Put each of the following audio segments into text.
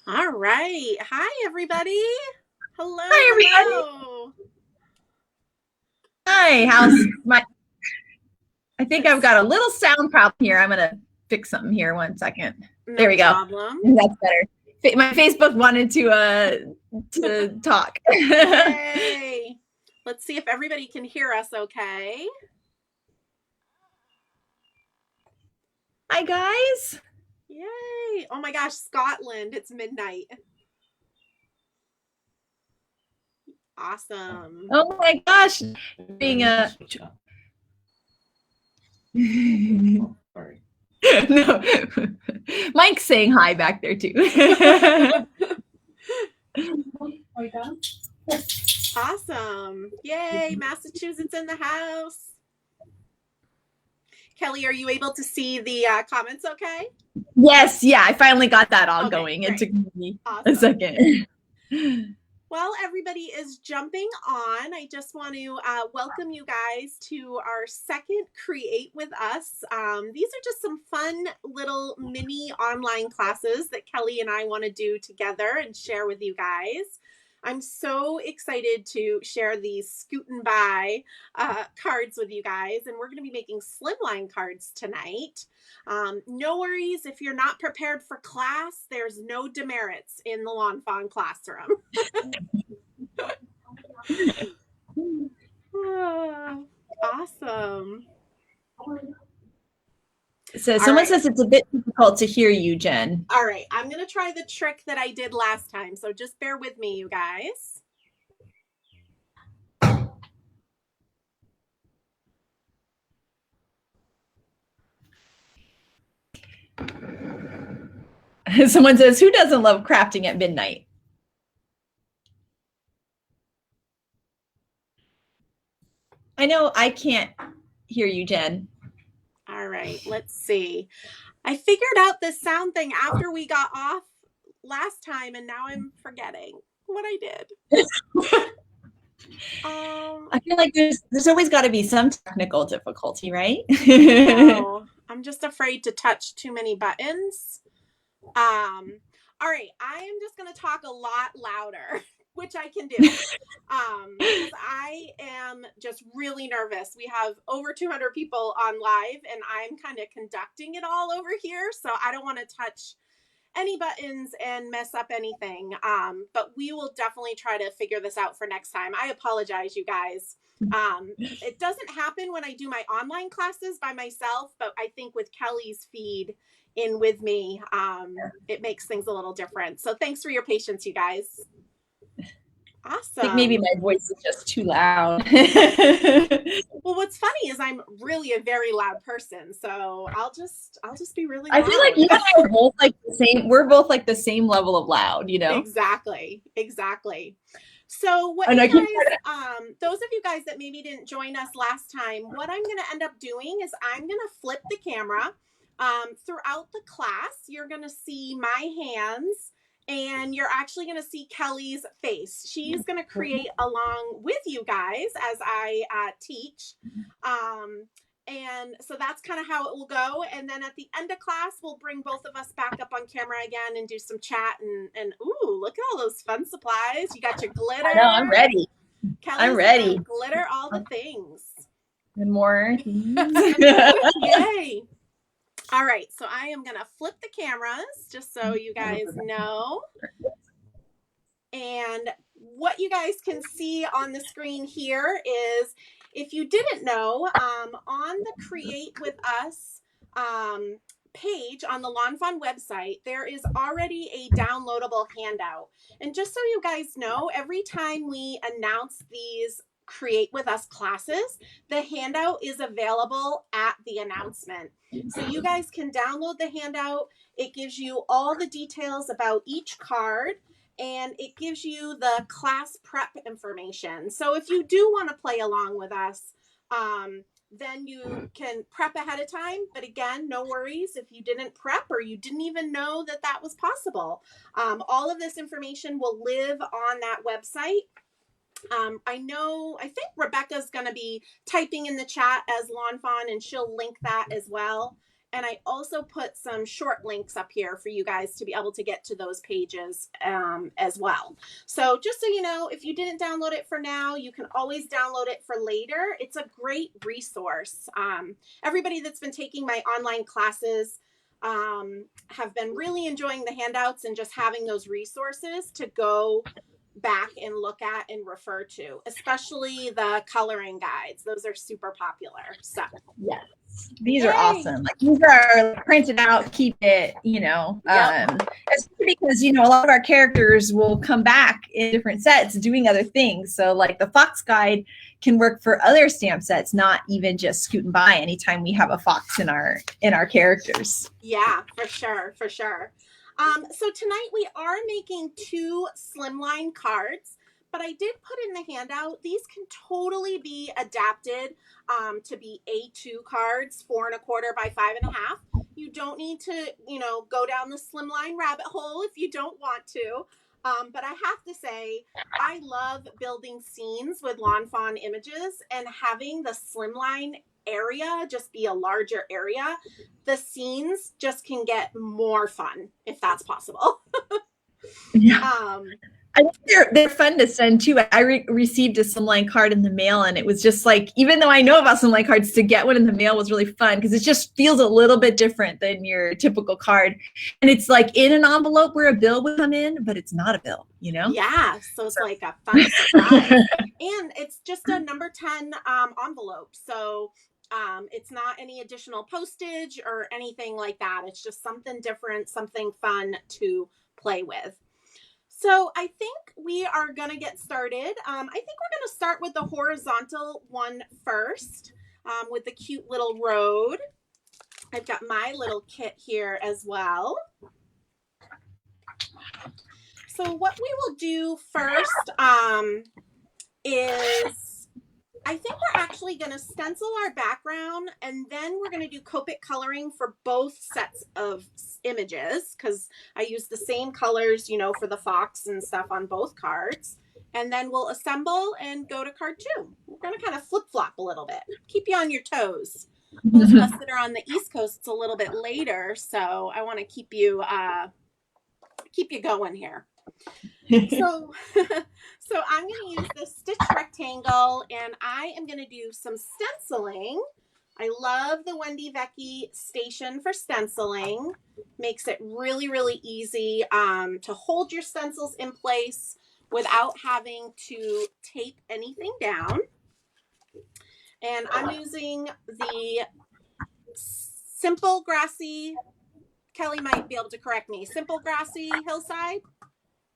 All right. Hi, everybody. Hello, Hi, everybody. hello. Hi, how's my? I think I've Let's, got a little sound problem here. I'm gonna fix something here. 1 second. There no we go. problem. That's better. My Facebook wanted to talk. Yay. Let's see if everybody can hear us okay. Hi, guys. Yay. Oh my gosh, Scotland. It's midnight. Awesome. Oh my gosh, being a no. Mike's saying hi back there too. Awesome. Yay. Massachusetts in the house. Kelly, are you able to see the comments okay? Yes, yeah, I finally got that all Okay, going. It great. took me a Awesome. second. Well, everybody is jumping on. I just want to welcome you guys to our second Create with Us. These are just some fun little mini online classes that Kelly and I want to do together and share with you guys. I'm so excited to share these Scootin' by cards with you guys, and we're going to be making slimline cards tonight. No worries if you're not prepared for class, there's no demerits in the lawnfawn classroom. Awesome. So All someone right. says it's a bit difficult to hear you, Jen. All right. I'm going to try the trick that I did last time. So just bear with me, you guys. Someone says, who doesn't love crafting at midnight? I know I can't hear you, Jen. All right. Let's see. I figured out this sound thing after we got off last time, and now I'm forgetting what I did. I feel like there's always got to be some technical difficulty, right? I know. I'm just afraid to touch too many buttons. All right, I am just going to talk a lot louder, which I can do. Because I am just really nervous. We have over 200 people on live, and I'm kind of conducting it all over here. So I don't want to touch any buttons and mess up anything. But we will definitely try to figure this out for next time. I apologize, you guys. It doesn't happen when I do my online classes by myself, but I think with Kelly's feed in with me, it makes things a little different. So thanks for your patience, you guys. I think maybe Awesome. my voice is just too loud. Well, what's funny is I'm really a very loud person, so I'll just be really I feel like loud. you and I are both like the same. We're both like the same level of loud, you know? Exactly. Exactly. So what And you I keep guys, those of you guys that maybe didn't join us last time, what I'm going to end up doing is I'm going to flip the camera. Throughout the class, you're going to see my hands and you're actually going to see Kelly's face. She's going to create along with you guys as I teach. Um, and so that's kind of how it will go. And then at the end of class, we'll bring both of us back up on camera again and do some chat. And ooh, look at all those fun supplies. You got your I know I'm glitter. ready. I'm Kelly's ready. gonna glitter all the things. And more. Yay. All right, so I am gonna flip the cameras just so you guys know. And what you guys can see on the screen here is, if you didn't know, on the Create with Us page on the Lawn Fun website, there is already a downloadable handout. And just so you guys know, every time we announce these Create with Us classes, the handout is available at the announcement. So you guys can download the handout. It gives you all the details about each card, and it gives you the class prep information. So if you do want to play along with us, then you can prep ahead of time. But again, no worries if you didn't prep or you didn't even know that that was possible. All of this information will live on that website. I think Rebecca's going to be typing in the chat as Lawn Fawn, and she'll link that as well. And I also put some short links up here for you guys to be able to get to those pages as well. So just so you know, if you didn't download it for now, you can always download it for later. It's a great resource. Everybody that's been taking my online classes have been really enjoying the handouts and just having those resources to go back and look at and refer to, especially the coloring guides. Those are super popular. So yes, these are awesome. Like, these are printed out, keep it, you know, especially because, you know, a lot of our characters will come back in different sets doing other things. So like the fox guide can work for other stamp sets, not even just Scootin' By anytime we have a fox in our characters. Yeah, for sure, for sure. So tonight we are making 2 slimline cards, but I did put in the handout, these can totally be adapted to be A2 cards, 4 1/4 by 5 1/2. You don't need to, you know, go down the slimline rabbit hole if you don't want to. But I have to say, I love building scenes with lawn fawn images, and having the slimline area just be a larger area, the scenes just can get more fun if that's possible. Yeah. I think they're fun to send too. I received a slimline card in the mail, and it was just like, even though I know about slimline cards, to get one in the mail was really fun because it just feels a little bit different than your typical card. And it's like in an envelope where a bill would come in, but it's not a bill, you know? Yeah, so it's like a fun surprise. And it's just a number 10 envelope. So it's not any additional postage or anything like that. It's just something different, something fun to play with. So I think we are going to get started. I think we're going to start with the horizontal one first, with the cute little road. I've got my little kit here as well. So what we will do first is, I think we're actually going to stencil our background, and then we're going to do Copic coloring for both sets of images, because I use the same colors, you know, for the fox and stuff on both cards. And then we'll assemble and go to card 2. We're going to kind of flip-flop a little bit, keep you on your toes. Those of us that are on the East Coast, it's a little bit later, so I want to keep you going here. So I'm going to use the stitch rectangle, and I am going to do some stenciling. I love the Wendy Vecchi station for stenciling. Makes it really, really easy to hold your stencils in place without having to tape anything down. And I'm using the Simple Grassy, Kelly might be able to correct me, Simple Grassy Hillside.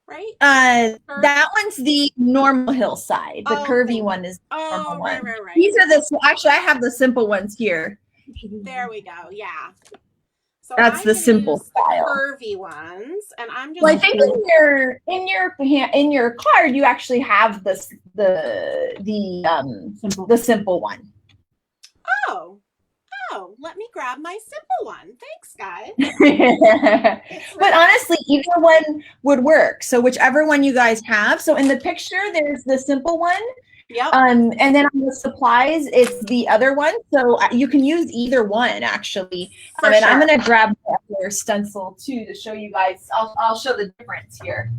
Right? That one's the normal hillside. The curvy one is the normal one. Right. These are actually, I have the simple ones here. There we go. Yeah. So that's the simple style. The curvy ones, and I'm just. Well, I think in your card you actually have the simple one. Oh, let me grab my simple one. Thanks, guys. But honestly, either one would work. So whichever one you guys have. So in the picture, there's the simple one. Yep. And then on the supplies, it's the other one. So you can use either one, actually. And sure. I'm going to grab the other stencil, too, to show you guys. I'll show the difference here.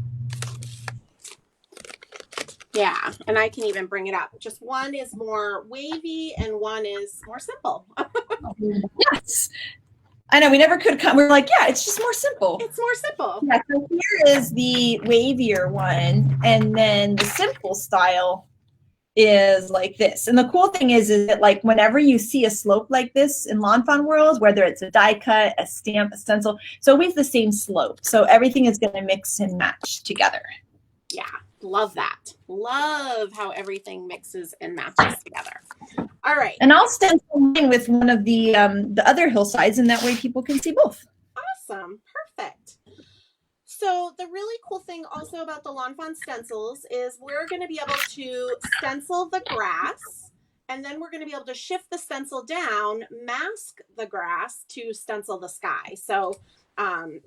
Yeah, and I can even bring it up. Just one is more wavy and one is more simple. Yes. I know, we never could come. We're like, yeah, it's just more simple. It's more simple. Yeah, so here is the wavier one, and then the simple style is like this. And the cool thing is that, like, whenever you see a slope like this in Lawn Fawn world, whether it's a die cut, a stamp, a stencil, it's always the same slope. So everything is going to mix and match together. Yeah. Love that. Love how everything mixes and matches together. All right. And I'll stencil mine with one of the other hillsides, and that way people can see both. Awesome. Perfect. So the really cool thing also about the Lawn Fawn stencils is we're going to be able to stencil the grass, and then we're going to be able to shift the stencil down, mask the grass to stencil the sky. So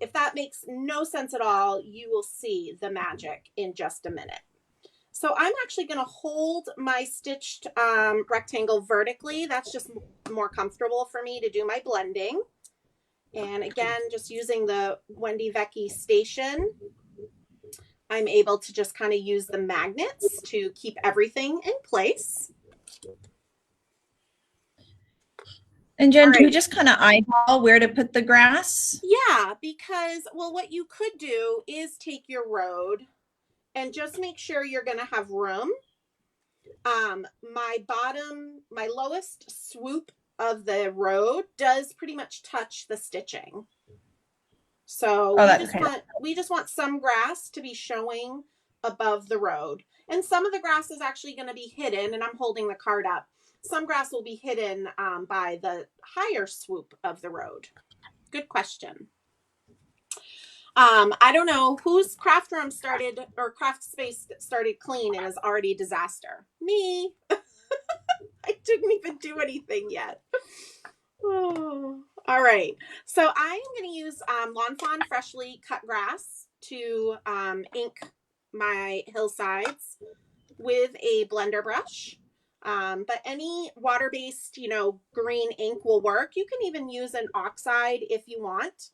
if that makes no sense at all, you will see the magic in just a minute. So I'm actually going to hold my stitched rectangle vertically. That's just more comfortable for me to do my blending. And again, just using the Wendy Vecchi station, I'm able to just kind of use the magnets to keep everything in place. And Jen, do we just kind of eyeball where to put the grass? Yeah, because, well, what you could do is take your road and just make sure you're going to have room. My lowest swoop of the road does pretty much touch the stitching. So we just want some grass to be showing above the road. And some of the grass is actually going to be hidden, and I'm holding the card up. Some grass will be hidden by the higher swoop of the road. Good question. I don't know whose craft room started or craft space started clean and is already a disaster. Me. I didn't even do anything yet. Oh. All right. So I am going to use lawnfawn freshly cut grass to ink my hillsides with a blender brush. But any water-based, green ink will work. You can even use an oxide if you want.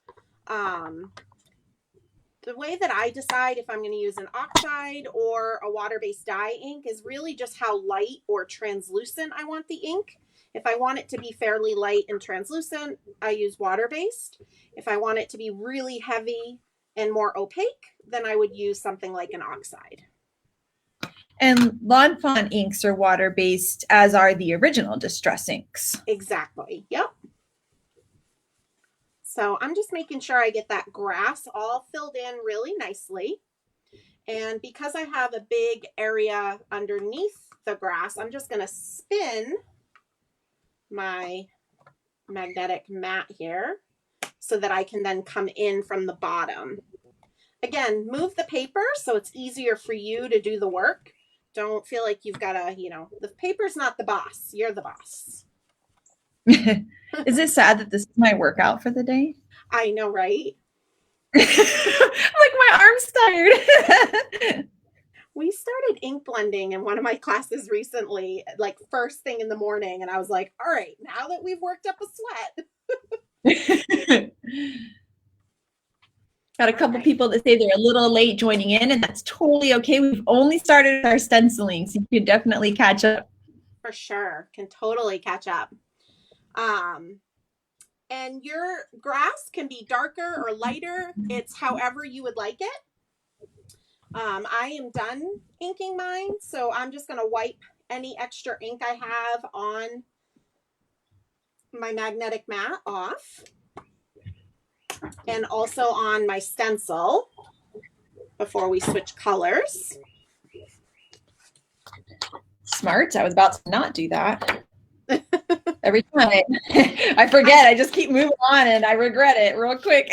The way that I decide if I'm going to use an oxide or a water-based dye ink is really just how light or translucent I want the ink. If I want it to be fairly light and translucent, I use water-based. If I want it to be really heavy and more opaque, then I would use something like an oxide. And Lawn Fawn inks are water-based, as are the original Distress inks. Exactly. Yep. So I'm just making sure I get that grass all filled in really nicely. And because I have a big area underneath the grass, I'm just going to spin my magnetic mat here so that I can then come in from the bottom. Again, move the paper so it's easier for you to do the work. Don't feel like you've got to, the paper's not the boss. You're the boss. Is it sad that this is my workout for the day? I know, right? Like my arm's tired. We started ink blending in one of my classes recently, like first thing in the morning. And I was like, all right, now that we've worked up a sweat. Got a couple people that say they're a little late joining in, and that's totally okay. We've only started our stenciling, so you can definitely catch up. For sure. Can totally catch up. And your grass can be darker or lighter. It's however you would like it. I am done inking mine, so I'm just going to wipe any extra ink I have on my magnetic mat off. And also on my stencil before we switch colors. Smart. I was about to not do that. Every time I forget, I just keep moving on and I regret it real quick.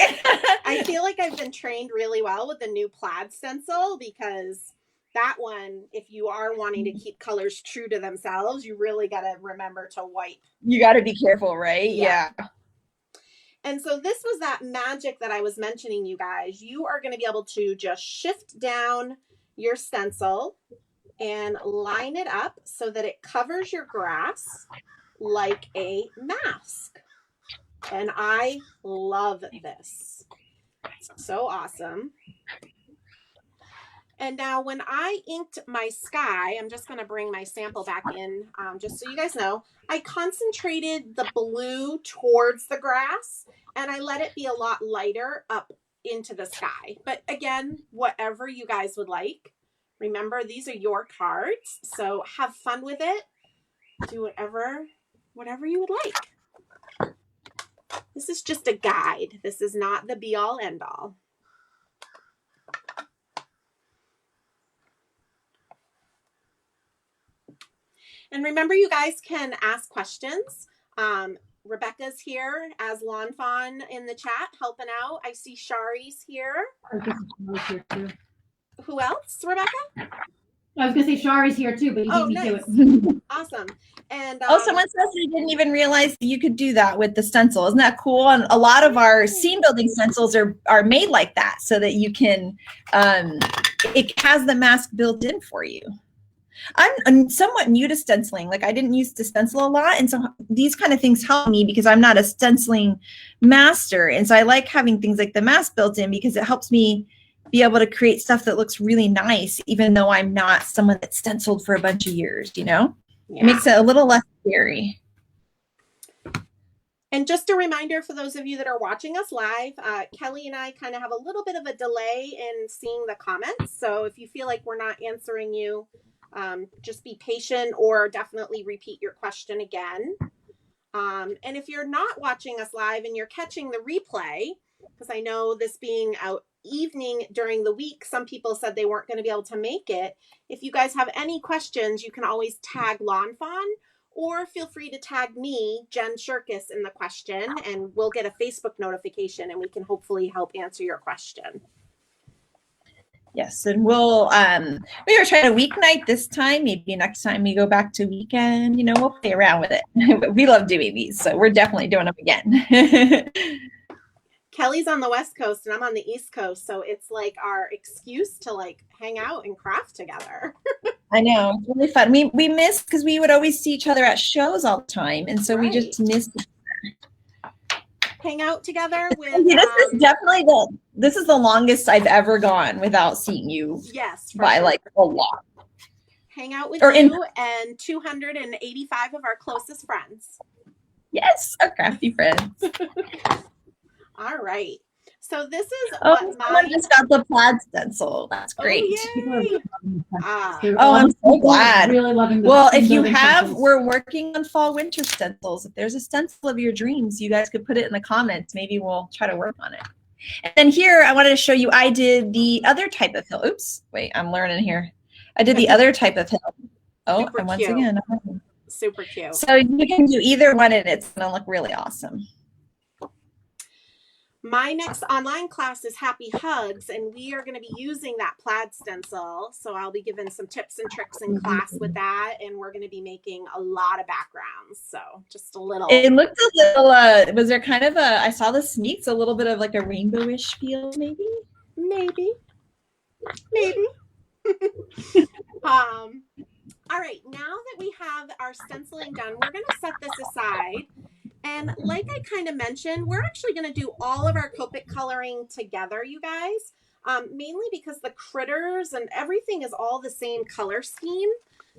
I feel like I've been trained really well with the new plaid stencil, because that one, if you are wanting to keep colors true to themselves, you really got to remember to wipe. You got to be careful, right? Yeah. And so this was that magic that I was mentioning, you guys. You are going to be able to just shift down your stencil and line it up so that it covers your grass like a mask. And I love this. It's so awesome. And now when I inked my sky, I'm just going to bring my sample back in just so you guys know. I concentrated the blue towards the grass and I let it be a lot lighter up into the sky. But again, whatever you guys would like. Remember, these are your cards, so have fun with it. Do whatever you would like. This is just a guide. This is not the be-all, end-all. And remember, you guys can ask questions. Rebecca's here as Lawn Fawn in the chat, helping out. I see Shari's here. Who else, Rebecca? I was going to say Shari's here too, but you beat me to it. Awesome. And someone says they didn't even realize that you could do that with the stencil. Isn't that cool? And a lot of our scene building stencils are made like that, so that you can, it has the mask built in for you. I'm somewhat new to stenciling. Like I didn't used to stencil a lot. And so these kind of things help me because I'm not a stenciling master. And so I like having things like the mask built in because it helps me be able to create stuff that looks really nice, even though I'm not someone that stenciled for a bunch of years, you know? Yeah. It makes it a little less scary. And just a reminder for those of you that are watching us live, Kelly and I kind of have a little bit of a delay in seeing the comments. So if you feel like we're not answering you, just be patient or definitely repeat your question again. And if you're not watching us live and you're catching the replay, because I know this being out evening during the week, some people said they weren't going to be able to make it. If you guys have any questions, you can always tag lawnfawn, or feel free to tag me, Jen Shirkus, in the question, and we'll get a Facebook notification and we can hopefully help answer your question. Yes, and we'll we were trying a weeknight this time. Maybe next time we go back to weekend, you know, we'll play around with it. We love doing these, so we're definitely doing them again. Kelly's on the West Coast and I'm on the East Coast, so it's like our excuse to like hang out and craft together. I know, it's really fun. We missed because we would always see each other at shows all the time, and so we just missed hang out together with. This is definitely this is the longest I've ever gone without seeing you. Yes, by like a lot. Hang out with you and 285 of our closest friends. Yes, our crafty friends. All right. So this is someone just got the plaid stencil. That's great. I'm so glad. Really loving well, if you have, we're working on fall winter stencils. If there's a stencil of your dreams, you guys could put it in the comments. Maybe we'll try to work on it. And then here, I wanted to show you, I did the other type of hill. Oops, wait, I'm learning here. I did the other type of hill. Oh, super and once cute. again. Super cute. So you can do either one and it's gonna look really awesome. My next online class is Happy Hugs, and we are going to be using that plaid stencil. So I'll be giving some tips and tricks in class with that, and we're going to be making a lot of backgrounds. So just a little. It looked a little, was there kind of a, I saw the sneaks, a little bit of like a rainbowish feel, maybe? Maybe. All right, now that we have our stenciling done, we're going to set this aside. And like I kind of mentioned, we're actually going to do all of our Copic coloring together, you guys, mainly because the critters and everything is all the same color scheme.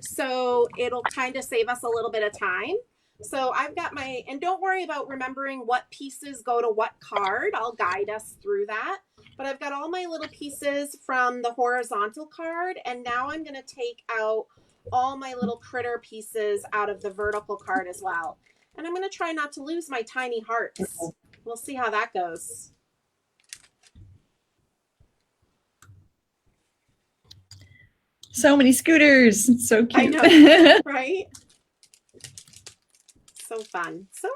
So it'll kind of save us a little bit of time. So I've got my, and don't worry about remembering what pieces go to what card. I'll guide us through that. But I've got all my little pieces from the horizontal card. And now I'm going to take out all my little critter pieces out of the vertical card as well. And I'm going to try not to lose my tiny hearts. We'll see how that goes. So many scooters. It's so cute. I know, right? So fun. So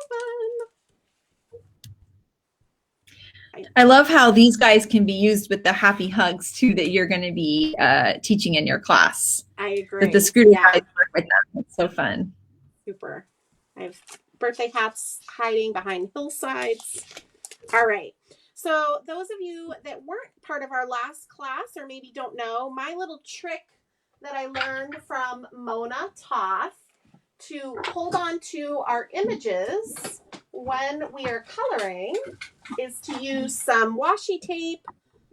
fun. I love how these guys can be used with the Happy Hugs, too, that you're going to be teaching in your class. I agree. That the scooter guys work with them. It's so fun. Super. I have birthday hats hiding behind hillsides. All right. So those of you that weren't part of our last class or maybe don't know, my little trick that I learned from Mona Toth to hold on to our images when we are coloring is to use some washi tape,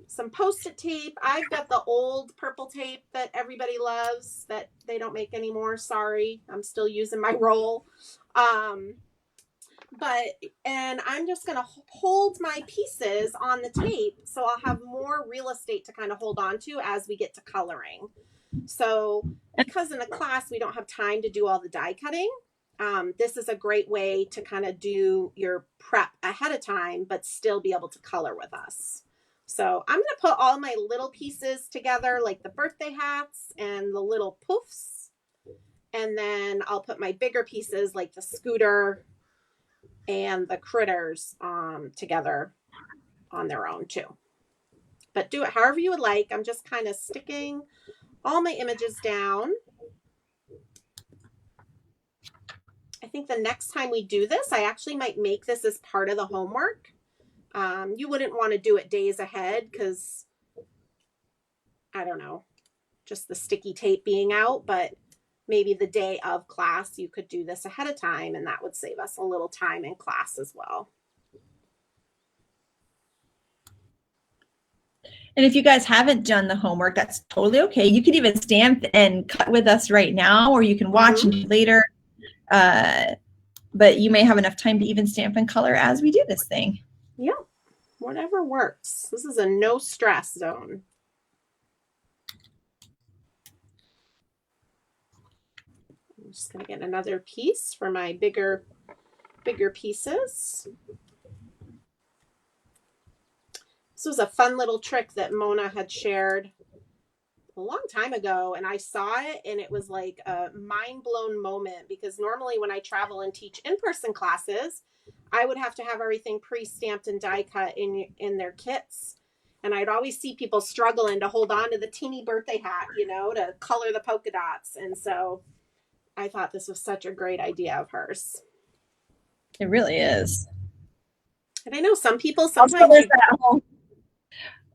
some Post-it tape. I've got the old purple tape that everybody loves that they don't make anymore. Sorry, I'm still using my roll. And I'm just going to hold my pieces on the tape so I'll have more real estate to kind of hold on to as we get to coloring. So because in a class we don't have time to do all the die cutting, this is a great way to kind of do your prep ahead of time, but still be able to color with us. So I'm going to put all my little pieces together, like the birthday hats and the little poofs. And then I'll put my bigger pieces like the scooter and the critters together on their own too. But do it however you would like. I'm just kind of sticking all my images down. I think the next time we do this, I actually might make this as part of the homework. You wouldn't want to do it days ahead because, I don't know, just the sticky tape being out, but maybe the day of class, you could do this ahead of time, and that would save us a little time in class as well. And if you guys haven't done the homework, that's totally okay. You can even stamp and cut with us right now, or you can watch and do later. But you may have enough time to even stamp and color as we do this thing. Yeah, whatever works. This is a no stress zone. I'm just going to get another piece for my bigger pieces. This was a fun little trick that Mona had shared a long time ago, and I saw it, and it was like a mind-blown moment, because normally when I travel and teach in-person classes, I would have to have everything pre-stamped and die cut in their kits. And I'd always see people struggling to hold on to the teeny birthday hat, you know, to color the polka dots. And so I thought this was such a great idea of hers. It really is. And I know some people sometimes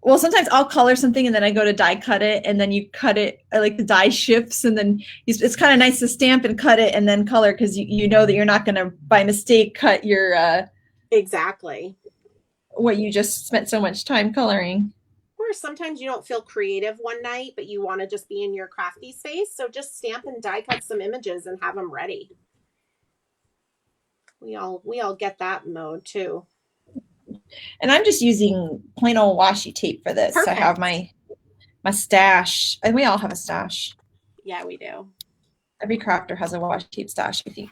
well, sometimes I'll color something and then I go to die cut it, and then you cut it, like the die shifts, and then it's kind of nice to stamp and cut it and then color, because you know that you're not going to by mistake cut your exactly what you just spent so much time coloring. Or sometimes you don't feel creative one night, but you want to just be in your crafty space, so just stamp and die cut some images and have them ready. We all get that mode too. And I'm just using plain old washi tape for this. Perfect. I have my stash, and we all have a stash. Yeah, we do. Every crafter has a washi tape stash, I think.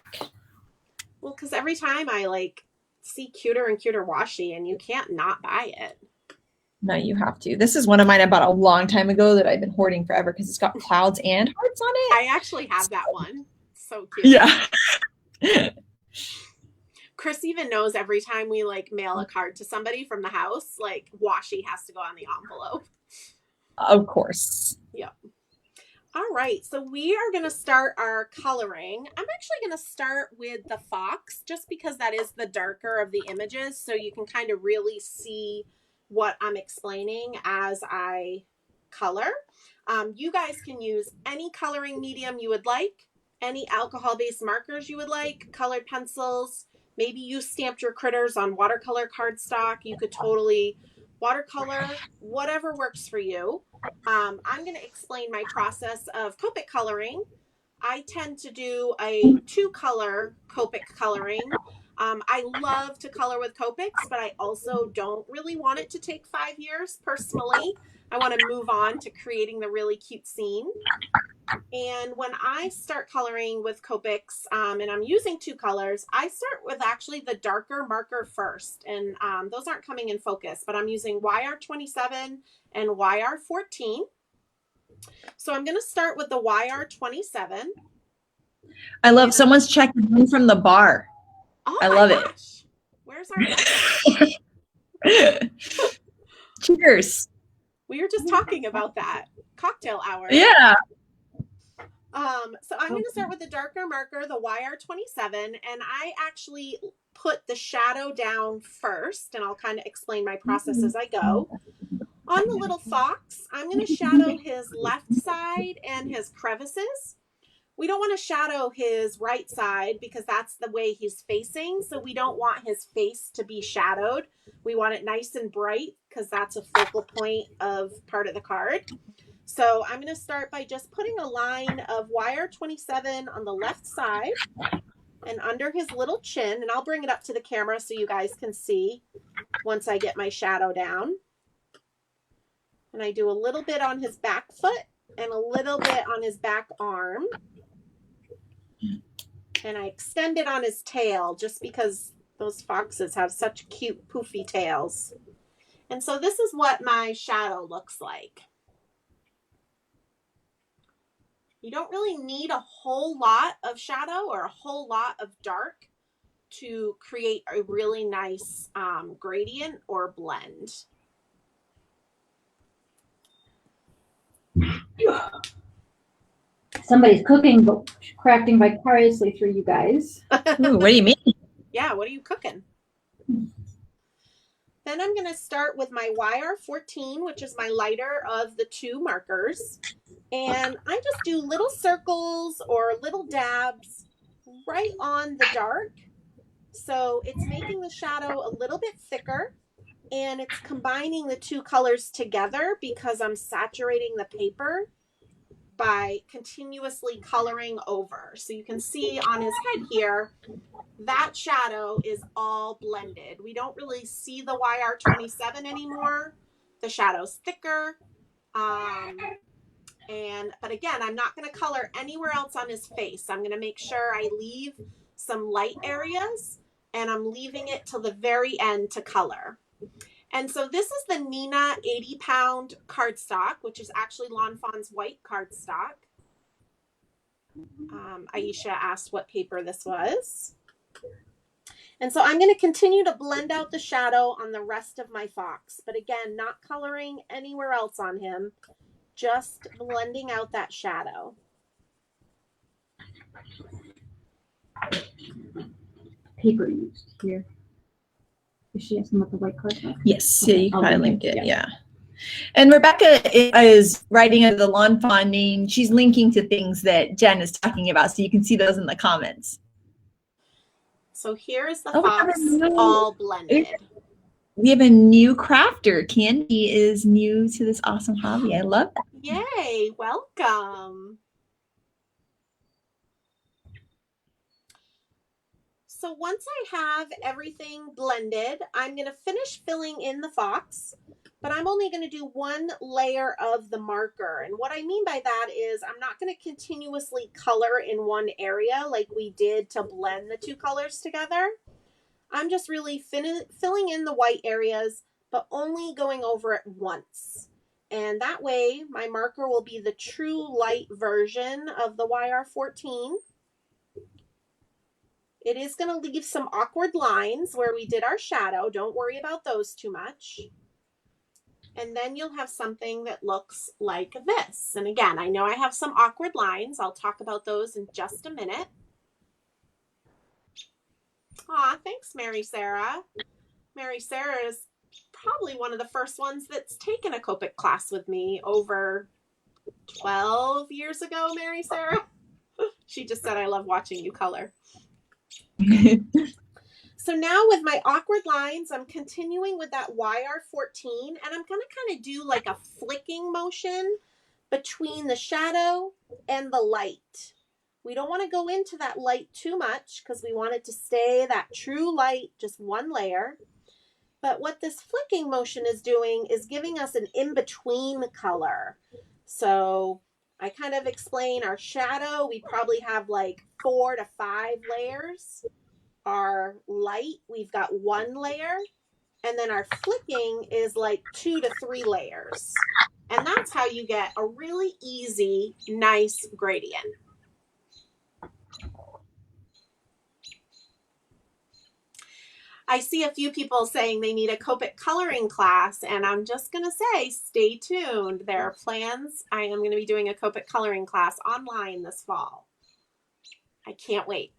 Well, because every time I see cuter and cuter washi, and you can't not buy it. No, you have to. This is one of mine I bought a long time ago that I've been hoarding forever, because it's got clouds and hearts on it. I actually have that one. So cute. Yeah. Chris even knows every time we mail a card to somebody from the house, washi has to go on the envelope. Of course. Yep. All right, so we are going to start our coloring. I'm actually going to start with the fox, just because that is the darker of the images, so you can kind of really see what I'm explaining as I color. You guys can use any coloring medium you would like, any alcohol-based markers you would like, colored pencils. Maybe you stamped your critters on watercolor cardstock. You could totally watercolor, whatever works for you. I'm going to explain my process of Copic coloring. I tend to do a 2-color Copic coloring. I love to color with Copics, but I also don't really want it to take 5 years personally. I want to move on to creating the really cute scene. And when I start coloring with Copics, and I'm using 2 colors, I start with actually the darker marker first. And those aren't coming in focus, but I'm using YR27 and YR14. So I'm going to start with the YR27. I love someone's checking in from the bar. Oh, I love gosh. Where's our Cheers. We were just talking about that. Cocktail hour. Yeah. So I'm going to start with the darker marker, the YR27, and I actually put the shadow down first, and I'll kind of explain my process as I go. On the little fox, I'm going to shadow his left side and his crevices. We don't want to shadow his right side because that's the way he's facing, so we don't want his face to be shadowed. We want it nice and bright because that's a focal point of part of the card. So I'm going to start by just putting a line of YR27 on the left side and under his little chin, and I'll bring it up to the camera so you guys can see once I get my shadow down. And I do a little bit on his back foot and a little bit on his back arm. And I extend it on his tail just because those foxes have such cute poofy tails. And so this is what my shadow looks like. You don't really need a whole lot of shadow or a whole lot of dark to create a really nice gradient or blend. Somebody's cooking, but crafting vicariously through you guys. Ooh, what do you mean? Yeah, what are you cooking? Then I'm going to start with my YR14, which is my lighter of the 2 markers. And I just do little circles or little dabs right on the dark. So it's making the shadow a little bit thicker, and it's combining the two colors together because I'm saturating the paper by continuously coloring over. So you can see on his head here, that shadow is all blended. We don't really see the YR27 anymore. The shadow's thicker. But again, I'm not going to color anywhere else on his face. I'm going to make sure I leave some light areas, and I'm leaving it till the very end to color. And so this is the Nina 80-pound cardstock, which is actually Lawnfawn's white cardstock. Aisha asked what paper this was. And so I'm going to continue to blend out the shadow on the rest of my fox. But again, not coloring anywhere else on him, just blending out that shadow. Paper used here. Is she asking about the white card? Yes, okay. Yeah, you can probably link it. Yeah. And Rebecca is writing under the lawnfawn name. She's linking to things that Jen is talking about, so you can see those in the comments. So here is the fox all blended. We have a new crafter. Candy is new to this awesome hobby. I love that. Yay, welcome. So once I have everything blended, I'm going to finish filling in the fox, but I'm only going to do one layer of the marker. And what I mean by that is I'm not going to continuously color in one area like we did to blend the two colors together. I'm just really filling in the white areas, but only going over it once. And that way my marker will be the true light version of the YR14. It is going to leave some awkward lines where we did our shadow. Don't worry about those too much. And then you'll have something that looks like this. And again, I know I have some awkward lines. I'll talk about those in just a minute. Aw, thanks, Mary Sarah. Mary Sarah is probably one of the first ones that's taken a Copic class with me over 12 years ago, Mary Sarah. She just said, I love watching you color. So now with my awkward lines, I'm continuing with that YR14, and I'm going to kind of do like a flicking motion between the shadow and the light. We don't want to go into that light too much because we want it to stay that true light, just one layer. But what this flicking motion is doing is giving us an in-between color. So I kind of explain our shadow. We probably have like 4 to 5 layers. Our light, we've got 1 layer. And then our flicking is like 2 to 3 layers. And that's how you get a really easy, nice gradient. I see a few people saying they need a Copic coloring class, and I'm just going to say, stay tuned. There are plans. I am going to be doing a Copic coloring class online this fall. I can't wait.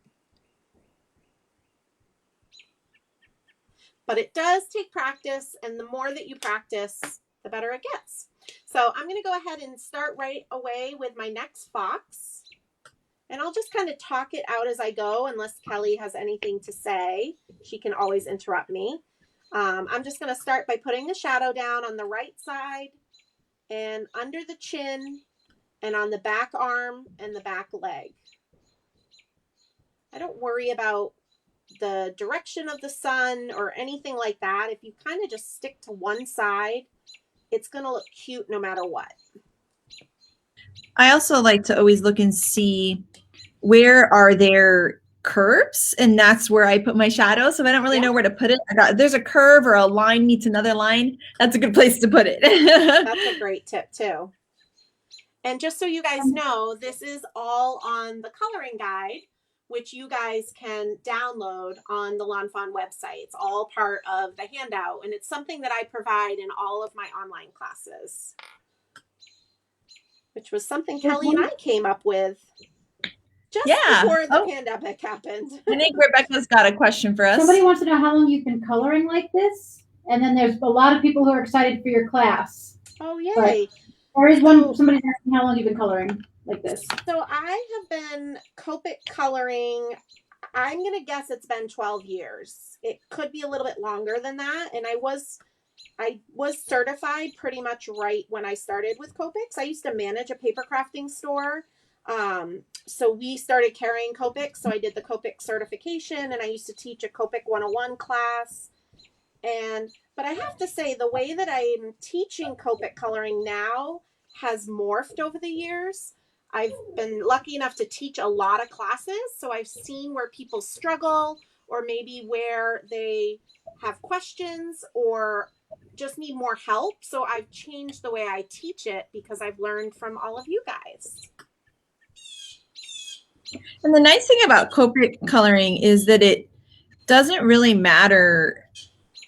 But it does take practice, and the more that you practice, the better it gets. So I'm going to go ahead and start right away with my next fox. And I'll just kind of talk it out as I go, unless Kelly has anything to say. She can always interrupt me. I'm just going to start by putting the shadow down on the right side and under the chin and on the back arm and the back leg. I don't worry about the direction of the sun or anything like that. If you kind of just stick to one side, it's going to look cute no matter what. I also like to always look and see where are there curves, and that's where I put my shadow. So if I don't really know where to put it, there's a curve or a line meets another line, that's a good place to put it. That's a great tip too. And just so you guys know, this is all on the coloring guide, which you guys can download on the Lawnfawn website. It's all part of the handout, and it's something that I provide in all of my online classes, which was something Kelly and I came up with just before the pandemic happened. I think Rebecca's got a question for us. Somebody wants to know how long you've been coloring like this. And then there's a lot of people who are excited for your class. Oh, yay. There is one, somebody's asking how long you've been coloring like this. So I have been Copic coloring, I'm going to guess it's been 12 years. It could be a little bit longer than that. And I was certified pretty much right when I started with Copics. I used to manage a paper crafting store. So we started carrying Copics. So I did the Copic certification, and I used to teach a Copic 101 class. But I have to say, the way that I'm teaching Copic coloring now has morphed over the years. I've been lucky enough to teach a lot of classes, so I've seen where people struggle, or maybe where they have questions or just need more help. So I've changed the way I teach it because I've learned from all of you guys. And the nice thing about Copic coloring is that it doesn't really matter.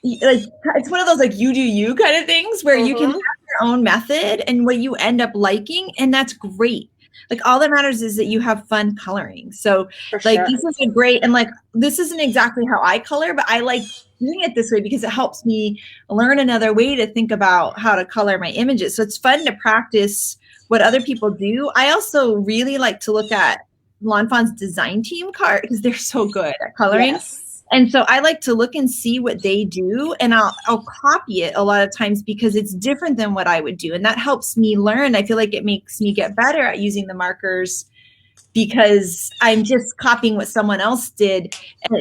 Like, it's one of those like you do you kind of things where you can have your own method and what you end up liking, and that's great. Like, all that matters is that you have fun coloring. So like this is a great, and like this isn't exactly how I color, but I like doing it this way because it helps me learn another way to think about how to color my images. So it's fun to practice what other people do. I also really like to look at lawnfawn's design team card because they're so good at coloring. Yes. And so I like to look and see what they do, and I'll copy it a lot of times because it's different than what I would do. And that helps me learn. I feel like it makes me get better at using the markers because I'm just copying what someone else did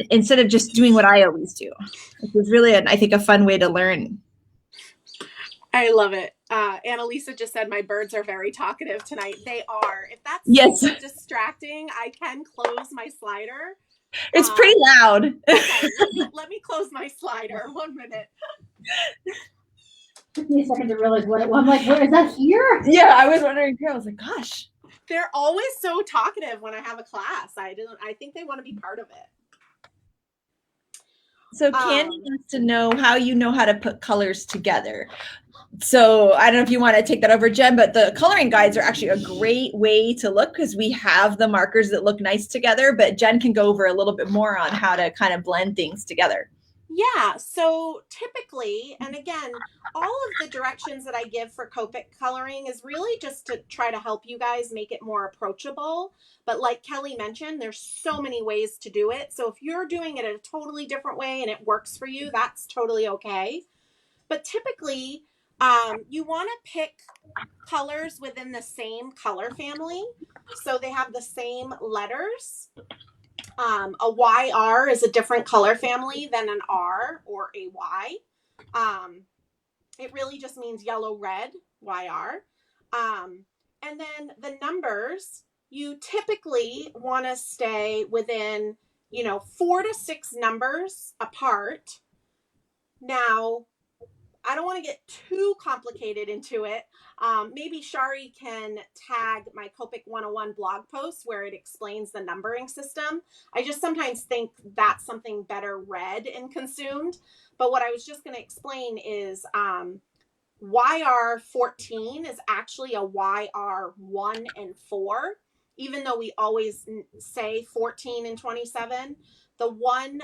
instead of just doing what I always do. Which is really, I think, a fun way to learn. I love it. Annalisa just said my birds are very talkative tonight. They are. If that's so distracting, I can close my slider. It's pretty loud. Okay, let me close my slider. 1 minute. Took me a second to realize what it was. I'm like, where is that here? Yeah, I was wondering too. I was like, gosh. They're always so talkative when I have a class. I think they want to be part of it. So Candy wants to know how you know how to put colors together. So I don't know if you want to take that over, Jen, but the coloring guides are actually a great way to look because we have the markers that look nice together, but Jen can go over a little bit more on how to kind of blend things together. Yeah, so typically, and again, all of the directions that I give for Copic coloring is really just to try to help you guys make it more approachable. But like Kelly mentioned, there's so many ways to do it. So if you're doing it a totally different way and it works for you, that's totally okay. But typically, you want to pick colors within the same color family. So they have the same letters. A YR is a different color family than an R or a Y. It really just means yellow, red, YR. And then the numbers, you typically want to stay within, 4 to 6 numbers apart. Now, I don't want to get too complicated into it. Maybe Shari can tag my Copic 101 blog post where it explains the numbering system. I just sometimes think that's something better read and consumed. But what I was just going to explain is YR 14 is actually a YR 1 and 4, even though we always say 14 and 27. The 1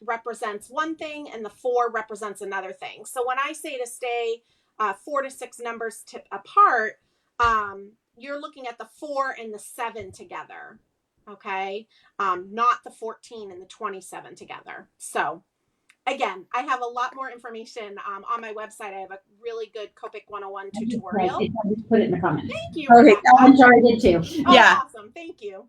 represents one thing and the 4 represents another thing. So when I say to stay 4 to 6 numbers apart, you're looking at the 4 and the 7 together, okay? Not the 14 and the 27 together. So again, I have a lot more information on my website. I have a really good Copic 101 tutorial. I'll just put it in the comments. Thank you. Okay, I'm sorry, I did too. Oh, yeah. Awesome. Thank you.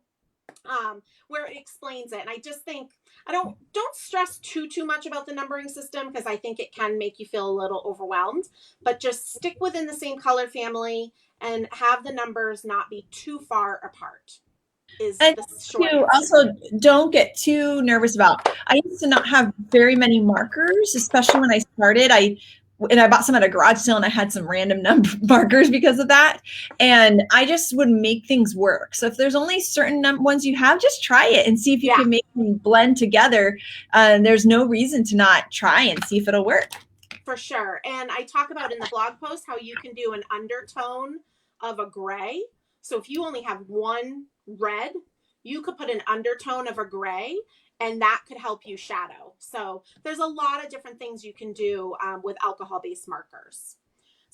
Where it explains it. And I just think don't stress too much about the numbering system because I think it can make you feel a little overwhelmed, but just stick within the same color family and have the numbers not be too far apart. And also don't get too nervous about. I used to not have very many markers, especially when I started. I bought some at a garage sale and I had some random markers because of that. And I just would make things work. So if there's only certain ones you have, just try it and see if you can make them blend together. There's no reason to not try and see if it'll work. For sure. And I talk about in the blog post how you can do an undertone of a gray. So if you only have one red, you could put an undertone of a gray, and that could help you shadow. So there's a lot of different things you can do with alcohol-based markers.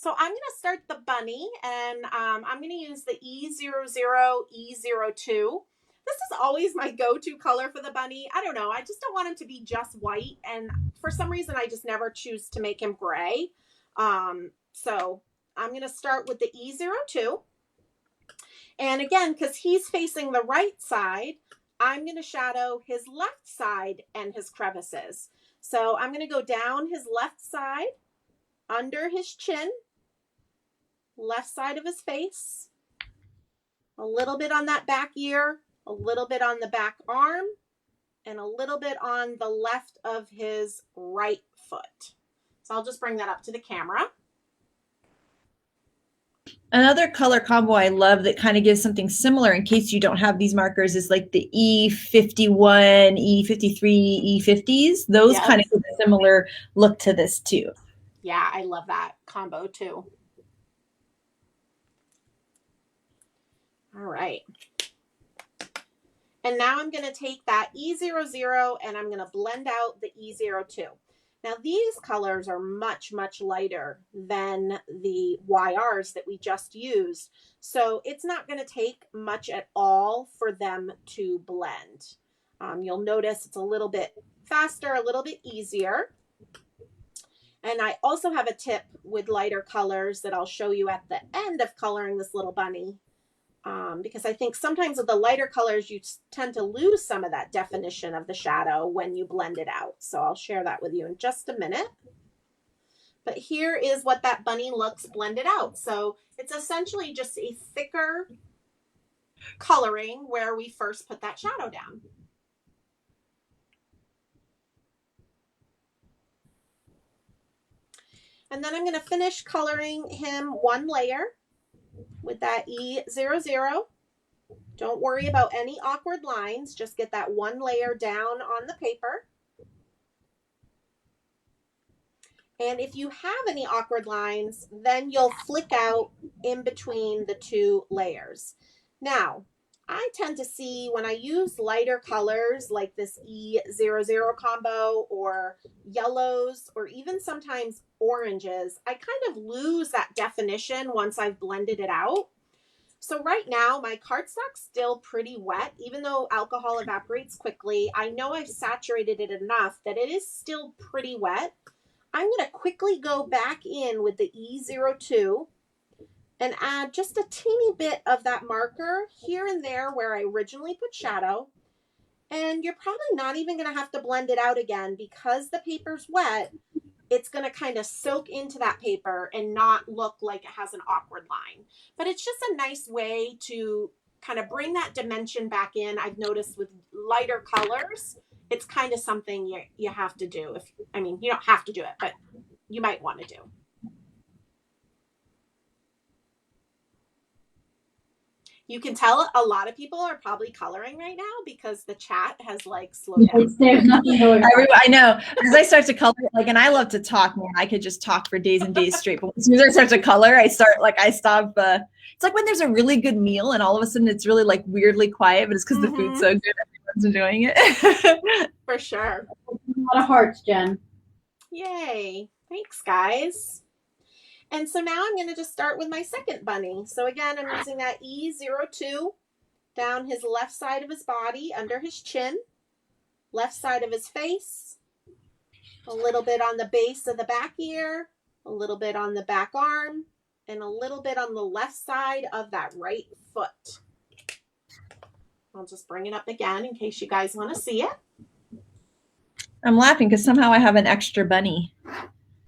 So I'm going to start the bunny, and I'm going to use the E00, E02. This is always my go-to color for the bunny. I don't know. I just don't want him to be just white. And for some reason, I just never choose to make him gray. So I'm going to start with the E02. And again, because he's facing the right side, I'm going to shadow his left side and his crevices. So I'm going to go down his left side, under his chin, left side of his face, a little bit on that back ear, a little bit on the back arm, and a little bit on the left of his right foot. So I'll just bring that up to the camera. Another color combo I love that kind of gives something similar in case you don't have these markers is like the E51, E53, E50s. Those kind of give a similar look to this too. Yeah, I love that combo too. All right. And now I'm going to take that E00 and I'm going to blend out the E02. Now these colors are much, much lighter than the YRs that we just used. So it's not going to take much at all for them to blend. You'll notice it's a little bit faster, a little bit easier. And I also have a tip with lighter colors that I'll show you at the end of coloring this little bunny. Because I think sometimes with the lighter colors, you tend to lose some of that definition of the shadow when you blend it out. So I'll share that with you in just a minute. But here is what that bunny looks blended out. So it's essentially just a thicker coloring where we first put that shadow down. And then I'm going to finish coloring him one layer with that E00. Don't worry about any awkward lines. Just get that one layer down on the paper. And if you have any awkward lines, then you'll flick out in between the two layers. Now, I tend to see when I use lighter colors like this E00 combo or yellows or even sometimes oranges, I kind of lose that definition once I've blended it out. So right now my cardstock's still pretty wet. Even though alcohol evaporates quickly, I know I've saturated it enough that it is still pretty wet. I'm going to quickly go back in with the E02 and add just a teeny bit of that marker here and there where I originally put shadow. And you're probably not even going to have to blend it out again because the paper's wet. It's going to kind of soak into that paper and not look like it has an awkward line. But it's just a nice way to kind of bring that dimension back in. I've noticed with lighter colors, it's kind of something you have to do. I mean, you don't have to do it, but you might want to do. You can tell a lot of people are probably coloring right now because the chat has like slowed down. There's nothing going on. I know, because I start to color, like, and I love to talk, man. I could just talk for days and days straight. But as soon as I start to color, I stop. It's like when there's a really good meal and all of a sudden it's really like weirdly quiet, but it's because the food's so good, everyone's enjoying it. For sure. A lot of hearts, Jen. Yay. Thanks, guys. And so now I'm going to just start with my second bunny. So again, I'm using that E02 down his left side of his body, under his chin, left side of his face, a little bit on the base of the back ear, a little bit on the back arm, and a little bit on the left side of that right foot. I'll just bring it up again in case you guys want to see it. I'm laughing because somehow I have an extra bunny.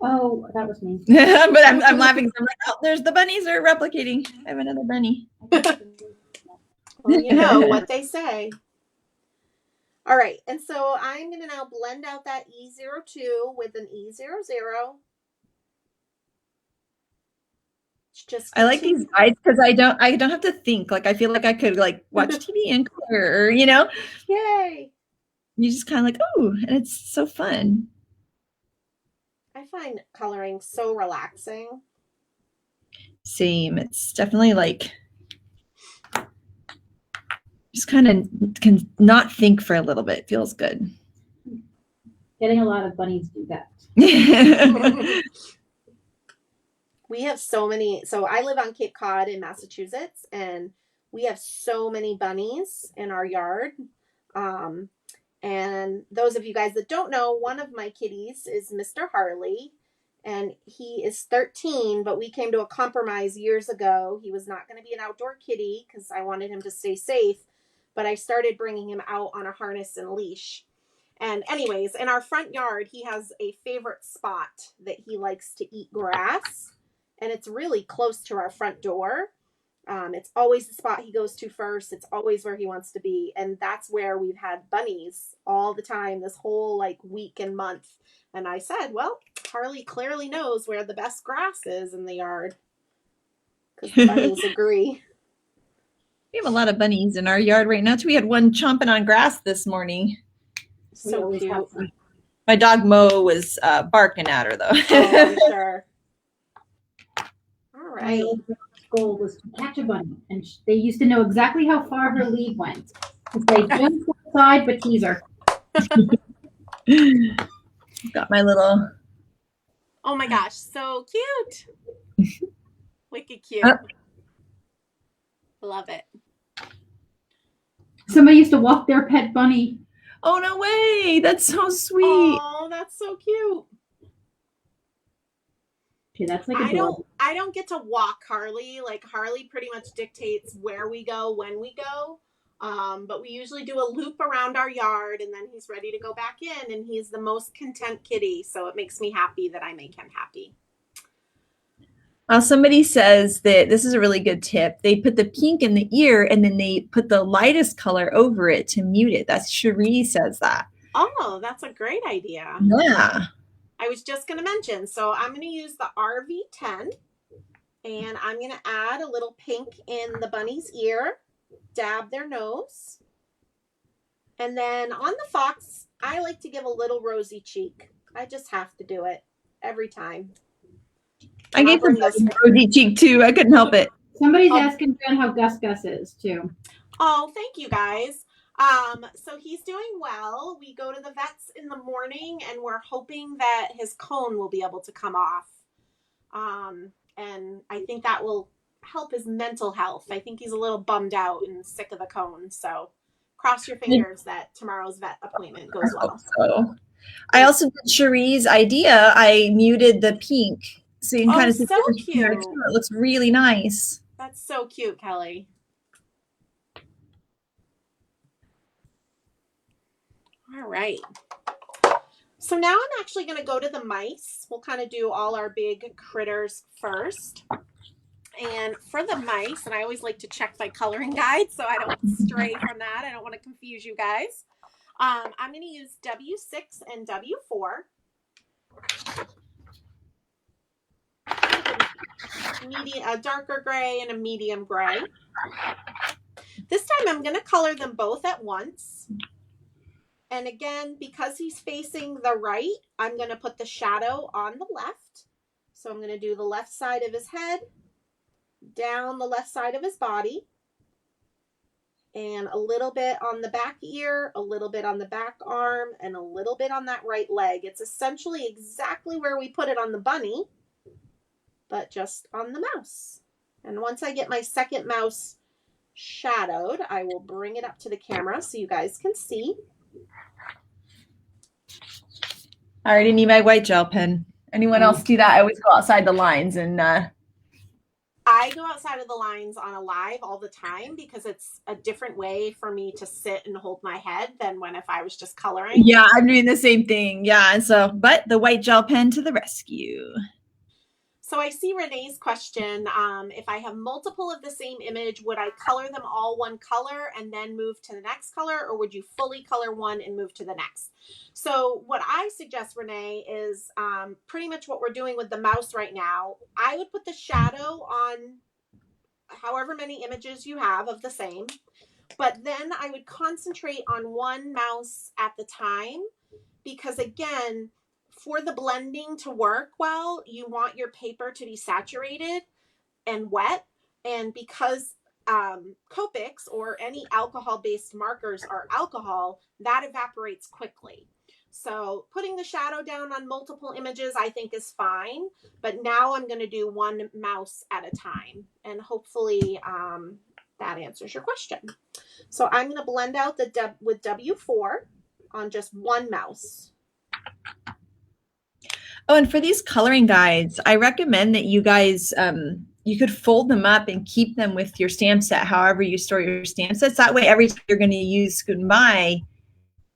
Oh, that was me. But I'm laughing because I'm like, oh, there's the bunnies are replicating. I have another bunny. Well, you know what they say. All right, and so I'm going to now blend out that E02 with an E00. I like these guides because I don't have to think. Like I feel like I could like watch TV and color, or, you know. Yay! You just kind of like, oh, and it's so fun. I find coloring so relaxing. Same. It's definitely like just kind of can not think for a little bit. It feels good. Getting a lot of bunnies do that. We have so many. So I live on Cape Cod in Massachusetts, and we have so many bunnies in our yard. And those of you guys that don't know, one of my kitties is Mr. Harley, and he is 13, but we came to a compromise years ago. He was not going to be an outdoor kitty because I wanted him to stay safe, but I started bringing him out on a harness and leash. And anyways, in our front yard, he has a favorite spot that he likes to eat grass, and it's really close to our front door. It's always the spot he goes to first. It's always where he wants to be. And that's where we've had bunnies all the time, this whole like week and month. And I said, well, Harley clearly knows where the best grass is in the yard, because the bunnies agree. We have a lot of bunnies in our yard right now too. We had one chomping on grass this morning. So cute. My dog Mo was barking at her though. Oh, I'm sure. All My right. goal was to catch a bunny, and they used to know exactly how far her lead went. Because they don't go outside but tease her. Got my little. Oh my gosh, so cute. Wicked cute. Love it. Somebody used to walk their pet bunny. Oh, no way. That's so sweet. Oh, that's so cute. Okay, that's like I don't get to walk Harley. Like Harley pretty much dictates where we go, when we go. But we usually do a loop around our yard, and then he's ready to go back in, and he's the most content kitty. So it makes me happy that I make him happy. Somebody says that this is a really good tip. They put the pink in the ear and then they put the lightest color over it to mute it. That's Cherie says that. Oh, that's a great idea. Yeah. I was just going to mention, so I'm going to use the RV10, and I'm going to add a little pink in the bunny's ear, dab their nose, and then on the fox, I like to give a little rosy cheek. I just have to do it every time. I gave him rosy cheek too. I couldn't help it. Somebody's asking Jen how Gus is too. Oh, thank you guys. So he's doing well. We go to the vets in the morning, and we're hoping that his cone will be able to come off. And I think that will help his mental health. I think he's a little bummed out and sick of the cone. So cross your fingers that tomorrow's vet appointment goes well. So I also did Cherie's idea. I muted the pink. So you can kind of see so cute. It looks really nice. That's so cute, Kelly. All right. So now I'm actually going to go to the mice. We'll kind of do all our big critters first. And for the mice, and I always like to check my coloring guide so I don't stray from that. I don't want to confuse you guys. I'm going to use W6 and W4. A darker gray and a medium gray. This time I'm going to color them both at once. And again, because he's facing the right, I'm going to put the shadow on the left. So I'm going to do the left side of his head, down the left side of his body, and a little bit on the back ear, a little bit on the back arm, and a little bit on that right leg. It's essentially exactly where we put it on the bunny, but just on the mouse. And once I get my second mouse shadowed, I will bring it up to the camera so you guys can see. I already need my white gel pen. Anyone else do that? I always go outside the lines and I go outside of the lines on a live all the time because it's a different way for me to sit and hold my head than when if I was just coloring. Yeah, I'm doing the same thing. Yeah, and so but the white gel pen to the rescue. So I see Renee's question. If I have multiple of the same image, would I color them all one color and then move to the next color, or would you fully color one and move to the next? So what I suggest, Renee, is pretty much what we're doing with the mouse right now. I would put the shadow on however many images you have of the same, but then I would concentrate on one mouse at the time, because again, for the blending to work well, you want your paper to be saturated and wet. And because Copics or any alcohol-based markers are alcohol, that evaporates quickly. So putting the shadow down on multiple images, I think is fine. But now I'm going to do one mouse at a time. And hopefully that answers your question. So I'm going to blend out the with W4 on just one mouse. Oh, and for these coloring guides, I recommend that you guys, you could fold them up and keep them with your stamp set, however you store your stamp sets. That way, every time you're going to use Scootin By,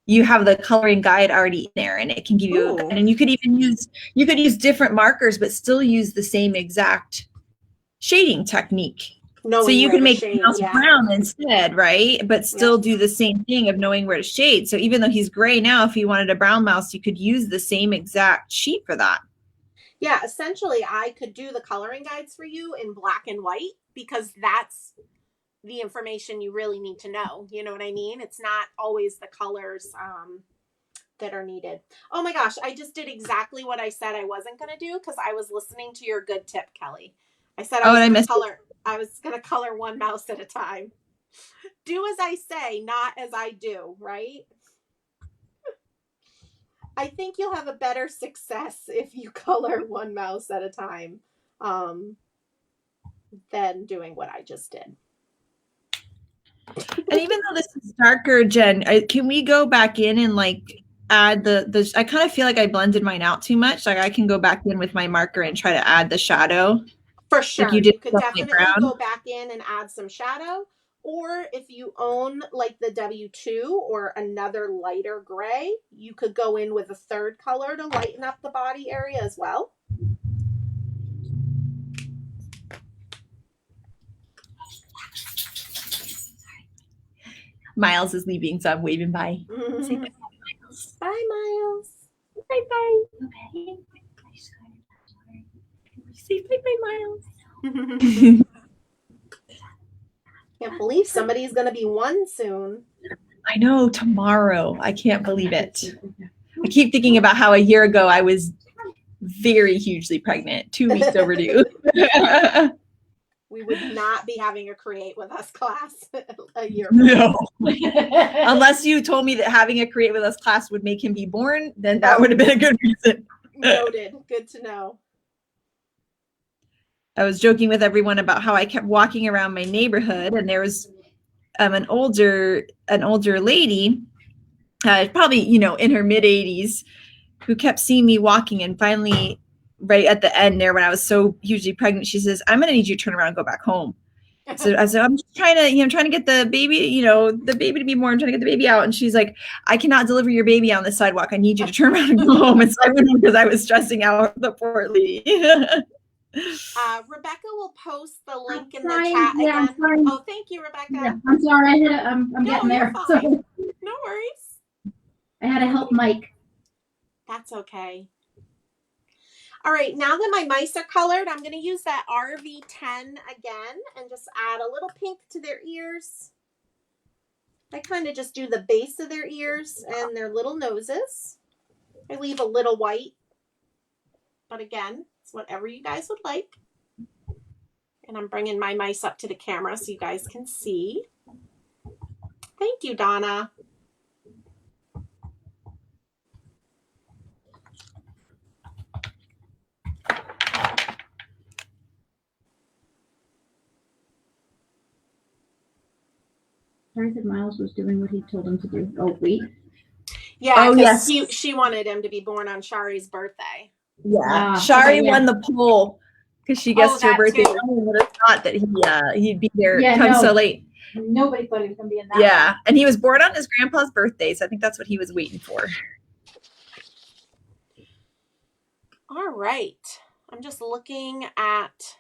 you have the coloring guide already in there, and it can give you, and you could even use different markers, but still use the same exact shading technique. So you can make the mouse brown instead, right? But still do the same thing of knowing where to shade. So even though he's gray now, if you wanted a brown mouse, you could use the same exact sheet for that. Yeah, essentially I could do the coloring guides for you in black and white because that's the information you really need to know. You know what I mean? It's not always the colors that are needed. Oh my gosh, I just did exactly what I said I wasn't going to do because I was listening to your good tip, Kelly. I said I was going to color one mouse at a time. Do as I say, not as I do, right? I think you'll have a better success if you color one mouse at a time than doing what I just did. And even though this is darker, Jen, can we go back in and like add the I kind of feel like I blended mine out too much. Like I can go back in with my marker and try to add the shadow. For sure. Like you could definitely go back in and add some shadow. Or if you own like the W2 or another lighter gray, you could go in with a third color to lighten up the body area as well. Miles is leaving, so I'm waving bye. Mm-hmm. Say bye, Miles. Bye, Miles. Bye, bye. Okay. Say bye, bye, Miles. Can't believe somebody's going to be one soon. I know, tomorrow. I can't believe it. I keep thinking about how a year ago I was very hugely pregnant, 2 weeks overdue. We would not be having a Create With Us class a year ago. No. Unless you told me that having a Create With Us class would make him be born, then that would have been a good reason. Noted. Good to know. I was joking with everyone about how I kept walking around my neighborhood, and there was an older lady, probably, you know, in her mid 80s, who kept seeing me walking, and finally, right at the end there, when I was so hugely pregnant, she says, "I'm going to need you to turn around and go back home." So I said, "I'm just trying to get the baby, the baby to be born. I'm trying to get the baby out." And she's like, "I cannot deliver your baby on the sidewalk. I need you to turn around and go home." And so I went home because I was stressing out the poor lady. Rebecca will post the link in the chat again. Oh, thank you, Rebecca. Yeah, I'm sorry. I'm getting there. So, no worries. I had to help Mike. That's okay. All right, now that my mice are colored, I'm going to use that RV10 again and just add a little pink to their ears. I kind of just do the base of their ears and their little noses. I leave a little white, but again, it's whatever you guys would like. And I'm bringing my mice up to the camera so you guys can see. Thank you, Donna. Sorry that Miles was doing what he told him to do. Oh, wait. Yeah, oh, yes. She wanted him to be born on Shari's birthday. Yeah, Shari won the poll because she guessed her birthday. No one would have thought that he'd be there so late. Nobody thought he was going to be in that. Yeah, and he was born on his grandpa's birthday, so I think that's what he was waiting for. All right. I'm just looking at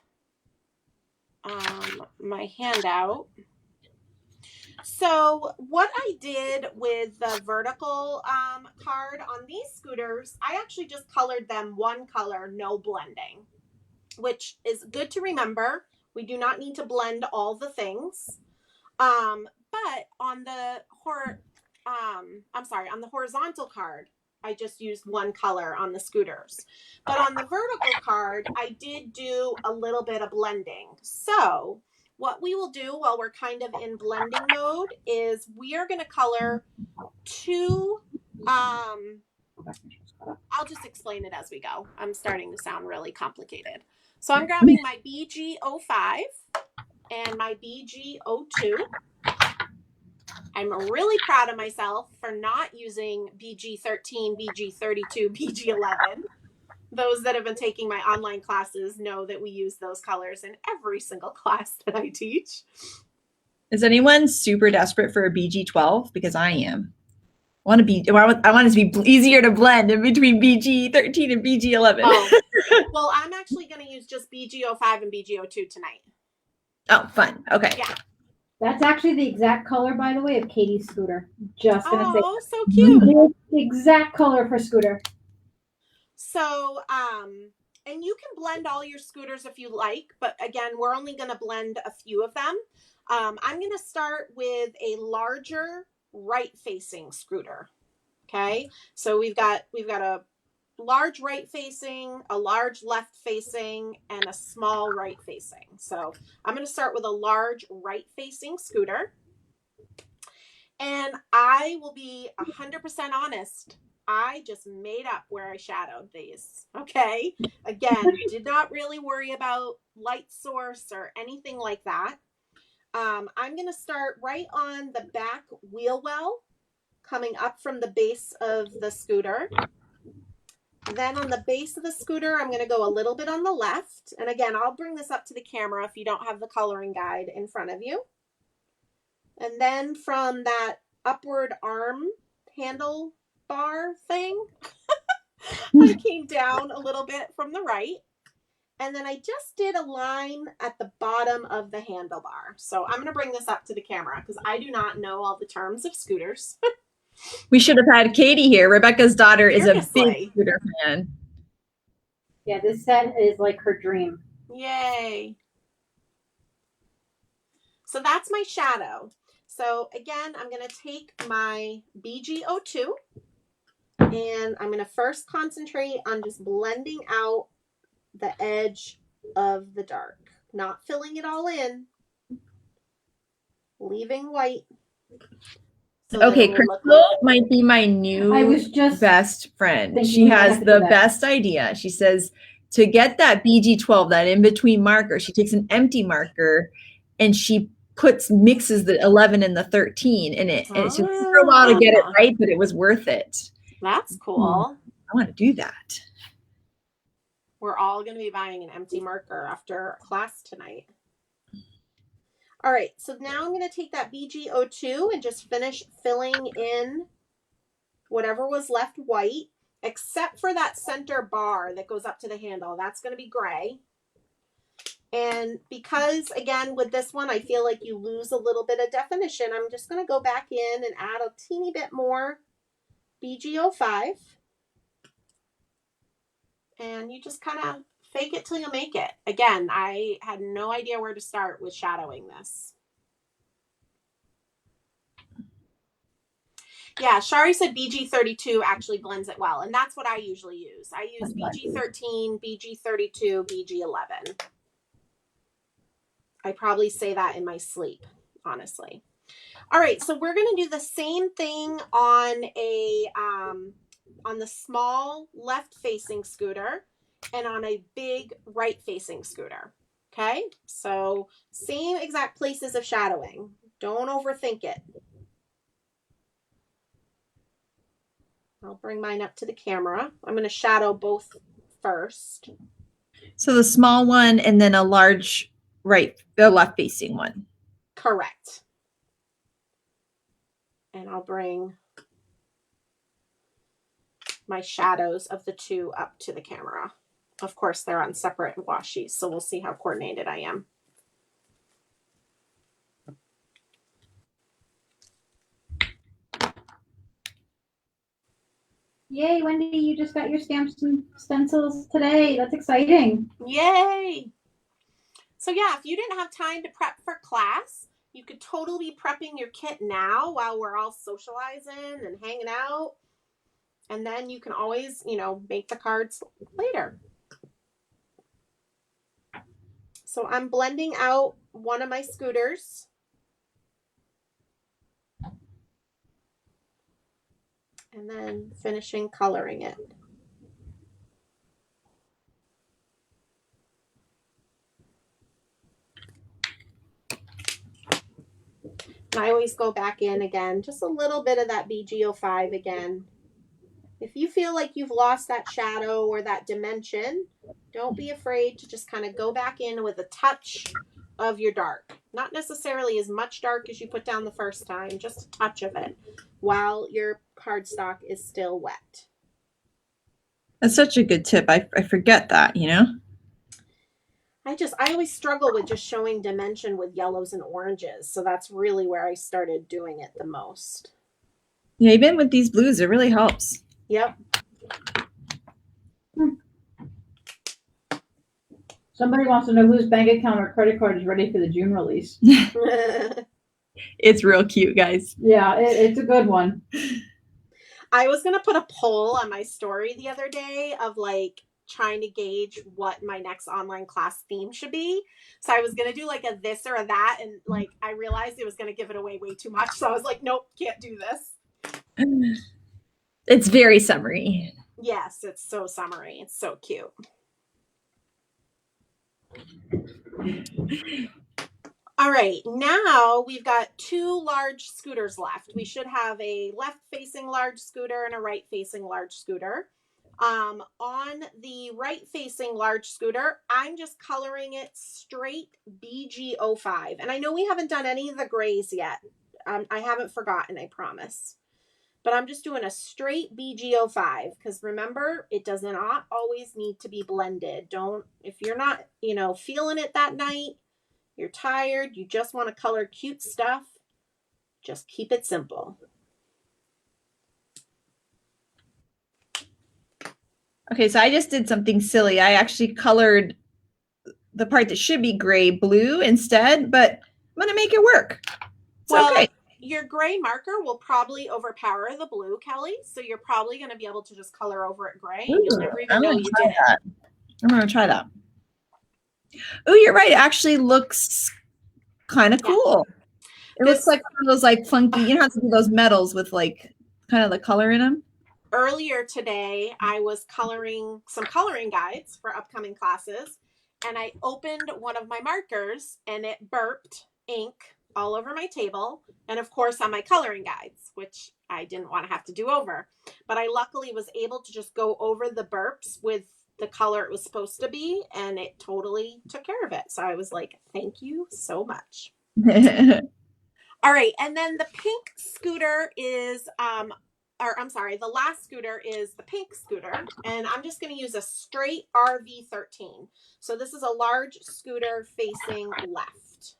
my handout. So what I did with the vertical card on these scooters, I actually just colored them one color, no blending, which is good to remember. We do not need to blend all the things. But on the on the horizontal card, I just used one color on the scooters. But on the vertical card, I did do a little bit of blending. So what we will do while we're kind of in blending mode is we are going to color two I'll just explain it as we go. I'm starting to sound really complicated. So I'm grabbing my BG05 and my BG02. I'm really proud of myself for not using BG13, BG32, BG11. Those that have been taking my online classes know that we use those colors in every single class that I teach. Is anyone super desperate for a BG12? Because I am. I want it to be easier to blend in between BG13 and BG11. Oh, well, I'm actually going to use just BG05 and BG02 tonight. Oh, fun. Okay. Yeah. That's actually the exact color, by the way, of Katie's scooter. Just gonna say. Oh, so cute. The exact color for scooter. So, and you can blend all your scooters if you like, but again, we're only going to blend a few of them. I'm going to start with a larger right-facing scooter. Okay, so we've got a large right-facing, a large left-facing, and a small right-facing. So I'm going to start with a large right-facing scooter. And I will be 100% honest. I just made up where I shadowed these. Okay. Again, did not really worry about light source or anything like that. I'm going to start right on the back wheel well, coming up from the base of the scooter. Then on the base of the scooter, I'm going to go a little bit on the left. And again, I'll bring this up to the camera if you don't have the coloring guide in front of you. And then from that upward arm handle bar thing, I came down a little bit from the right. And then I just did a line at the bottom of the handlebar. So I'm going to bring this up to the camera because I do not know all the terms of scooters. We should have had Katie here. Rebecca's daughter is a big scooter fan. Yeah, this set is like her dream. Yay. So that's my shadow. So again, I'm going to take my BG02 and I'm going to first concentrate on just blending out the edge of the dark, not filling it all in, leaving white. So okay, Crystal might be my new best friend. She has the best idea. She says to get that BG12, that in-between marker, she takes an empty marker and she mixes the 11 and the 13 in it. And it took her a while to get it right, but it was worth it. That's cool. I want to do that. We're all going to be buying an empty marker after class tonight. All right, so now I'm going to take that BG02 and just finish filling in whatever was left white, except for that center bar that goes up to the handle. That's going to be gray. And because, again, with this one, I feel like you lose a little bit of definition, I'm just going to go back in and add a teeny bit more BG05. And you just kind of fake it till you make it. Again, I had no idea where to start with shadowing this. Yeah, Shari said BG32 actually blends it well, and that's what I usually use. I use BG13, BG32, BG11. I probably say that in my sleep, honestly. All right, so we're going to do the same thing on on the small left-facing scooter and on a big right-facing scooter. Okay, so same exact places of shadowing. Don't overthink it. I'll bring mine up to the camera. I'm going to shadow both first. So the small one and then a large the left-facing one. Correct. And I'll bring my shadows of the two up to the camera. Of course, they're on separate washies, so we'll see how coordinated I am. Yay, Wendy, you just got your stamps and stencils today. That's exciting. Yay. So yeah, if you didn't have time to prep for class, you could totally be prepping your kit now while we're all socializing and hanging out. And then you can always, make the cards later. So I'm blending out one of my scooters. and then finishing coloring it. And I always go back in again, just a little bit of that BG05 again. If you feel like you've lost that shadow or that dimension, don't be afraid to just kind of go back in with a touch of your dark. Not necessarily as much dark as you put down the first time, just a touch of it while your cardstock is still wet. That's such a good tip. I forget that, you know? I always struggle with just showing dimension with yellows and oranges. So that's really where I started doing it the most. Yeah, even with these blues, it really helps. Yep. Somebody wants to know whose bank account or credit card is ready for the June release. It's real cute, guys. Yeah, it's a good one. I was going to put a poll on my story the other day of like trying to gauge what my next online class theme should be. So I was going to do like a this or a that. And like, I realized it was going to give it away way too much. So I was like, nope, can't do this. It's very summery. Yes, it's so summery. It's so cute. All right, now we've got 2 large scooters left. We should have a left-facing large scooter and a right-facing large scooter. On the right-facing large scooter, I'm just coloring it straight BG05. And I know we haven't done any of the grays yet. I haven't forgotten, I promise. But I'm just doing a straight BG05 because remember, it does not always need to be blended. If you're not, feeling it that night, you're tired, you just want to color cute stuff, just keep it simple. Okay, so I just did something silly. I actually colored the part that should be gray blue instead, but I'm going to make it work. It's okay. Your gray marker will probably overpower the blue, Kelly, so you're probably going to be able to just color over it gray. And you'll never even know you did it. I'm going to try that. Oh, you're right. It actually looks kind of cool. It looks like one of those like funky, you know how to do those metals with like kind of the color in them? Earlier today, I was coloring some coloring guides for upcoming classes, and I opened one of my markers and it burped ink all over my table, and of course on my coloring guides, which I didn't want to have to do over. But I luckily was able to just go over the burps with the color it was supposed to be, and it totally took care of it. So I was like, thank you so much. All right, and then the pink scooter is the last scooter is the pink scooter, and I'm just going to use a straight RV13. So this is a large scooter facing left.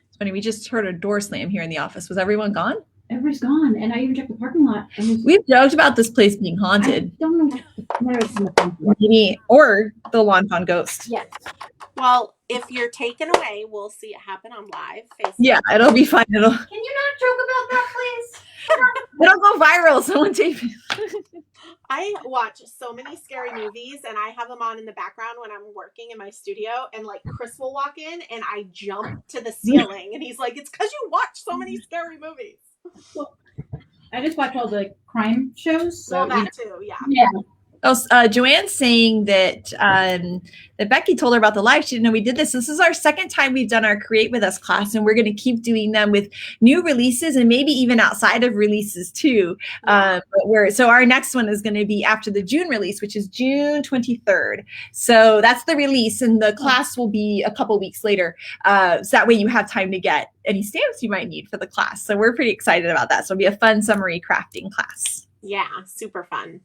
It's funny, we just heard a door slam here in the office. Was everyone gone? Everybody's gone, and I even checked the parking lot. We've joked about this place being haunted. I don't know. Maybe, or the lawnfawn ghost. Yes. Well, if you're taken away, we'll see it happen on live Facebook. Yeah, it'll be fun. Can you not joke about that, please? It'll go viral. Someone tape it. I watch so many scary movies, and I have them on in the background when I'm working in my studio, and like Chris will walk in and I jump to the ceiling, and he's like, it's because you watch so many scary movies. Well, I just watch all the crime shows. So well, that too, yeah. Yeah. Oh, Joanne's saying that that Becky told her about the live. She didn't know we did this. This is our second time we've done our Create With Us class, and we're going to keep doing them with new releases and maybe even outside of releases too. So our next one is going to be after the June release, which is June 23rd. So that's the release, and the class will be a couple weeks later. So that way you have time to get any stamps you might need for the class. So we're pretty excited about that. So it'll be a fun summary crafting class. Yeah, super fun.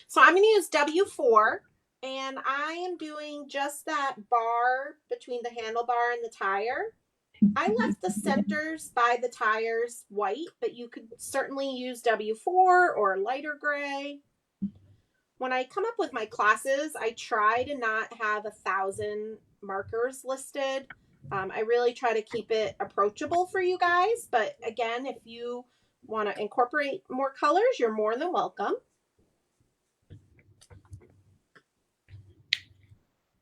So I'm going to use W4, and I am doing just that bar between the handlebar and the tire. I left the centers by the tires white, but you could certainly use W4 or lighter gray. When I come up with my classes, I try to not have 1,000 markers listed. I really try to keep it approachable for you guys. But again, if you want to incorporate more colors, you're more than welcome.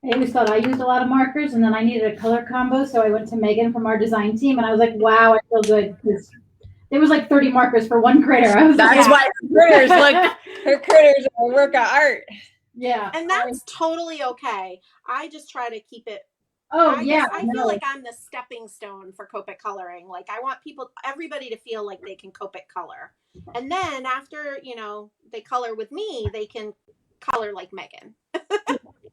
I always thought I used a lot of markers, and then I needed a color combo, so I went to Megan from our design team, and I was like, wow, I feel good, because there was like 30 markers for one critter. I was That's why her critters are a work of art. Yeah. And that's totally okay. I just try to keep it. Oh, I yeah. I feel like I'm the stepping stone for Copic coloring. Like I want everybody to feel like they can Copic color. And then after, they color with me, they can color like Megan.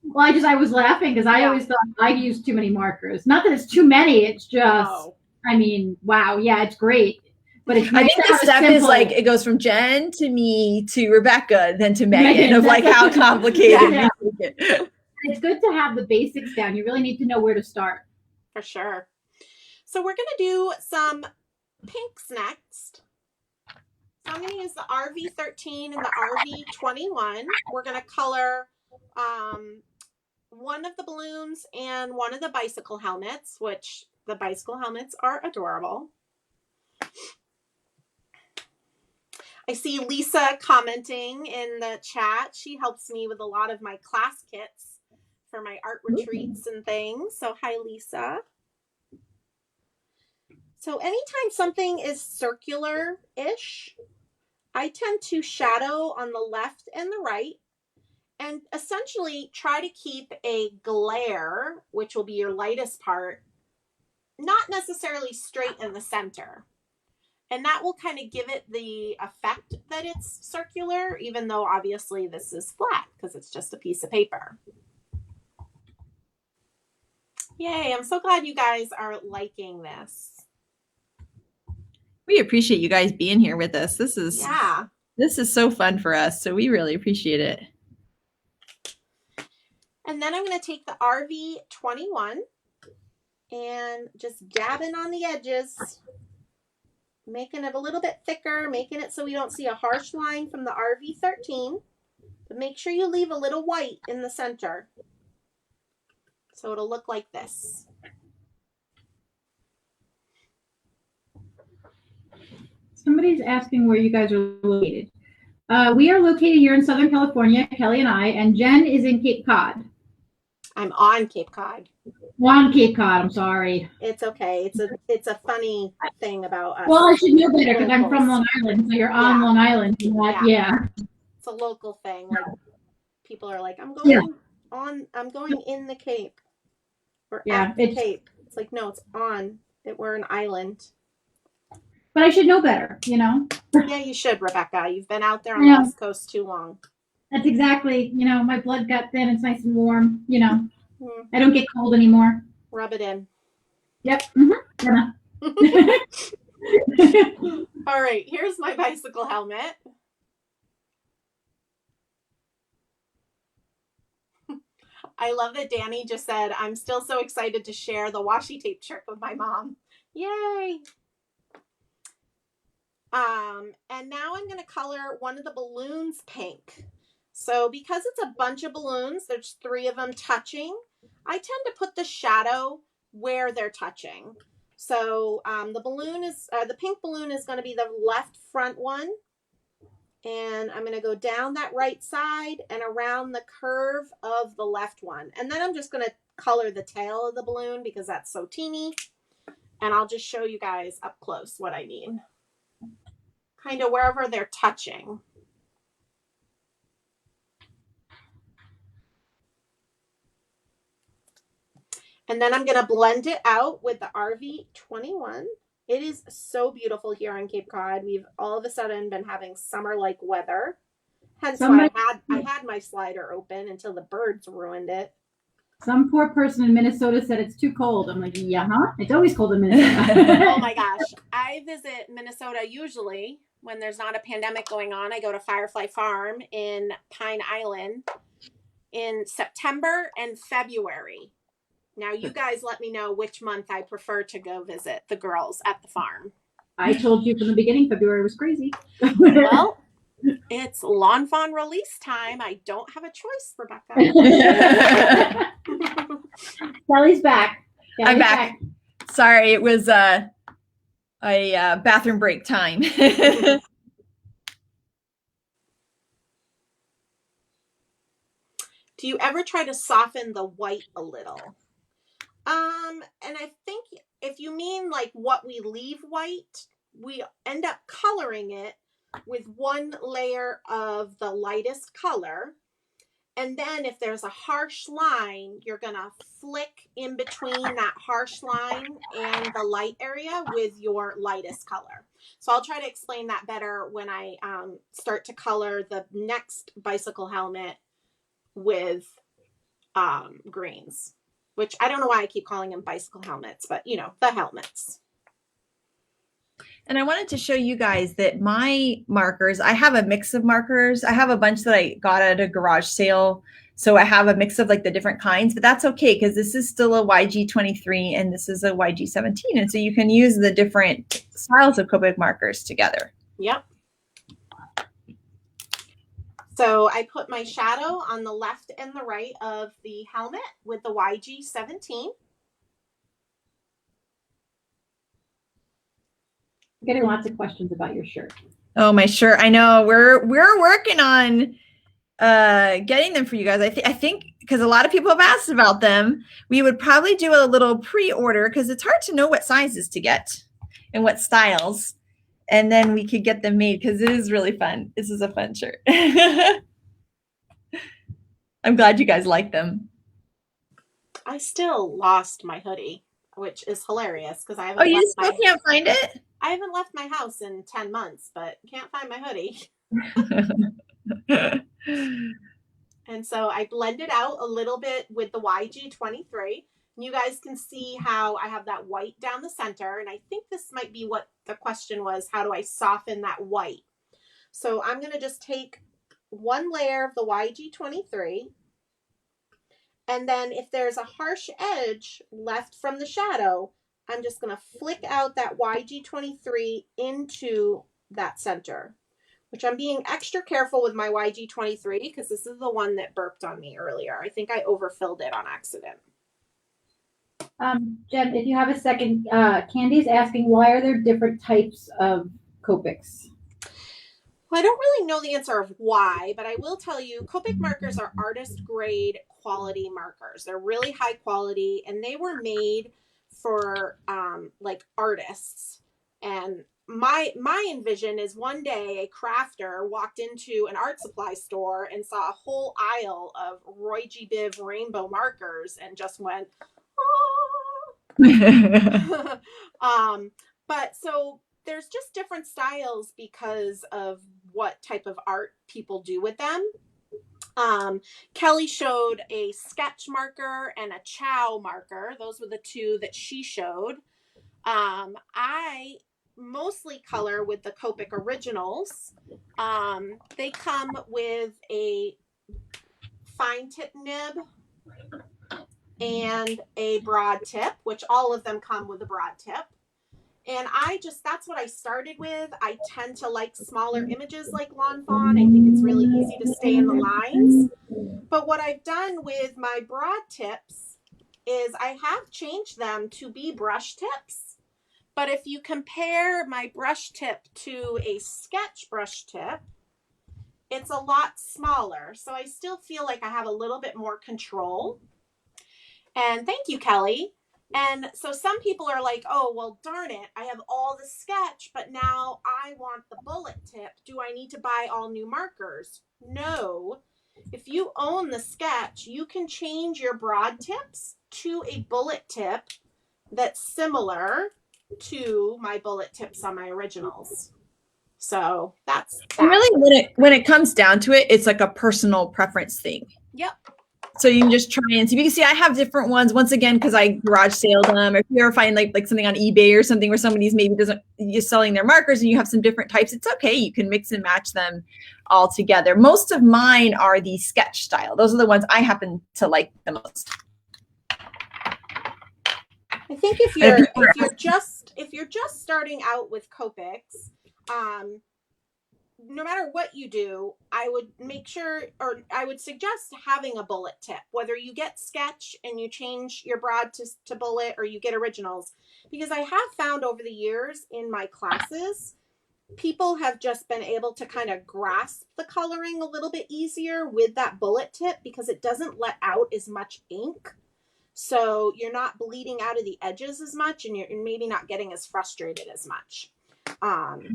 Well, I was laughing because I always thought I used too many markers. Not that it's too many. It's just, I mean, wow. Yeah, it's great. But it's nice. I think the step is like, it goes from Jen to me to Rebecca, then to Megan of like how complicated we make it. It's good to have the basics down. You really need to know where to start. For sure. So we're going to do some pinks next. So I'm going to use the RV13 and the RV21. We're going to color one of the balloons and one of the bicycle helmets, which the bicycle helmets are adorable. I see Lisa commenting in the chat. She helps me with a lot of my class kits for my art retreats and things. So hi, Lisa. So anytime something is circular-ish, I tend to shadow on the left and the right and essentially try to keep a glare, which will be your lightest part, not necessarily straight in the center. And that will kind of give it the effect that it's circular, even though obviously this is flat because it's just a piece of paper. Yay, I'm so glad you guys are liking this. We appreciate you guys being here with us. This is so fun for us. So we really appreciate it. And then I'm going to take the RV21 and just dabbing on the edges, making it a little bit thicker, making it so we don't see a harsh line from the RV13. But make sure you leave a little white in the center. So it'll look like this. Somebody's asking where you guys are located. We are located here in Southern California, Kelly and I, and Jen is in Cape Cod. I'm on Cape Cod. On Cape Cod, I'm sorry. It's okay. It's a funny thing about us. Well, I should know better because I'm from Long Island, so you're on Long Island. It's a local thing. Like people are like, I'm going in the Cape. Or at the Cape. It's like, no, it's on. We're an island. But I should know better, Yeah, you should, Rebecca. You've been out there on the West Coast too long. That's exactly, my blood got thin. It's nice and warm, I don't get cold anymore. Rub it in. Yep. All right, here's my bicycle helmet. I love that Danny just said, I'm still so excited to share the washi tape trick with my mom. Yay! And now I'm going to color one of the balloons pink. So because it's a bunch of balloons, there's 3 of them touching, I tend to put the shadow where they're touching. So the pink balloon is going to be the left front one. And I'm going to go down that right side and around the curve of the left one. And then I'm just going to color the tail of the balloon because that's so teeny. And I'll just show you guys up close what I mean. Kind of wherever they're touching. And then I'm going to blend it out with the RV21. It is so beautiful here on Cape Cod. We've all of a sudden been having summer-like weather. Hence why I had my slider open until the birds ruined it. Some poor person in Minnesota said it's too cold. I'm like, it's always cold in Minnesota. Oh my gosh. I visit Minnesota usually when there's not a pandemic going on. I go to Firefly Farm in Pine Island in September and February. Now, you guys let me know which month I prefer to go visit the girls at the farm. I told you from the beginning, February was crazy. Well, it's lawnfawn release time. I don't have a choice, Rebecca. Kelly's back. I'm back. Sorry, it was a bathroom break time. Do you ever try to soften the white a little? And I think if you mean like what we leave white, we end up coloring it with one layer of the lightest color. And then if there's a harsh line, you're going to flick in between that harsh line and the light area with your lightest color. So I'll try to explain that better when I start to color the next bicycle helmet with greens, which I don't know why I keep calling them bicycle helmets, but you know, the helmets. And I wanted to show you guys that my markers, I have a mix of markers. I have a bunch that I got at a garage sale. So I have a mix of like the different kinds, but that's okay because this is still a YG23 and this is a YG17. And so you can use the different styles of Copic markers together. Yep. So I put my shadow on the left and the right of the helmet with the YG17. I'm getting lots of questions about your shirt. Oh, my shirt. I know we're working on getting them for you guys. I think because a lot of people have asked about them, we would probably do a little pre-order because it's hard to know what sizes to get and what styles. And then we could get them made because it is really fun. This is a fun shirt. I'm glad you guys like them. I still lost my hoodie, which is hilarious because I haven't. Oh, you still can't find it? I haven't left my house in 10 months, but can't find my hoodie. And so I blended out a little bit with the YG23. You guys can see how I have that white down the center. And I think this might be what the question was. How do I soften that white? So I'm going to just take one layer of the YG23. And then if there's a harsh edge left from the shadow, I'm just going to flick out that YG23 into that center, which I'm being extra careful with my YG23 because this is the one that burped on me earlier. I think I overfilled it on accident. Jen, if you have a second, Candy's asking, why are there different types of Copics? Well, I don't really know the answer of why, but I will tell you Copic markers are artist grade quality markers. They're really high quality and they were made for like artists. And my envision is one day a crafter walked into an art supply store and saw a whole aisle of Roy G. Biv rainbow markers and just went, but so there's just different styles because of what type of art people do with them. Kelly showed a sketch marker and a chow marker. Those were the two that she showed. I mostly color with the Copic originals. They come with a fine tip nib and a broad tip, which all of them come with a broad tip. And that's what I started with. I tend to like smaller images like lawnfawn. I think it's really easy to stay in the lines. But what I've done with my broad tips is I have changed them to be brush tips. But if you compare my brush tip to a sketch brush tip, it's a lot smaller. So I still feel like I have a little bit more control. And thank you, Kelly. And so some people are like, oh, well, darn it, I have all the sketch, but now I want the bullet tip. Do I need to buy all new markers? No. If you own the sketch, you can change your broad tips to a bullet tip that's similar to my bullet tips on my originals. So that's that. And really, when it comes down to it, it's like a personal preference thing. Yep. So you can just try and see. You can see I have different ones. Once again, because I garage sale them. Or if you ever find like something on eBay or something where somebody's maybe is selling their markers and you have some different types, it's okay. You can mix and match them all together. Most of mine are the sketch style. Those are the ones I happen to like the most. I think if you're just starting out with Copics, no matter what you do, I would make sure, or I would suggest having a bullet tip, whether you get sketch and you change your broad to bullet or you get originals, because I have found over the years in my classes, people have just been able to kind of grasp the coloring a little bit easier with that bullet tip because it doesn't let out as much ink. So you're not bleeding out of the edges as much, and you're maybe not getting as frustrated as much.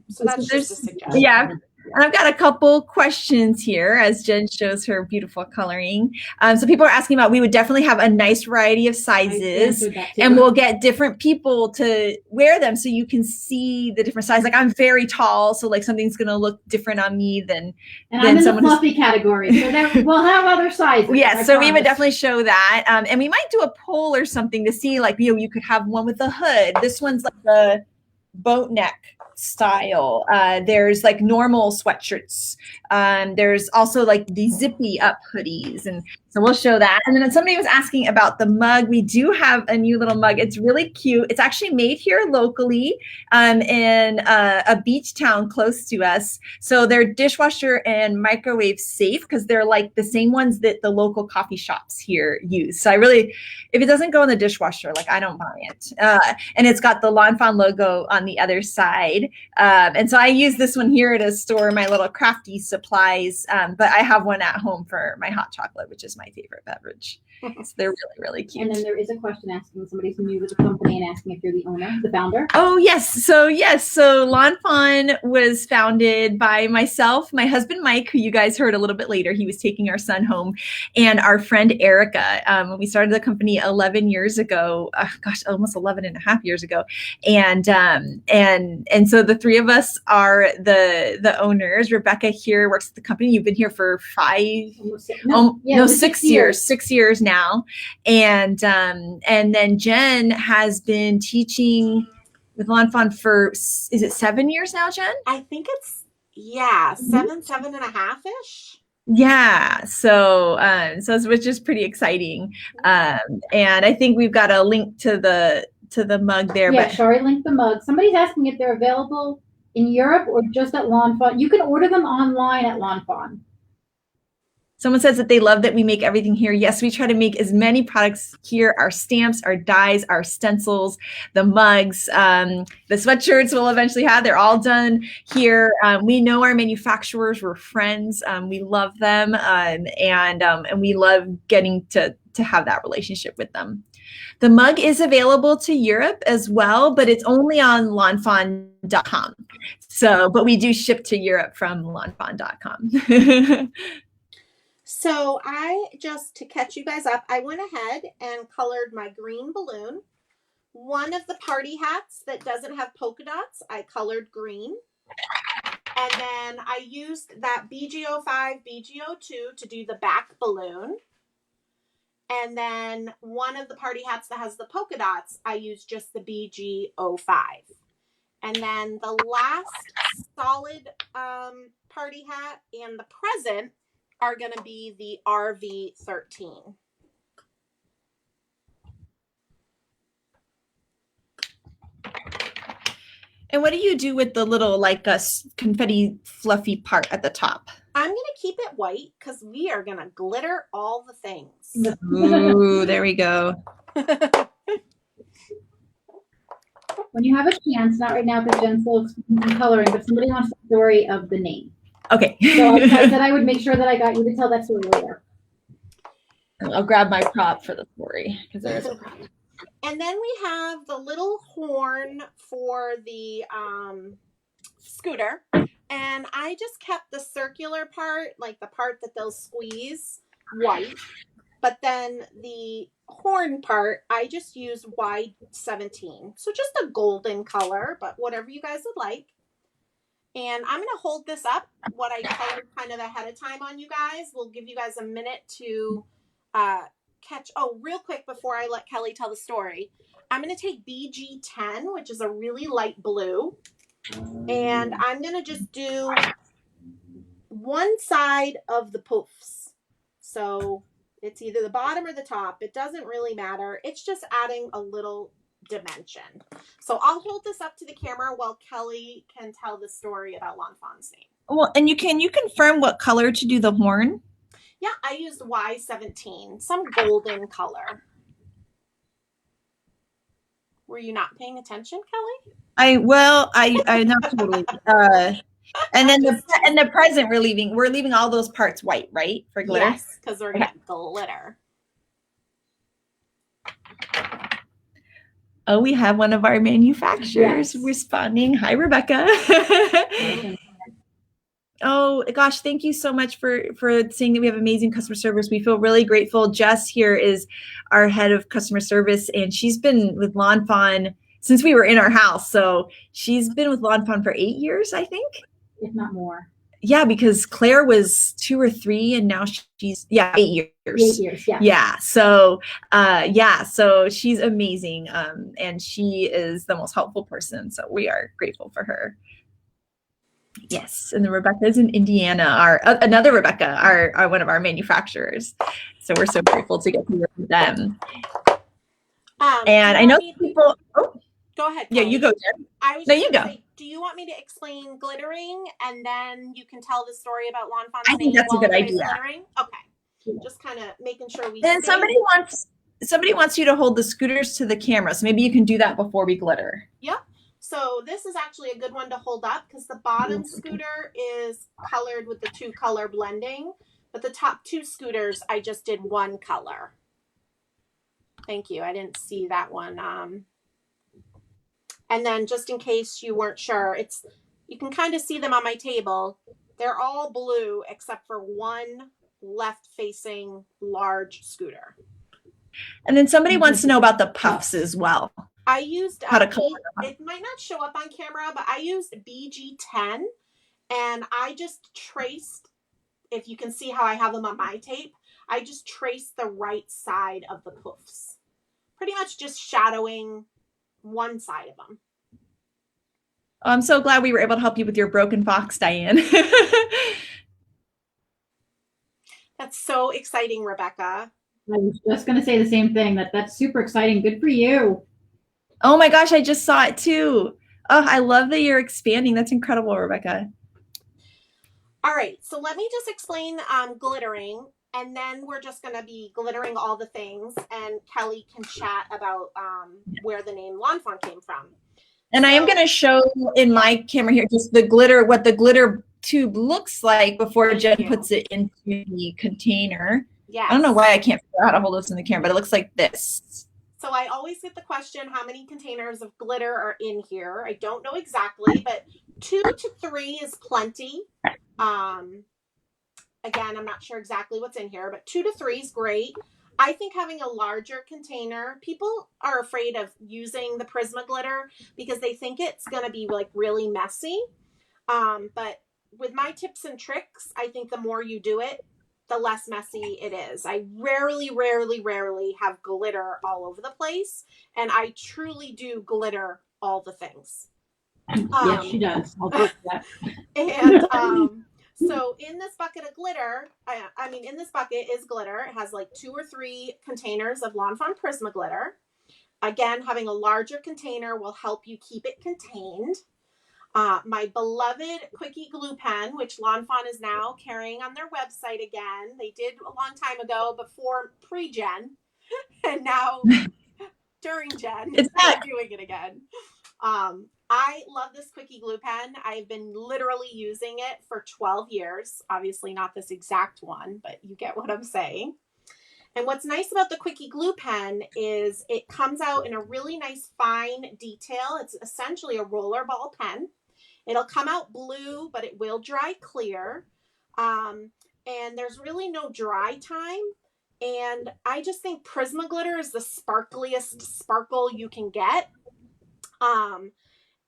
So that's just a suggestion. Yeah. I've got a couple questions here as Jen shows her beautiful coloring. So people are asking about, we would definitely have a nice variety of sizes, and we'll get different people to wear them so you can see the different sizes. Like I'm very tall, so like something's going to look different on me than I'm in the fluffy category, so that we'll have other sizes. Yes, so we would definitely show that. And we might do a poll or something to see, like, you could have one with a hood. This one's like the boat neck style. There's like normal sweatshirts. There's also like the zippy up hoodies, and so we'll show that. And then somebody was asking about the mug. We do have a new little mug. It's really cute. It's actually made here locally in a beach town close to us. So they're dishwasher and microwave safe because they're like the same ones that the local coffee shops here use. So I really, if it doesn't go in the dishwasher, like I don't buy it. And it's got the lawnfawn logo on the other side. And so I use this one here to store my little crafty supplies. But I have one at home for my hot chocolate, which is my favorite beverage. So they're really, really cute. And then there is a question asking, somebody's new to the company and asking if you're the owner, the founder. Oh, yes. So Lawn Fawn was founded by myself, my husband, Mike, who you guys heard a little bit later. He was taking our son home, and our friend, Erica. We started the company 11 years ago, almost 11 and a half years ago. And so the three of us are the owners. Rebecca here works at the company. You've been here for 6 years. 6 years now. And then Jen has been teaching with Lawn Fawn for, is it 7 years now, Jen? I think it's, seven and a half-ish. Yeah. So which is pretty exciting. And I think we've got a link to the mug there. Yeah, Shari linked the mug. Somebody's asking if they're available in Europe or just at Lawn Fawn. You can order them online at Lawn Fawn. Someone says that they love that we make everything here. Yes, we try to make as many products here. Our stamps, our dies, our stencils, the mugs, the sweatshirts we'll eventually have. They're all done here. We know our manufacturers. We're friends. We love them. And we love getting to have that relationship with them. The mug is available to Europe as well, but it's only on lawnfawn.com. But we do ship to Europe from lawnfawn.com. So to catch you guys up, I went ahead and colored my green balloon. One of the party hats that doesn't have polka dots, I colored green. And then I used that BG05, BG02 to do the back balloon. And then one of the party hats that has the polka dots, I used just the BG05. And then the last solid party hat and the present are going to be the RV13. And what do you do with the little like a confetti fluffy part at the top? I'm going to keep it white because we are going to glitter all the things. Ooh, there we go. When you have a chance, not right now because Jen's still coloring, but somebody wants the story of the name. Okay. So I said I would make sure that I got you to tell that story later. I'll grab my prop for the story because there is a prop. And then we have the little horn for the scooter. And I just kept the circular part, like the part that they'll squeeze, white. But then the horn part, I just used Y17. So just a golden color, but whatever you guys would like. And I'm going to hold this up, what I colored kind of ahead of time on you guys. We'll give you guys a minute to catch. Oh, real quick before I let Kelly tell the story. I'm going to take BG10, which is a really light blue. And I'm going to just do one side of the poofs. So it's either the bottom or the top. It doesn't really matter. It's just adding a little dimension. So I'll hold this up to the camera while Kelly can tell the story about Lawn Fawn's name. Well, and you confirm what color to do the horn? Yeah, I used Y17, some golden color. Were you not paying attention, Kelly? I not totally. And then the present we're leaving all those parts white, right? For glitter? Yes, because we're gonna glitter. Oh, we have one of our manufacturers responding. Hi, Rebecca. Oh gosh, thank you so much for saying that we have amazing customer service. We feel really grateful. Jess here is our head of customer service, and she's been with lawnfawn since we were in our house. So she's been with lawnfawn for 8 years, I think, if not more. Yeah, because Claire was 2 or 3, and now she's 8 years. 8 years, yeah. Yeah. So so she's amazing, and she is the most helpful person. So we are grateful for her. Yes, and then Rebecca is in Indiana. Our another Rebecca, our one of our manufacturers. So we're so grateful to get to work with them. And I know people. Oh, go ahead. Yeah, you go, Jen. You go. Do you want me to explain glittering, and then you can tell the story about lawnfawn? I think that's a good idea. Glittering? Okay. Just kind of making sure we. And somebody wants you to hold the scooters to the camera, so maybe you can do that before we glitter. Yep. So this is actually a good one to hold up because the bottom scooter is colored with the 2-color blending, but the top 2 scooters, I just did 1 color. Thank you. I didn't see that one. And then just in case you weren't sure, you can kind of see them on my table. They're all blue except for 1 left-facing large scooter. And then somebody wants to know about the puffs as well. I used how to color them. It might not show up on camera, but I used BG10, and I just traced, if you can see how I have them on my tape, I just traced the right side of the puffs. Pretty much just shadowing one side of them. I'm so glad we were able to help you with your broken box, Diane. That's so exciting, Rebecca. I was just going to say the same thing. That's super exciting. Good for you. Oh my gosh, I just saw it too. Oh, I love that you're expanding. That's incredible, Rebecca. All right, so let me just explain glittering, and then we're just going to be glittering all the things, and Kelly can chat about where the name lawnfawn came from. And I am going to show in my camera here just the glitter, what the glitter tube looks like before Jen puts it into the container. Yeah. I don't know why I can't figure out how to hold this in the camera, but it looks like this. So I always get the question, how many containers of glitter are in here? I don't know exactly, but 2 to 3 is plenty. Again, I'm not sure exactly what's in here, but 2 to 3 is great. I think having a larger container, people are afraid of using the Prisma glitter because they think it's going to be like really messy. But with my tips and tricks, I think the more you do it, the less messy it is. I rarely have glitter all over the place, and I truly do glitter all the things. Yeah, she does. I'll do that. And so in this bucket of glitter, in this bucket is glitter. It has like 2 or 3 containers of lawnfawn Prisma glitter. Again, having a larger container will help you keep it contained. My beloved Quickie glue pen, which lawnfawn is now carrying on their website again. They did a long time ago before pre-Gen, and now during Gen, they're doing it again. I love this Quickie glue pen. I've been literally using it for 12 years. Obviously not this exact one, but you get what I'm saying. And what's nice about the Quickie glue pen is it comes out in a really nice fine detail. It's essentially a roller ball pen. It'll come out blue, but it will dry clear. And there's really no dry time. And I just think Prisma glitter is the sparkliest sparkle you can get.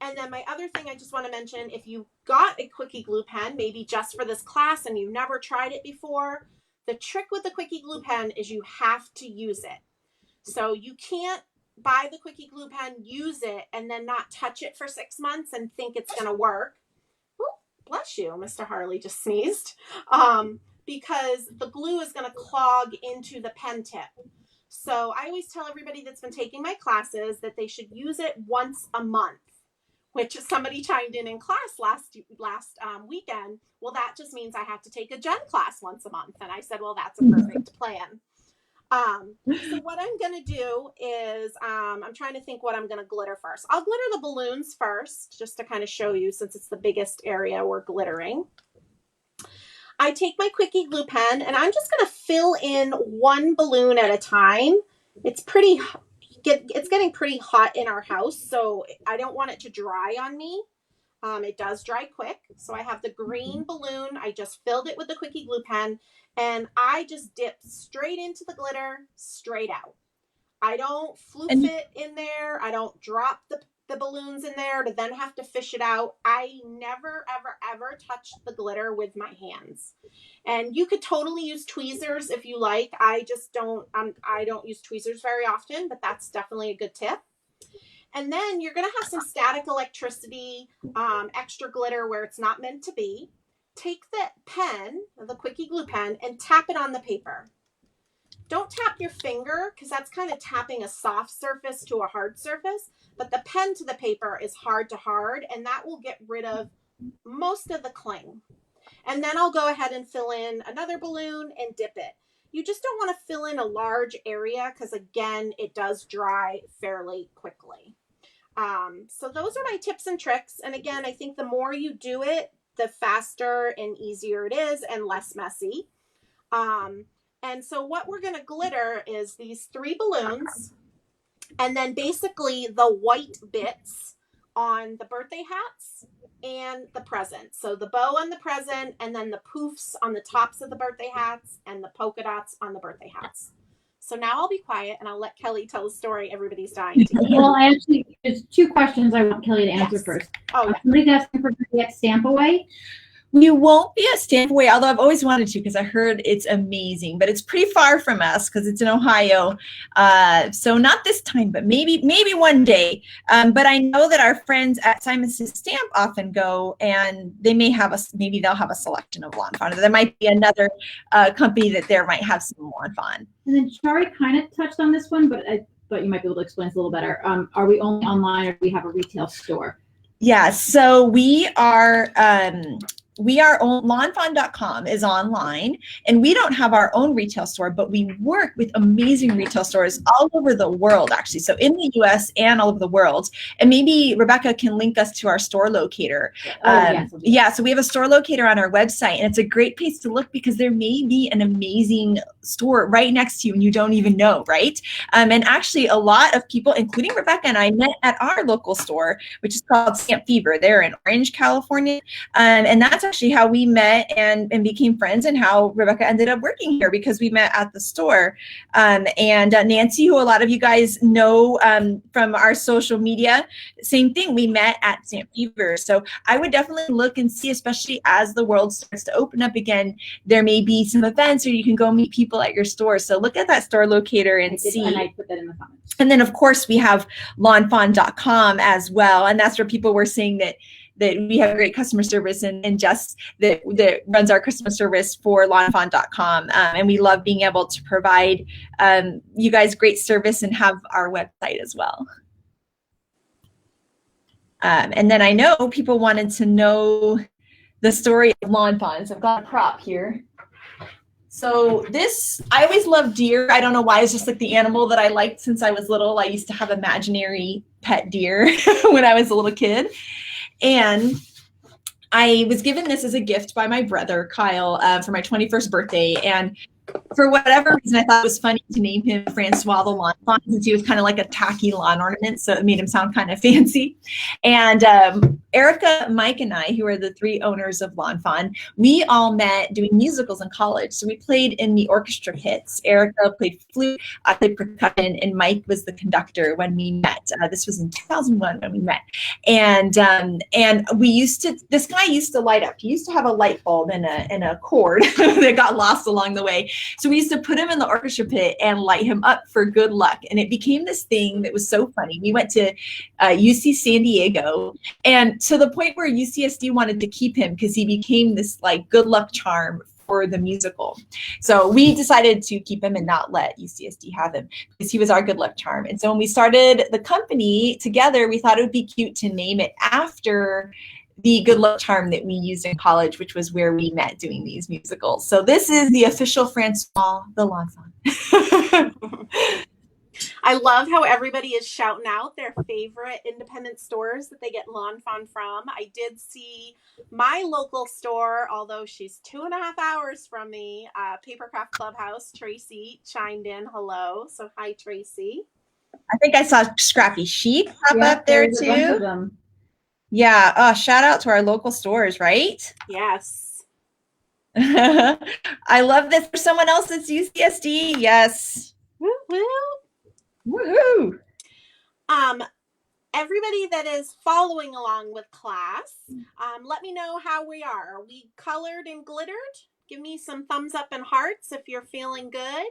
And then my other thing I just want to mention, if you got a Quickie glue pen, maybe just for this class and you've never tried it before, the trick with the Quickie glue pen is you have to use it. So you can't buy the Quickie glue pen, use it, and then not touch it for 6 months and think it's going to work. Ooh, bless you, Mr. Harley just sneezed. Because the glue is going to clog into the pen tip. So I always tell everybody that's been taking my classes that they should use it once a month, which somebody chimed in class last weekend. Well, that just means I have to take a Gen class once a month. And I said, well, that's a perfect plan. So what I'm going to do is, I'm trying to think what I'm going to glitter first. I'll glitter the balloons first, just to kind of show you, since it's the biggest area we're glittering. I take my quickie glue pen and I'm just going to fill in one balloon at a time. It's getting pretty hot in our house, so I don't want it to dry on me. It does dry quick. So I have the green balloon. I just filled it with the quickie glue pen and I just dip straight into the glitter, straight out. I don't floof it in there. I don't drop the balloons in there to then have to fish it out. I never, ever, ever touch the glitter with my hands. And you could totally use tweezers if you like. I just don't, I don't use tweezers very often, but that's definitely a good tip. And then you're going to have some static electricity, extra glitter where it's not meant to be. Take the pen, the quickie glue pen, and tap it on the paper. Don't tap your finger because that's kind of tapping a soft surface to a hard surface, but the pen to the paper is hard to hard, and that will get rid of most of the cling. And then I'll go ahead and fill in another balloon and dip it. You just don't want to fill in a large area because, again, it does dry fairly quickly. So those are my tips and tricks. And again, I think the more you do it, the faster and easier it is and less messy. And so what we're going to glitter is these 3 balloons and then basically the white bits on the birthday hats and the present. So the bow on the present and then the poofs on the tops of the birthday hats and the polka dots on the birthday hats. So now I'll be quiet and I'll let Kelly tell the story everybody's dying to hear. Well, actually, there's 2 questions I want Kelly to answer first. Oh, somebody's asking for get stamp away. You won't be at Stamp Away, although I've always wanted to because I heard it's amazing, but it's pretty far from us because it's in Ohio. So not this time, but maybe one day. But I know that our friends at Simon Says Stamp often go, and they may have maybe they'll have a selection of lawn fawn. There might be another company that there might have some lawn fawn. And then Shari kind of touched on this one, but I thought you might be able to explain this a little better. Are we only online or do we have a retail store? Yeah, so we are lawnfawn.com is online, and we don't have our own retail store, but we work with amazing retail stores all over the world, actually. So in the US and all over the world. And maybe Rebecca can link us to our store locator. Yeah, so we have a store locator on our website, and it's a great place to look because there may be an amazing store right next to you and you don't even know, right? And actually a lot of people, including Rebecca and I, met at our local store, which is called Stamp Fever. They're in Orange, California. And that's actually how we met and became friends, and how Rebecca ended up working here because we met at the store. And Nancy, who a lot of you guys know from our social media, same thing, we met at Stamp Fever. So I would definitely look and see, especially as the world starts to open up again, there may be some events or you can go meet people at your store. So look at that store locator and see. And I put that in the comments. And then of course we have lawnfawn.com as well. And that's where people were saying that we have great customer service, and Jess that runs our customer service for lawnfawn.com. And we love being able to provide you guys great service and have our website as well. And then I know people wanted to know the story of lawn fawn. So I've got a prop here. So this, I always loved deer. I don't know why, it's just like the animal that I liked since I was little. I used to have imaginary pet deer when I was a little kid. And I was given this as a gift by my brother, Kyle, for my 21st birthday. And for whatever reason, I thought it was funny to name him Francois the Lawn Fawn, since he was kind of like a tacky lawn ornament. So it made him sound kind of fancy. And Erica, Mike, and I, who are the 3 owners of Lawn Fawn, we all met doing musicals in college. So we played in the orchestra pits. Erica played flute, I played percussion, and Mike was the conductor when we met. This was in 2001 when we met. And we used to, this guy used to light up. He used to have a light bulb and a cord that got lost along the way. So we used to put him in the orchestra pit and light him up for good luck. And it became this thing that was so funny. We went to UC San Diego, and to the point where UCSD wanted to keep him because he became this like good luck charm for the musical. So we decided to keep him and not let UCSD have him because he was our good luck charm. And so when we started the company together, we thought it would be cute to name it after the good luck charm that we used in college, which was where we met doing these musicals. So this is the official Francois the Lawn Fawn. I love how everybody is shouting out their favorite independent stores that they get lawnfawn from. I did see my local store, although she's 2.5 hours from me, Papercraft Clubhouse. Tracy chimed in. Hello. So hi, Tracy. I think I saw Scrappy Chic pop up there too. A bunch of them. Yeah. Shout out to our local stores, right? Yes. I love this for someone else that's UCSD. Yes. Woo-hoo. Woohoo! Everybody that is following along with class, let me know how we are. Are we colored and glittered? Give me some thumbs up and hearts if you're feeling good.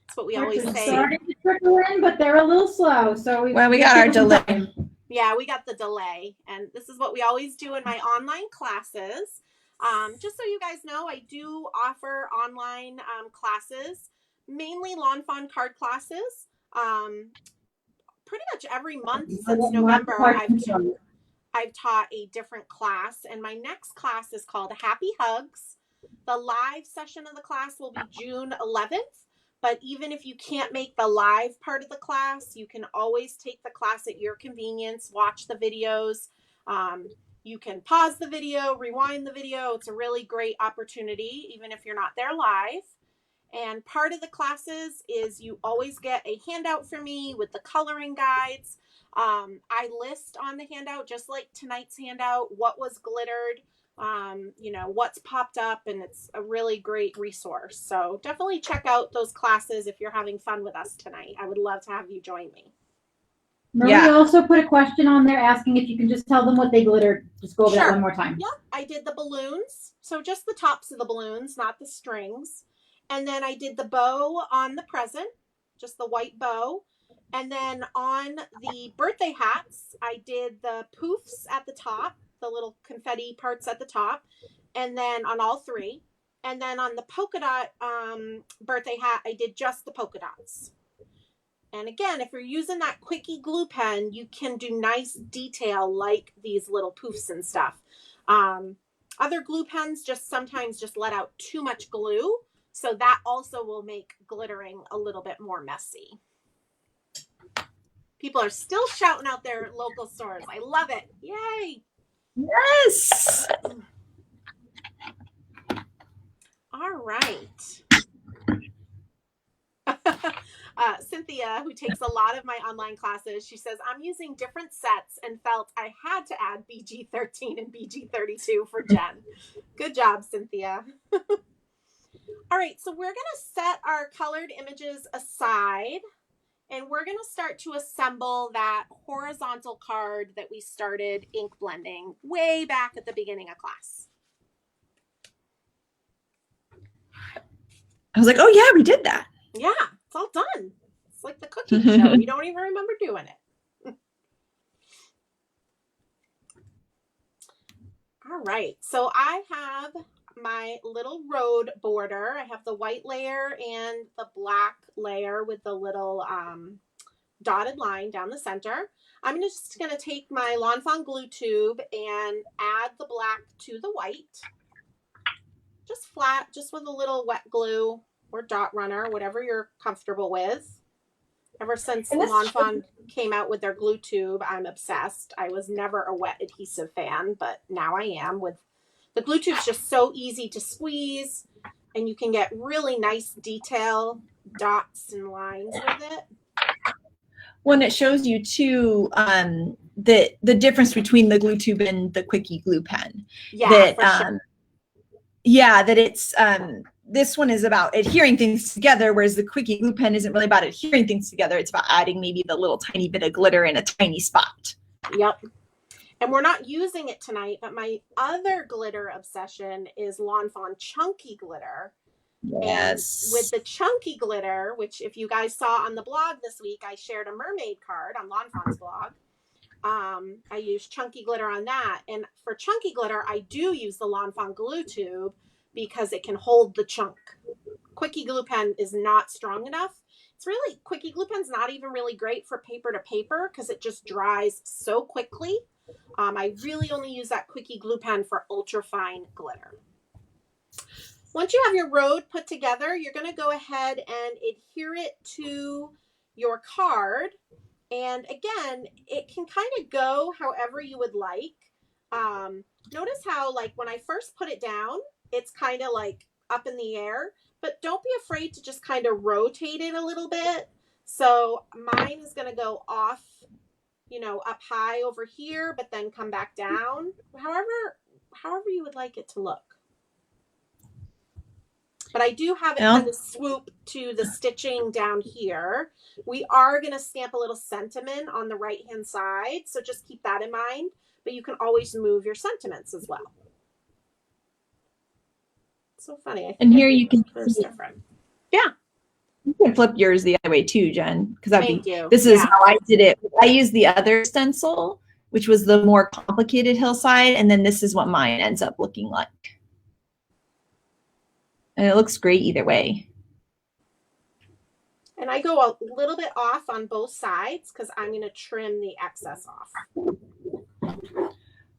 That's what we always say. Starting to trickle in, but they're a little slow. So we got our delay. Yeah, we got the delay. And this is what we always do in my online classes. Just so you guys know, I do offer online classes, mainly lawn fawn card classes. Pretty much every month since November, I've taught a different class. And my next class is called Happy Hugs. The live session of the class will be June 11th. But even if you can't make the live part of the class, you can always take the class at your convenience, watch the videos. You can pause the video, rewind the video. It's a really great opportunity, even if you're not there live. And part of the classes is you always get a handout from me with the coloring guides. I list on the handout, just like tonight's handout, what was glittered, what's popped up, and it's a really great resource. So definitely check out those classes if you're having fun with us tonight. I would love to have you join me. Marie also put a question on there asking if you can just tell them what they glittered. Just go over that one more time. Yep, I did the balloons. So just the tops of the balloons, not the strings. And then I did the bow on the present, just the white bow. And then on the birthday hats, I did the poofs at the top, the little confetti parts at the top, and then on all three. And then on the polka dot birthday hat, I did just the polka dots. And again, if you're using that quickie glue pen, you can do nice detail like these little poofs and stuff. Other glue pens sometimes just let out too much glue. So that also will make glittering a little bit more messy. People are still shouting out their local stores. I love it. Yay. Yes. All right. Cynthia, who takes a lot of my online classes, she says, I'm using different sets and felt I had to add BG13 and BG32 for Jen. Good job, Cynthia. All right, so we're going to set our colored images aside, and we're going to start to assemble that horizontal card that we started ink blending way back at the beginning of class. I was like, oh yeah, we did that. Yeah, it's all done. It's like the cooking show. You don't even remember doing it. All right, so I have my little road border. I have the white layer and the black layer with the little dotted line down the center. I'm just going to take my lawn fawn glue tube and add the black to the white. Just flat, just with a little wet glue or dot runner, whatever you're comfortable with. Ever since Lawn Fawn came out with their glue tube, I'm obsessed. I was never a wet adhesive fan, but now I am. With the glue tube's just so easy to squeeze, and you can get really nice detail, dots and lines with it. When it shows you too, the difference between the glue tube and the quickie glue pen. Yeah, that, for sure. Yeah, that it's this one is about adhering things together, whereas the quickie glue pen isn't really about adhering things together. It's about adding maybe the little tiny bit of glitter in a tiny spot. Yep. And we're not using it tonight, but my other glitter obsession is Lawn Fawn chunky glitter. Yes. And with the chunky glitter, which if you guys saw on the blog this week, I shared a mermaid card on Lawn Fawn's blog. I use chunky glitter on that. And for chunky glitter, I do use the Lawn Fawn glue tube because it can hold the chunk. Quickie glue pen is not strong enough. It's really, quickie glue pen's not even really great for paper to paper because it just dries so quickly. I really only use that Quickie glue pen for ultra fine glitter. Once you have your road put together, you're going to go ahead and adhere it to your card. And again, it can kind of go however you would like. Notice how, like, when I first put it down, it's kind of like up in the air, but don't be afraid to just kind of rotate it a little bit. So mine is going to go off, you know, up high over here, but then come back down, however you would like it to look. But I do have it kind of swoop to the stitching down here. We are going to stamp a little sentiment on the right-hand side, so just keep that in mind. But you can always move your sentiments as well. So funny. And here you can see different. Yeah. You can flip yours the other way too, Jen. Because this is yeah. how I did it. I used the other stencil, which was the more complicated hillside, and then this is what mine ends up looking like. And it looks great either way. And I go a little bit off on both sides because I'm going to trim the excess off.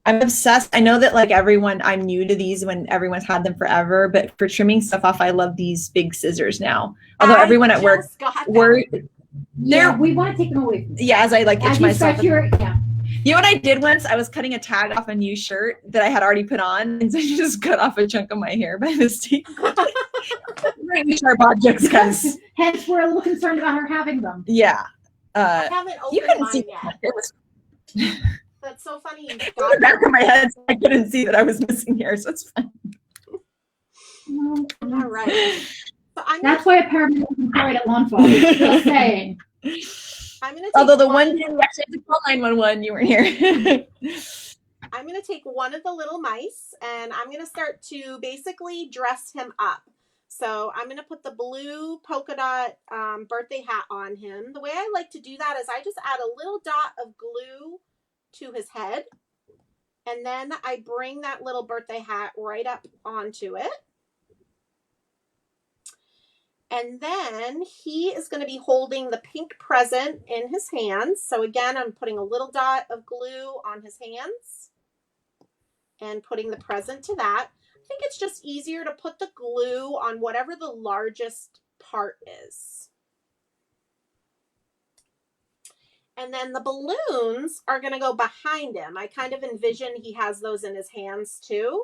I'm obsessed. I know that like everyone, I'm new to these when everyone's had them forever, but for trimming stuff off, I love these big scissors now. Although everyone at work, yeah, we want to take them away from you. Yeah, as I like itch myself. Yeah. You know what I did once? I was cutting a tag off a new shirt that I had already put on, and so I just cut off a chunk of my hair by mistake. Really sharp objects, guys. Hence, we're a little concerned about her having them. Yeah. I haven't opened you couldn't mine see yet. It was That's so funny. You got the back of my head, so I couldn't see that I was missing hair, so it's fine. All right. So that's why a paramedic is employed at lawnfawn. Just saying. I'm gonna take Although the one day we actually had to call 911, you weren't here. I'm going to take one of the little mice and I'm going to start to basically dress him up. So I'm going to put the blue polka dot birthday hat on him. The way I like to do that is I just add a little dot of glue to his head. And then I bring that little birthday hat right up onto it. And then he is going to be holding the pink present in his hands. So again, I'm putting a little dot of glue on his hands and putting the present to that. I think it's just easier to put the glue on whatever the largest part is. And then the balloons are going to go behind him. I kind of envision he has those in his hands too.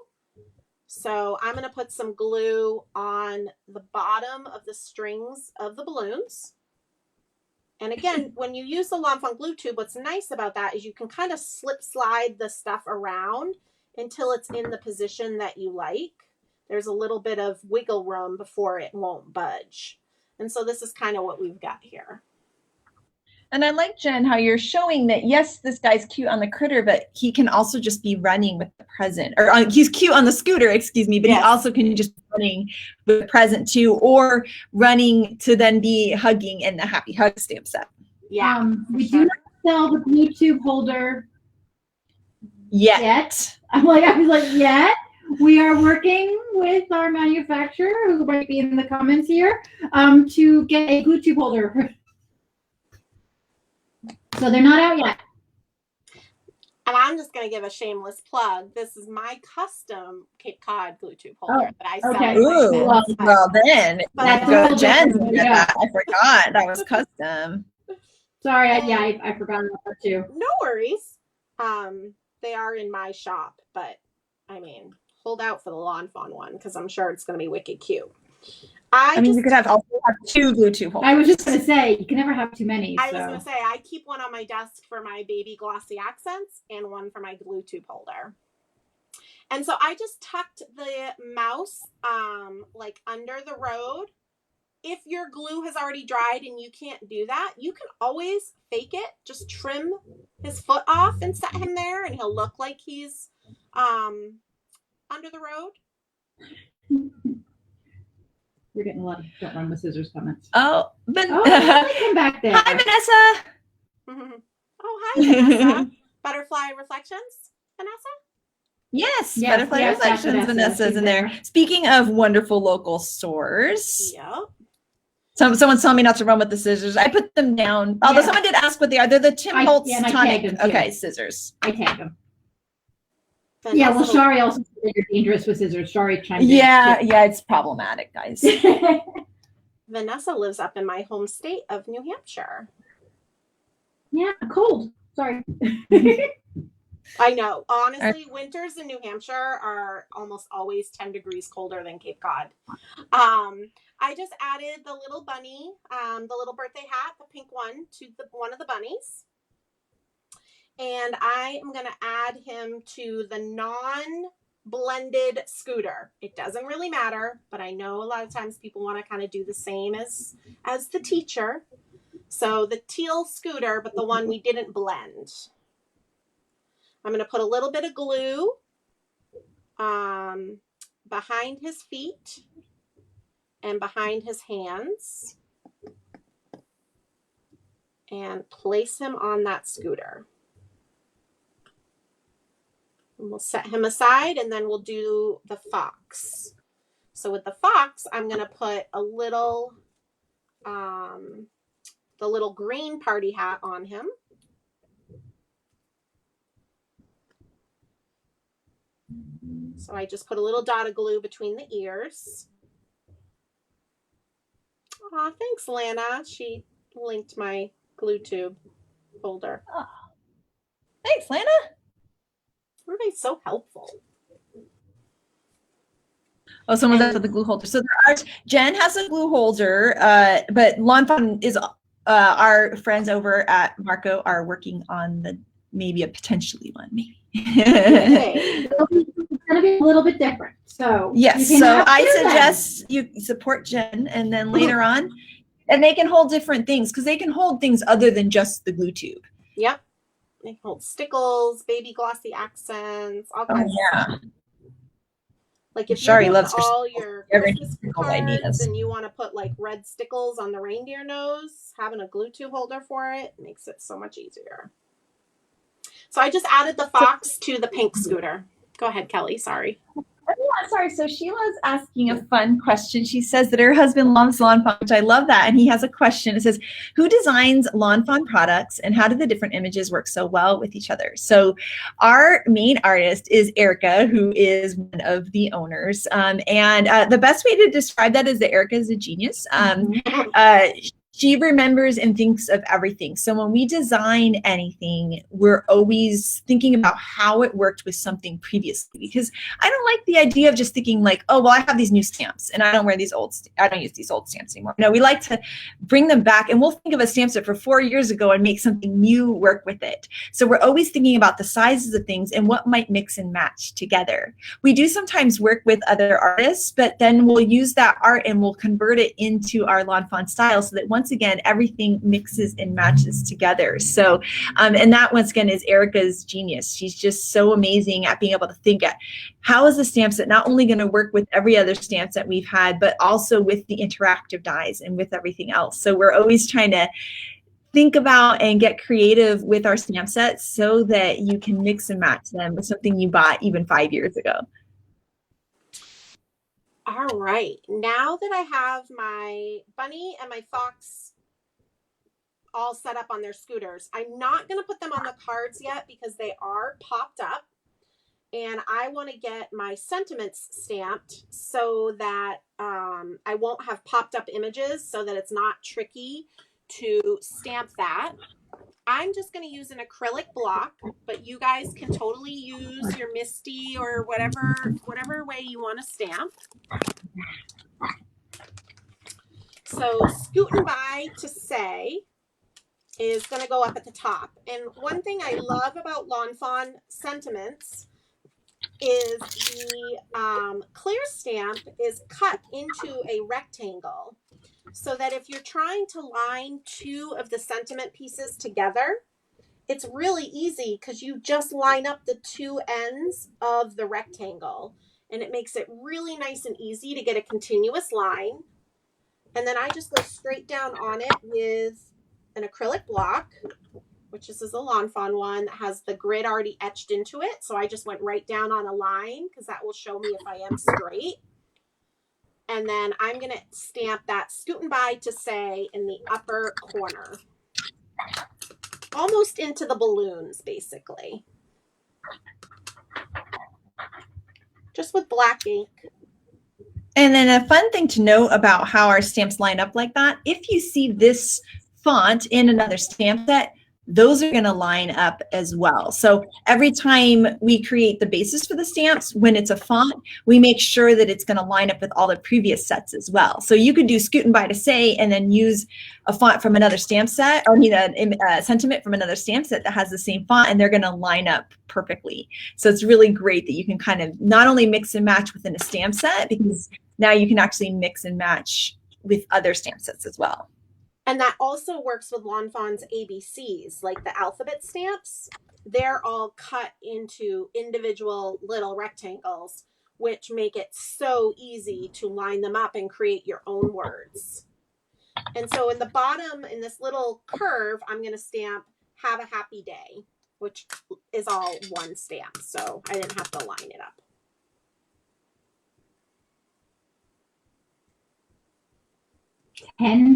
So I'm going to put some glue on the bottom of the strings of the balloons. And again, when you use the lawnfawn glue tube, what's nice about that is you can kind of slip slide the stuff around until it's in the position that you like. There's a little bit of wiggle room before it won't budge. And so this is kind of what we've got here. And I like, Jen, how you're showing that, yes, this guy's cute on the critter, but he can also just be running with the present. Or he's cute on the scooter, excuse me, but yes, he also can just be running with the present too, or running to then be hugging in the happy hug stamp set. Yeah. We do not sell the Bluetooth holder yet. I was like, yet. We are working with our manufacturer, who might be in the comments here, to get a Bluetooth holder. So they're not out yet. And I'm just going to give a shameless plug. This is my custom Cape Cod glue tube holder that I sell. Okay. Ooh, well then, Jen, I forgot that was custom. Sorry, I forgot about that too. No worries. They are in my shop, but I mean, hold out for the lawnfawn one because I'm sure it's going to be wicked cute. I mean, you could also have two Bluetooth holders. I was just going to say, you can never have too many. I was going to say, I keep one on my desk for my baby glossy accents and one for my glue tube holder. And so I just tucked the mouse like under the road. If your glue has already dried and you can't do that, you can always fake it. Just trim his foot off and set him there and he'll look like he's under the road. We're getting a lot of don't run with scissors comments. Oh, but come back there. Hi, Vanessa. Oh, hi, Vanessa. Butterfly Reflections, Vanessa? Yes, Butterfly Reflections. Vanessa's in there. Speaking of wonderful local stores. Yep. Someone's telling me not to run with the scissors. I put them down. Although someone did ask what they are. They're the Tim Holtz tonic. Okay, scissors. I tag them. Yeah, well, Shari also said you're dangerous with scissors. Shari chimed in. Yeah, it's problematic, guys. Vanessa lives up in my home state of New Hampshire. Yeah, cold. Sorry. I know. Honestly, winters in New Hampshire are almost always 10 degrees colder than Cape Cod. I just added the little bunny, the little birthday hat, the pink one, to one of the bunnies. And I am going to add him to the non-blended scooter. It doesn't really matter, but I know a lot of times people want to kind of do the same as the teacher. So the teal scooter, but the one we didn't blend. I'm going to put a little bit of glue behind his feet and behind his hands and place him on that scooter. And we'll set him aside and then we'll do the fox. So with the fox, I'm going to put a little, the little green party hat on him. So I just put a little dot of glue between the ears. Aw, thanks, Lana. She linked my glue tube holder. Oh. Thanks, Lana. Everybody's so helpful. Oh, someone's after the glue holder. So Jen has a glue holder, but lawnfawn is our friends over at Marco are working on maybe a potentially one, maybe. It's going to be a little bit different. So yes, so I suggest you support Jen, and then later on, and they can hold different things because they can hold things other than just the glue tube. Yep, they can hold stickles, baby glossy accents, all kinds of stuff. Like if Shari you loves all your Christmas cards and you want to put like red stickles on the reindeer nose, having a glue tube holder for it makes it so much easier. So I just added the fox to the pink scooter. Go ahead, Kelly. Sorry. Yeah, sorry. So Sheila's asking a fun question. She says that her husband loves lawnfawn, which I love that. And he has a question. It says, who designs lawnfawn products and how do the different images work so well with each other? So our main artist is Erica, who is one of the owners. And the best way to describe that is that Erica is a genius. She remembers and thinks of everything. So when we design anything, we're always thinking about how it worked with something previously, because I don't like the idea of just thinking like, oh, well, I have these new stamps and I don't use these old stamps anymore. No, we like to bring them back and we'll think of a stamp set for 4 years ago and make something new work with it. So we're always thinking about the sizes of things and what might mix and match together. We do sometimes work with other artists, but then we'll use that art and we'll convert it into our lawnfawn style so that once again, everything mixes and matches together. So, and that once again is Erica's genius. She's just so amazing at being able to think at how is the stamp set not only going to work with every other stamp that we've had, but also with the interactive dies and with everything else. So we're always trying to think about and get creative with our stamp sets so that you can mix and match them with something you bought even 5 years ago. All right, now that I have my bunny and my fox all set up on their scooters, I'm not going to put them on the cards yet because they are popped up. And I want to get my sentiments stamped so that I won't have popped up images, so that it's not tricky to stamp that. I'm just going to use an acrylic block, but you guys can totally use your Misty or whatever way you want to stamp. So Scootin' by to say is going to go up at the top. And one thing I love about lawnfawn sentiments is the clear stamp is cut into a rectangle, so that if you're trying to line two of the sentiment pieces together, it's really easy because you just line up the two ends of the rectangle and it makes it really nice and easy to get a continuous line. And then I just go straight down on it with an acrylic block, which this is a lawnfawn one that has the grid already etched into it. So I just went right down on a line because that will show me if I am straight. And then I'm going to stamp that Scootin' by to say in the upper corner. Almost into the balloons, basically. Just with black ink. And then a fun thing to know about how our stamps line up like that, if you see this font in another stamp set, those are going to line up as well. So every time we create the basis for the stamps, when it's a font, we make sure that it's going to line up with all the previous sets as well. So you could do Scootin' by to say and then use a font from another stamp set, or a sentiment from another stamp set that has the same font, and they're going to line up perfectly. So it's really great that you can kind of not only mix and match within a stamp set, because now you can actually mix and match with other stamp sets as well. And that also works with lawnfawn's ABCs, like the alphabet stamps. They're all cut into individual little rectangles, which make it so easy to line them up and create your own words. And so in the bottom, in this little curve, I'm going to stamp "Have a happy day," which is all one stamp. So I didn't have to line it up.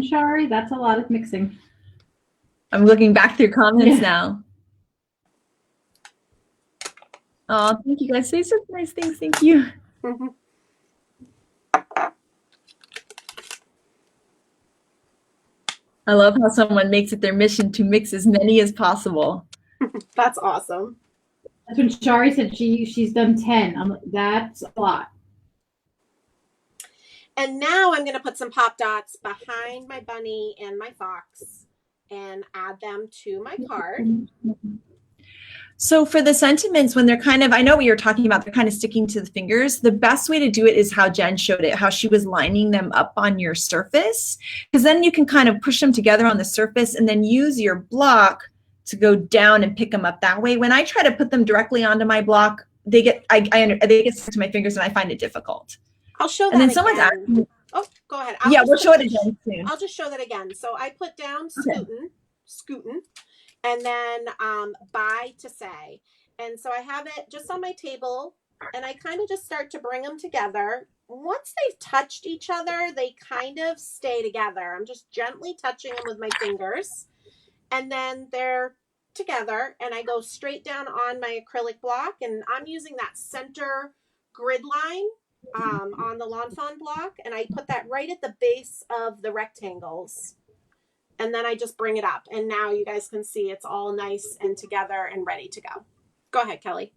Shari, that's a lot of mixing. I'm looking back through comments now. Oh, thank you guys. Say such nice things. Thank you. I love how someone makes it their mission to mix as many as possible. That's awesome. That's when Shari said she's done 10. I'm like, that's a lot. And now I'm going to put some pop dots behind my bunny and my fox and add them to my card. So for the sentiments, when they're kind of, I know what you're talking about, they're kind of sticking to the fingers. The best way to do it is how Jen showed it, how she was lining them up on your surface, because then you can kind of push them together on the surface and then use your block to go down and pick them up that way. When I try to put them directly onto my block, they get stuck to my fingers and I find it difficult. I'll show that and then again. someone's asking, oh, go ahead. We'll show it again soon. I'll just show that again. So I put down Scootin', and then by to say. And so I have it just on my table, and I kind of just start to bring them together. Once they've touched each other, they kind of stay together. I'm just gently touching them with my fingers, and then they're together, and I go straight down on my acrylic block, and I'm using that center grid line on the lawnfawn block, and I put that right at the base of the rectangles, and then I just bring it up, and now you guys can see it's all nice and together and ready to go. Go ahead, Kelly.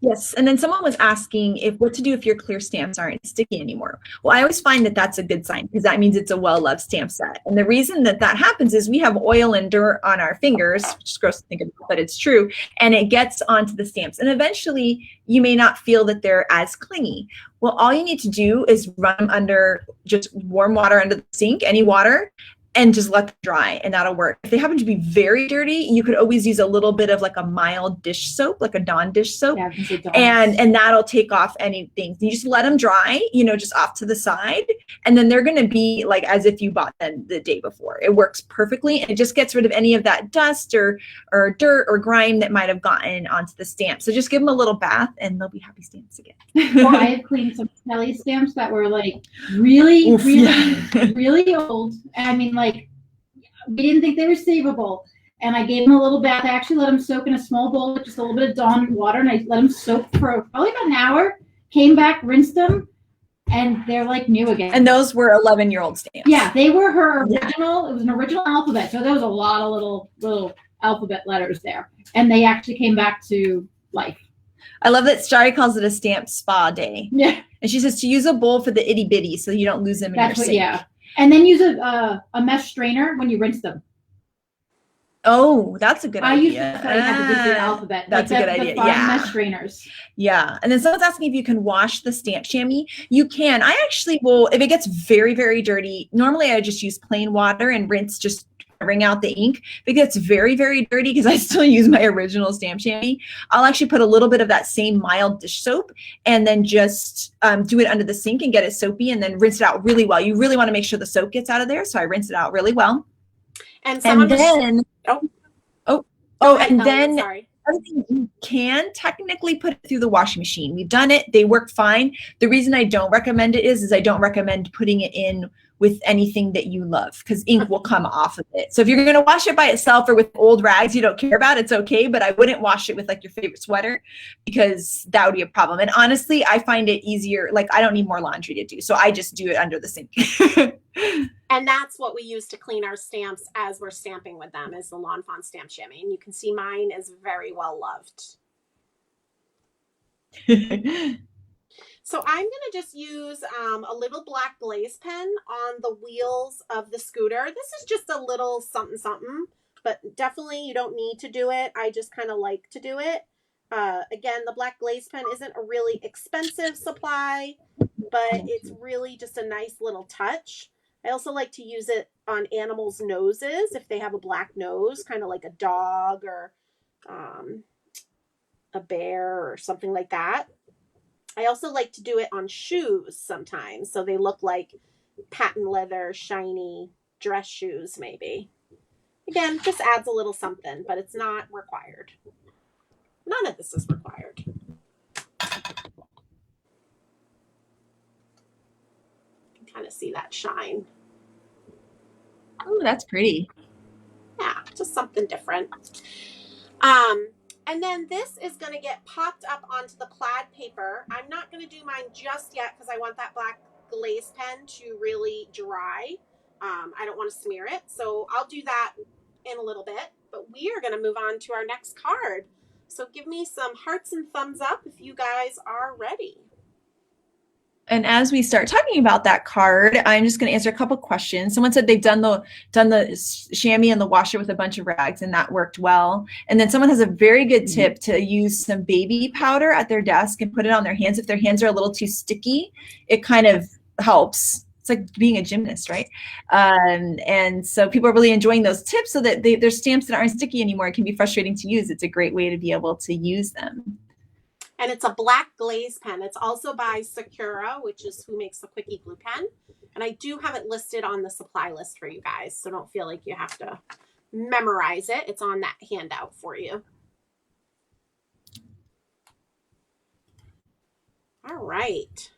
Yes, and then someone was asking what to do if your clear stamps aren't sticky anymore. Well, I always find that that's a good sign, because that means it's a well-loved stamp set. And the reason that that happens is we have oil and dirt on our fingers, which is gross to think about, but it's true, and it gets onto the stamps. And eventually, you may not feel that they're as clingy. Well, all you need to do is run them under just warm water under the sink, any water, and just let them dry, and that'll work. If they happen to be very dirty, you could always use a little bit of like a mild dish soap, like a Dawn dish soap, and that'll take off anything. You just let them dry, just off to the side, and then they're going to be like as if you bought them the day before. It works perfectly, and it just gets rid of any of that dust or dirt or grime that might have gotten onto the stamp. So just give them a little bath, and they'll be happy stamps again. Well, I have cleaned some Kelly stamps that were like really old. I mean, like, we didn't think they were savable, and I gave them a little bath. I actually let them soak in a small bowl with just a little bit of Dawn water, and I let them soak for probably about an hour. Came back, rinsed them, and they're like new again. And those were 11-year-old stamps. Yeah, they were her original. It was an original alphabet, so there was a lot of little alphabet letters there, and they actually came back to life. I love that Shari calls it a stamp spa day. Yeah, and she says to use a bowl for the itty bitty so you don't lose them in your sink. Yeah. And then use a mesh strainer when you rinse them. Oh, that's a good idea. I used to have to do the alphabet. That's like a good idea. Yeah. Mesh strainers. Yeah. And then someone's asking if you can wash the stamp chamois. You can. I actually will, if it gets very, very dirty, normally I just use plain water and rinse, just wring out the ink. If it gets very, very dirty, because I still use my original stamp chamois, I'll actually put a little bit of that same mild dish soap and then just do it under the sink and get it soapy and then rinse it out really well. You really want to make sure the soap gets out of there. So I rinse it out really well. And then, sorry. other thing, you can technically put it through the washing machine. We've done it. They work fine. The reason I don't recommend it is I don't recommend putting it in with anything that you love because ink will come off of it. So if you're going to wash it by itself or with old rags you don't care about, it's okay. But I wouldn't wash it with like your favorite sweater because that would be a problem. And honestly, I find it easier. Like I don't need more laundry to do. So I just do it under the sink. And that's what we use to clean our stamps as we're stamping with them is the lawnfawn stamp chamois. And you can see mine is very well loved. So I'm going to just use a little black glaze pen on the wheels of the scooter. This is just a little something something, but definitely you don't need to do it. I just kind of like to do it. Again, the black glaze pen isn't a really expensive supply, but it's really just a nice little touch. I also like to use it on animals' noses if they have a black nose, kind of like a dog or a bear or something like that. I also like to do it on shoes sometimes, so they look like patent leather, shiny dress shoes maybe. Again, just adds a little something, but it's not required. None of this is required. You can kind of see that shine. Oh, that's pretty. Yeah, just something different. And then this is going to get popped up onto the plaid paper. I'm not going to do mine just yet because I want that black glaze pen to really dry. I don't want to smear it. So I'll do that in a little bit. But we are going to move on to our next card. So give me some hearts and thumbs up if you guys are ready. And as we start talking about that card, I'm just going to answer a couple questions. Someone said they've done the chamois and the washer with a bunch of rags, and that worked well. And then someone has a very good tip to use some baby powder at their desk and put it on their hands. If their hands are a little too sticky, it kind of helps. It's like being a gymnast, right? And so people are really enjoying those tips so that there's stamps that aren't sticky anymore. It can be frustrating to use. It's a great way to be able to use them. And it's a black glaze pen. It's also by Sakura, which is who makes the Quickie glue pen. And I do have it listed on the supply list for you guys, so don't feel like you have to memorize it. It's on that handout for you. All right.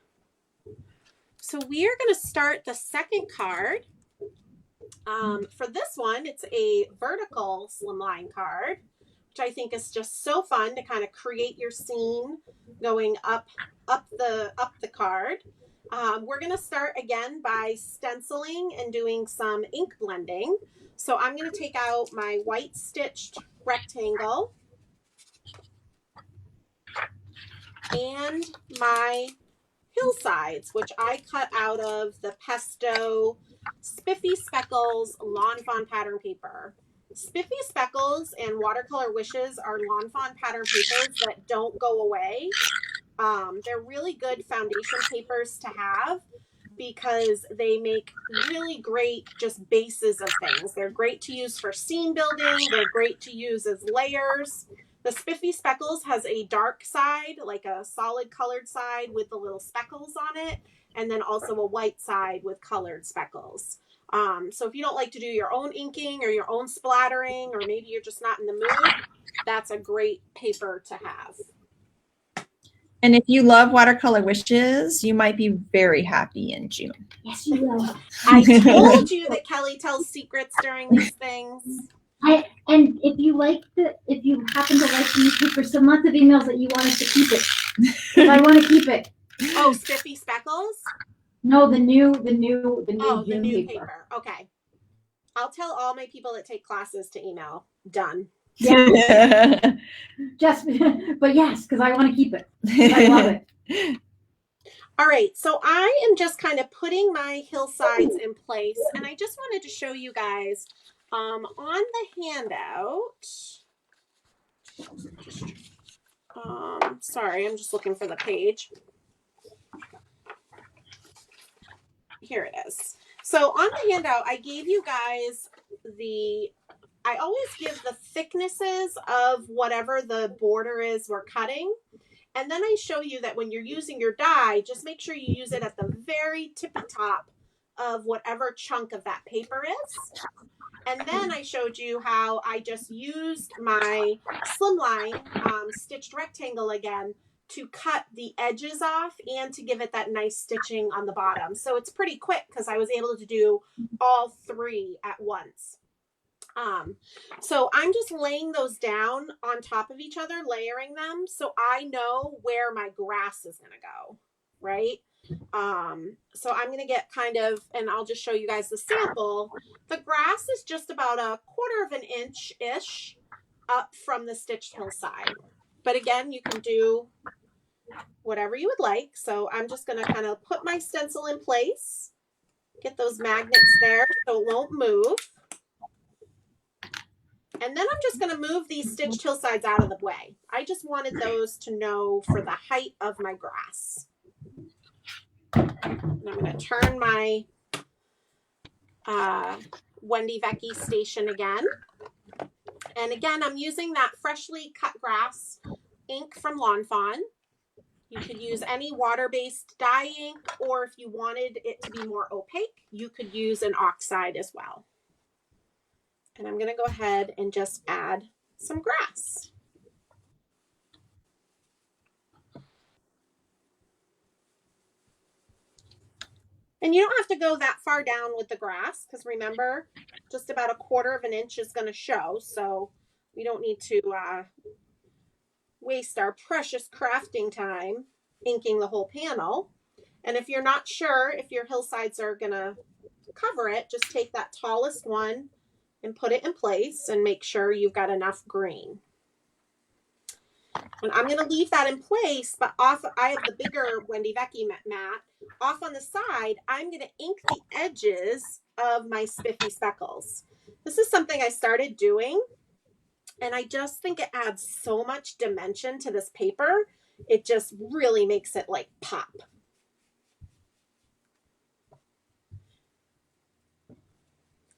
So we are going to start the second card. For this one, it's a vertical slimline card, which I think is just so fun to kind of create your scene going up the card. We're going to start again by stenciling and doing some ink blending. So I'm going to take out my white stitched rectangle and my hillsides, which I cut out of the Pesto Spiffy Speckles Lawnfawn pattern paper. Spiffy Speckles and Watercolor Wishes are lawnfawn pattern papers that don't go away. They're really good foundation papers to have because they make really great just bases of things. They're great to use for scene building. They're great to use as layers. The Spiffy Speckles has a dark side, like a solid colored side with the little speckles on it, and then also a white side with colored speckles. So if you don't like to do your own inking or your own splattering, or maybe you're just not in the mood, that's a great paper to have. And if you love Watercolor Wishes, you might be very happy in June. Yes, you will. I told you that Kelly tells secrets during these things. And if you happen to like the newspaper, send lots of emails that you want us to keep it. Because I want to keep it. Oh, Spiffy Speckles? No, the new paper. Okay. I'll tell all my people that take classes to email. Done. Yeah. But yes, because I want to keep it. I love it. All right, so I am just kind of putting my hillsides in place, and I just wanted to show you guys on the handout. Sorry, I'm just looking for the page. Here it is. So on the handout, I gave you guys I always give the thicknesses of whatever the border is we're cutting. And then I show you that when you're using your die, just make sure you use it at the very tippy top of whatever chunk of that paper is. And then I showed you how I just used my slimline stitched rectangle again to cut the edges off and to give it that nice stitching on the bottom. So it's pretty quick because I was able to do all three at once. So I'm just laying those down on top of each other, layering them so I know where my grass is going to go, right? So I'm going to get kind of, and I'll just show you guys the sample. The grass is just about 1/4 of an inch-ish up from the stitched hillside. But again, you can do whatever you would like. So I'm just going to kind of put my stencil in place, get those magnets there so it won't move. And then I'm just going to move these stitched hillsides out of the way. I just wanted those to know for the height of my grass. And I'm going to turn my Wendy Vecchi station again. And again, I'm using that freshly cut grass ink from Lawn Fawn. You could use any water-based dye ink, or if you wanted it to be more opaque, you could use an oxide as well. And I'm going to go ahead and just add some grass. And you don't have to go that far down with the grass because remember, just about 1/4 of an inch is going to show. So we don't need to waste our precious crafting time inking the whole panel. And if you're not sure if your hillsides are going to cover it, just take that tallest one and put it in place and make sure you've got enough green. And I'm going to leave that in place, but off, I have the bigger Wendy Vecchi mat. Off on the side, I'm going to ink the edges of my spiffy speckles. This is something I started doing, and I just think it adds so much dimension to this paper. It just really makes it like pop.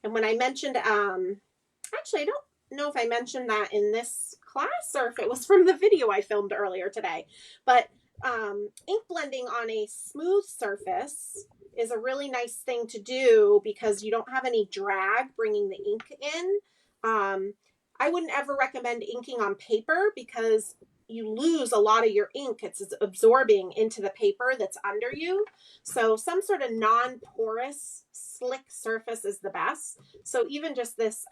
And when I mentioned, actually, I don't know if I mentioned that in this class or if it was from the video I filmed earlier today, but ink blending on a smooth surface is a really nice thing to do because you don't have any drag bringing the ink in. I wouldn't ever recommend inking on paper because you lose a lot of your ink. It's absorbing into the paper that's under you. So some sort of non-porous, slick surface is the best. So even just this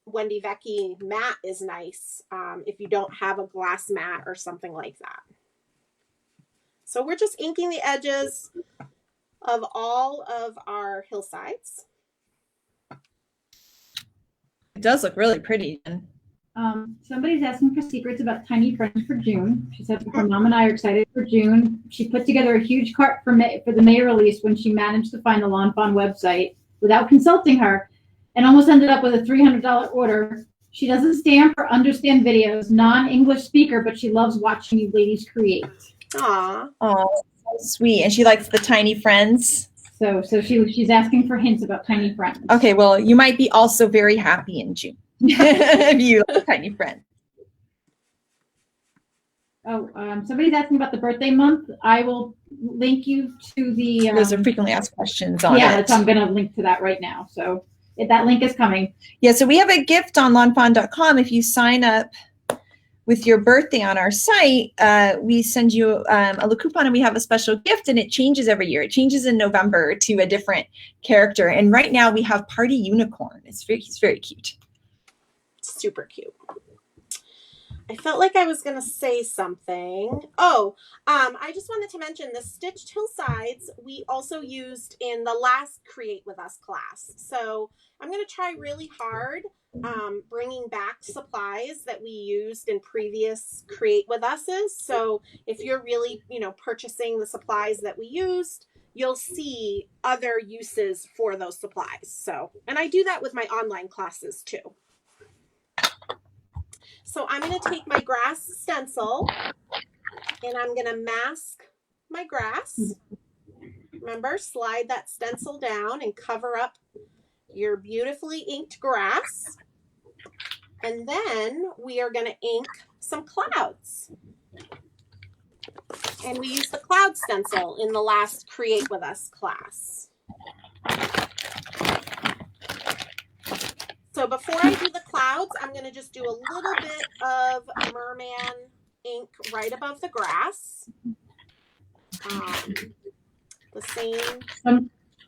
Wendy Vecchi mat is nice if you don't have a glass mat or something like that. So we're just inking the edges of all of our hillsides. It does look really pretty. Somebody's asking for secrets about tiny friends for June. She said her mom and I are excited for June. She put together a huge cart for the May release when she managed to find the Lawn Fawn website without consulting her and almost ended up with a $300 order. She doesn't stamp or understand videos, non-English speaker, but she loves watching you ladies create. Aww. Oh, so sweet. And she likes the tiny friends. So she's asking for hints about tiny friends. Okay, well, you might be also very happy in June. If you like tiny friends. Oh, somebody's asking about the birthday month. I will link you to the. Those are frequently asked questions on it. I'm going to link to that right now. So that link is coming. Yeah, so we have a gift on lawnfawn.com. If you sign up with your birthday on our site, we send you a little coupon and we have a special gift, and it changes every year. It changes in November to a different character. And right now we have Party Unicorn. He's very cute. Super cute. I felt like I was going to say something. Oh, I just wanted to mention the stitched hillsides we also used in the last Create With Us class. So I'm going to try really hard bringing back supplies that we used in previous Create With Us's. So if you're really, purchasing the supplies that we used, you'll see other uses for those supplies. So, and I do that with my online classes too. So I'm going to take my grass stencil and I'm going to mask my grass. Remember, slide that stencil down and cover up your beautifully inked grass. And then we are going to ink some clouds. And we used the cloud stencil in the last Create With Us class. So before I do the clouds, I'm going to just do a little bit of merman ink right above the grass. The same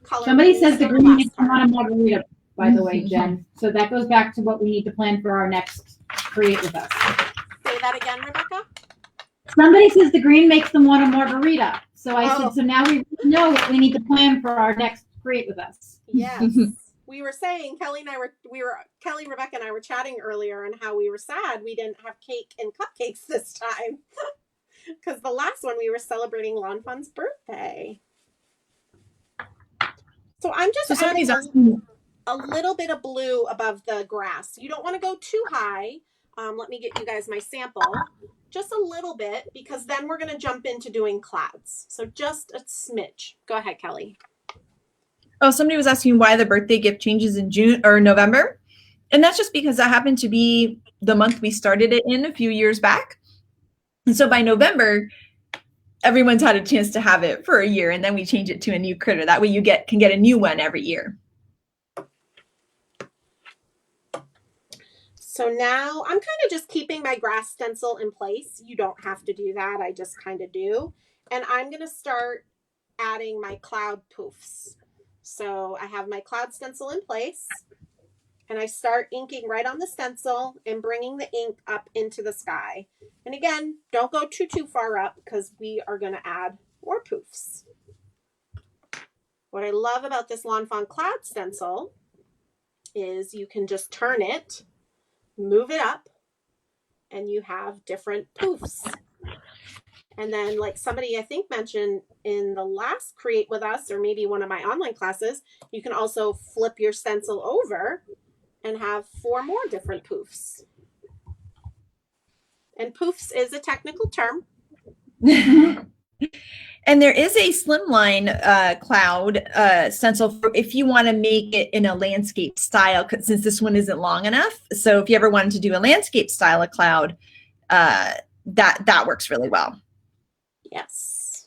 color. Somebody says the green makes them want a margarita, by the way, Jen. So that goes back to what we need to plan for our next Create With Us. Say that again, Rebecca. Somebody says the green makes them want a margarita. So I said, so now we know what we need to plan for our next Create With Us. Yes. We were saying, Kelly, Rebecca and I were chatting earlier on how we were sad we didn't have cake and cupcakes this time. Because the last one we were celebrating Lawnfawn's birthday. So I'm just adding a little bit of blue above the grass. You don't want to go too high. Let me get you guys my sample. Just a little bit, because then we're going to jump into doing clouds. So just a smidge. Go ahead, Kelly. Oh, somebody was asking why the birthday gift changes in June or November. And that's just because that happened to be the month we started it in a few years back. And so by November, everyone's had a chance to have it for a year, and then we change it to a new critter. That way you can get a new one every year. So now I'm kind of just keeping my grass stencil in place. You don't have to do that. I just kind of do. And I'm going to start adding my cloud poofs. So I have my cloud stencil in place, and I start inking right on the stencil and bringing the ink up into the sky. And again, don't go too far up, because we are going to add more poofs. What I love about this Lawnfawn cloud stencil is you can just turn it, move it up, and you have different poofs. And then, like somebody I think mentioned in the last Create With Us, or maybe one of my online classes, you can also flip your stencil over and have 4 more different poofs. And poofs is a technical term. And there is a slimline cloud stencil if you want to make it in a landscape style, since this one isn't long enough. So if you ever wanted to do a landscape style of cloud, that works really well. Yes.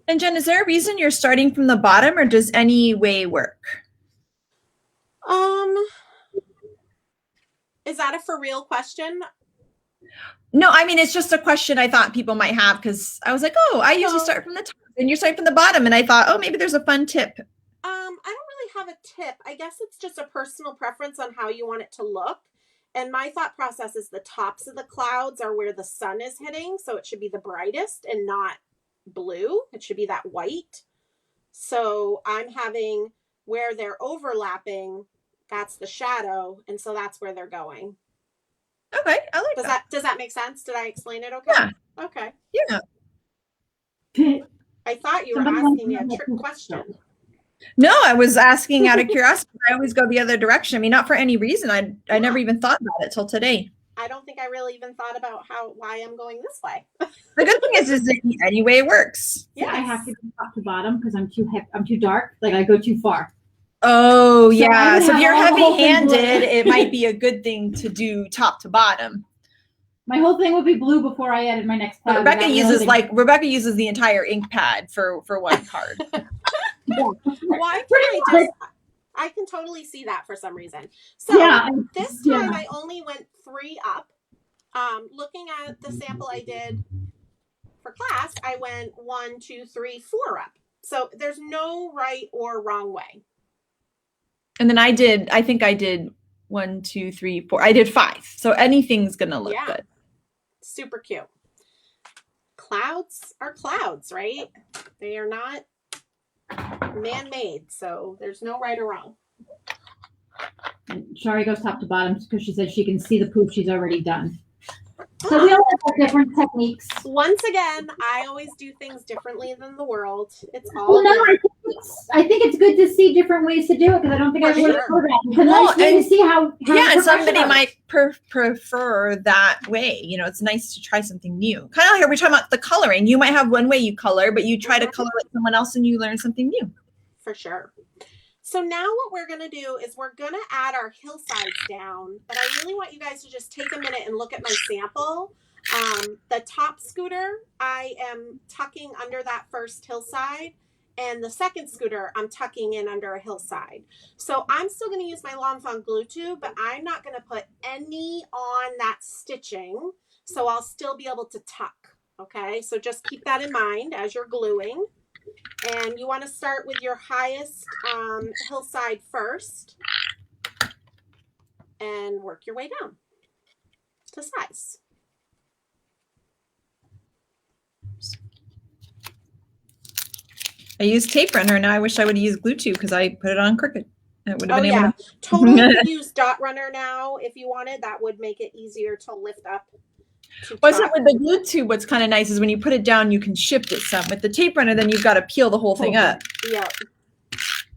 And Jen, is there a reason you're starting from the bottom, or does any way work? Is that a for real question? No, I mean, it's just a question I thought people might have, because I was like, oh, I usually start from the top and you're starting from the bottom. And I thought, oh, maybe there's a fun tip. I don't really have a tip. I guess it's just a personal preference on how you want it to look. And my thought process is the tops of the clouds are where the sun is hitting. So it should be the brightest and not blue. It should be that white. So I'm having where they're overlapping, that's the shadow. And so that's where they're going. Okay, I like that. Does that make sense? Did I explain it okay? Yeah. Okay. Yeah. I thought you were asking me a trick question. No, I was asking out of curiosity. I always go the other direction. I mean, not for any reason. I never even thought about it till today. I don't think I really even thought about why I'm going this way. The good thing is that any way it works. Yeah, I have to go top to bottom because I'm too dark. Like I go too far. Oh, yeah. So if you're heavy-handed, it might be a good thing to do top to bottom. My whole thing would be blue before I added my next cloud. Rebecca uses the entire ink pad for one card. Well, I can totally see that for some reason. So this time I only went 3 up. Looking at the sample I did for class, I went 1, 2, 3, 4 up. So there's no right or wrong way. And then I think I did 1, 2, 3, 4. I did 5. So anything's gonna look good. Super cute. Clouds are clouds, right? They are not man-made, so there's no right or wrong. And Shari goes top to bottom because she said she can see the poof she's already done. So we all have different techniques. Once again, I always do things differently than the world. It's all. Well, no, I think it's good to see different ways to do it because I don't think I would have heard that. It's nice to see how and somebody might prefer that way. You know, it's nice to try something new. Kind of like we're talking about the coloring. You might have one way you color, but you try to color like someone else and you learn something new. For sure. So now what we're going to do is we're going to add our hillsides down, but I really want you guys to just take a minute and look at my sample. The top scooter, I am tucking under that first hillside, And the second scooter, I'm tucking in under a hillside. So I'm still going to use my lawnfawn glue tube, but I'm not going to put any on that stitching. So I'll still be able to tuck. Okay, so just keep that in mind as you're gluing. And you want to start with your highest hillside first and work your way down to size. I use tape runner. Now I wish I would have used glue tube because I put it on crooked. It would have been yeah. able to. Totally use dot runner now if you wanted. That would make it easier to lift up. With the glue tube, what's kind of nice is when you put it down, you can shift it some. With the tape runner, then you've got to peel the whole thing up. Yeah.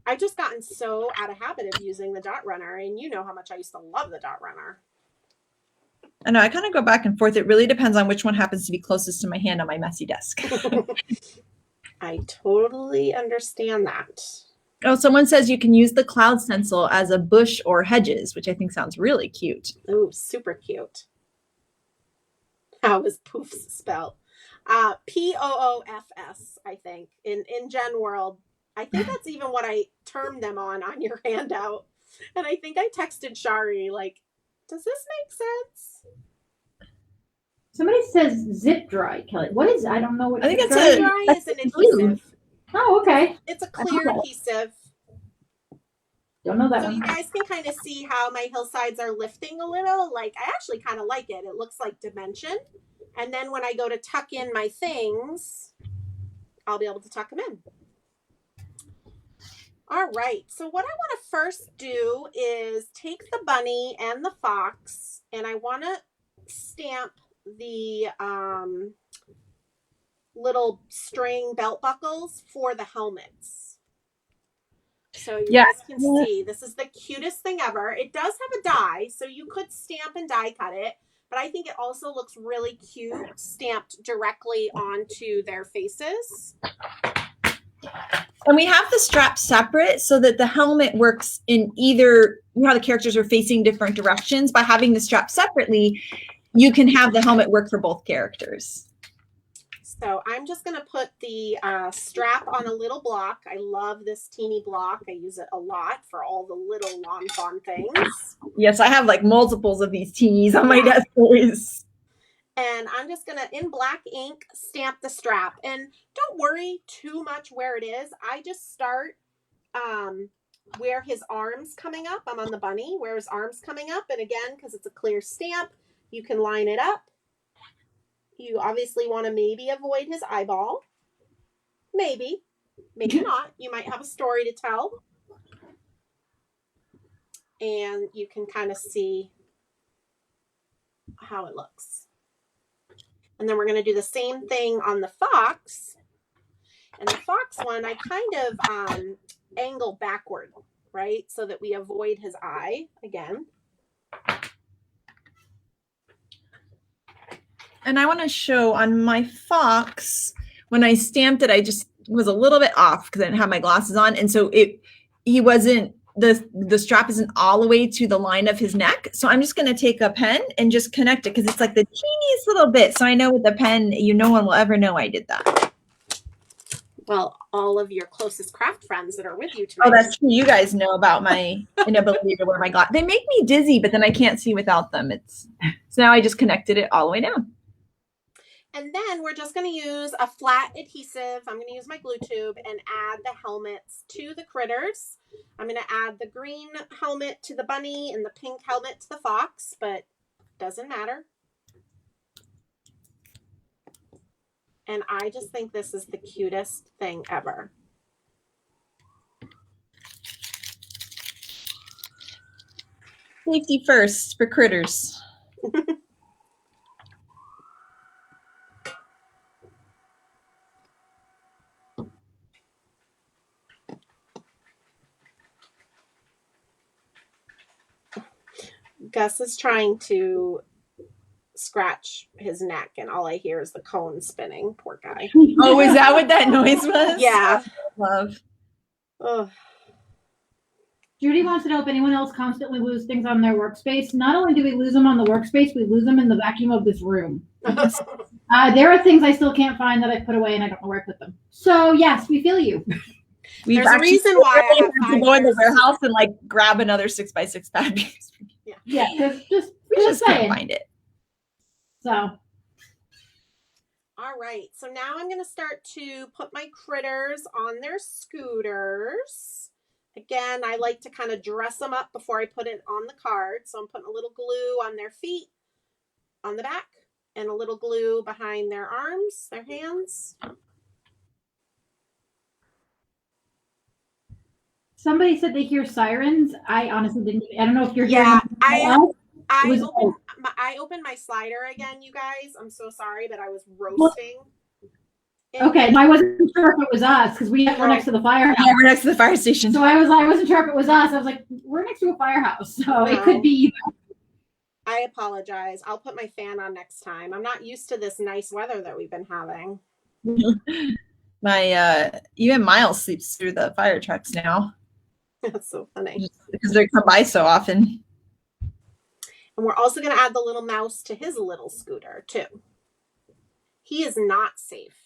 I've just gotten so out of habit of using the dot runner, and you know how much I used to love the dot runner. I know, I kind of go back and forth. It really depends on which one happens to be closest to my hand on my messy desk. I totally understand that. Oh, someone says you can use the cloud stencil as a bush or hedges, which I think sounds really cute. Ooh, super cute. How is poofs spelled? P-O-O-F-S, I think, in Gen World. I think that's even what I termed them on your handout. And I think I texted Shari, like, does this make sense? Somebody says zip dry, Kelly. What is, I don't know what I think zip it's dry Dry is an adhesive. Oh, okay. It's a clear adhesive. Don't know that So one. you guys can kind of see how my hillsides are lifting a little. Like, I actually kind of like it. It looks like dimension. And then when I go to tuck in my things, I'll be able to tuck them in. All right. So what I want to first do is take the bunny and the fox, and I want to stamp the little string belt buckles for the helmets. So you guys can see, this is the cutest thing ever. It does have a die, so you could stamp and die cut it, but I think it also looks really cute stamped directly onto their faces. And we have the strap separate so that the helmet works in either, you know how the characters are facing different directions. By having the strap separately, you can have the helmet work for both characters. So I'm just going to put the strap on a little block. I love this teeny block. I use it a lot for all the little lawnfawn things. Yes, I have like multiples of these teenies on my desk always. And I'm just going to, in black ink, stamp the strap. And don't worry too much where it is. I just start where his arm's coming up. I'm on the bunny, where his arm's coming up. And again, because it's a clear stamp, you can line it up. You obviously want to maybe avoid his eyeball. Maybe. Maybe not. You might have a story to tell. And you can kind of see how it looks. And then we're going to do the same thing on the fox. And the fox one, I kind of angle backward, right? So that we avoid his eye again. And I want to show on my fox, when I stamped it, I just was a little bit off because I didn't have my glasses on. And so he wasn't, the strap isn't all the way to the line of his neck. So I'm just going to take a pen and just connect it because it's like the teeniest little bit. So I know with the pen, no one will ever know I did that. Well, all of your closest craft friends that are with you tonight. Oh, that's true. You guys know about my inability to wear my glasses. They make me dizzy, but then I can't see without them. So now I just connected it all the way down. And then we're just going to use a flat adhesive. I'm going to use my glue tube and add the helmets to the critters. I'm going to add the green helmet to the bunny and the pink helmet to the fox, but doesn't matter. And I just think this is the cutest thing ever. Safety first for critters. Gus is trying to scratch his neck, and all I hear is the cone spinning. Poor guy. Oh, is that what that noise was? Yeah. Love. Ugh. Judy wants to know if anyone else constantly lose things on their workspace. Not only do we lose them on the workspace, we lose them in the vacuum of this room. There are things I still can't find that I put away and I don't know where I put them. So yes, we feel you. There's a reason why I have to go in the warehouse and like grab another 6x6 bag. Yeah, because we just can't find it. So. All right, so now I'm going to start to put my critters on their scooters. Again, I like to kind of dress them up before I put it on the card. So I'm putting a little glue on their feet, on the back, and a little glue behind their arms, their hands. Somebody said they hear sirens. I honestly didn't. I don't know if you're hearing. Yeah, I opened my slider again, you guys. I'm so sorry, but I was roasting. Okay, I wasn't sure if it was us because we're next to the firehouse. Yeah, we're next to the fire station. So I wasn't sure if it was us. I was like, we're next to a firehouse, so it could be either. I apologize. I'll put my fan on next time. I'm not used to this nice weather that we've been having. Even Miles sleeps through the fire trucks now. That's so funny. Because they come by so often. And we're also going to add the little mouse to his little scooter, too. He is not safe.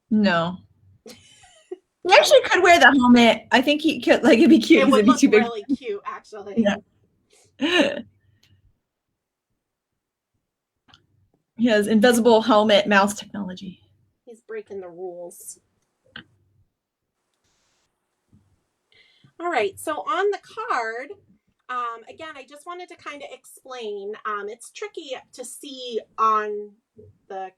No. He actually could wear the helmet. I think he could, like, it'd be cute. It would look too big. really cute, actually. Yeah. He has invisible helmet mouse technology. He's breaking the rules. All right, so on the card, again, I just wanted to kind of explain. It's tricky to see on the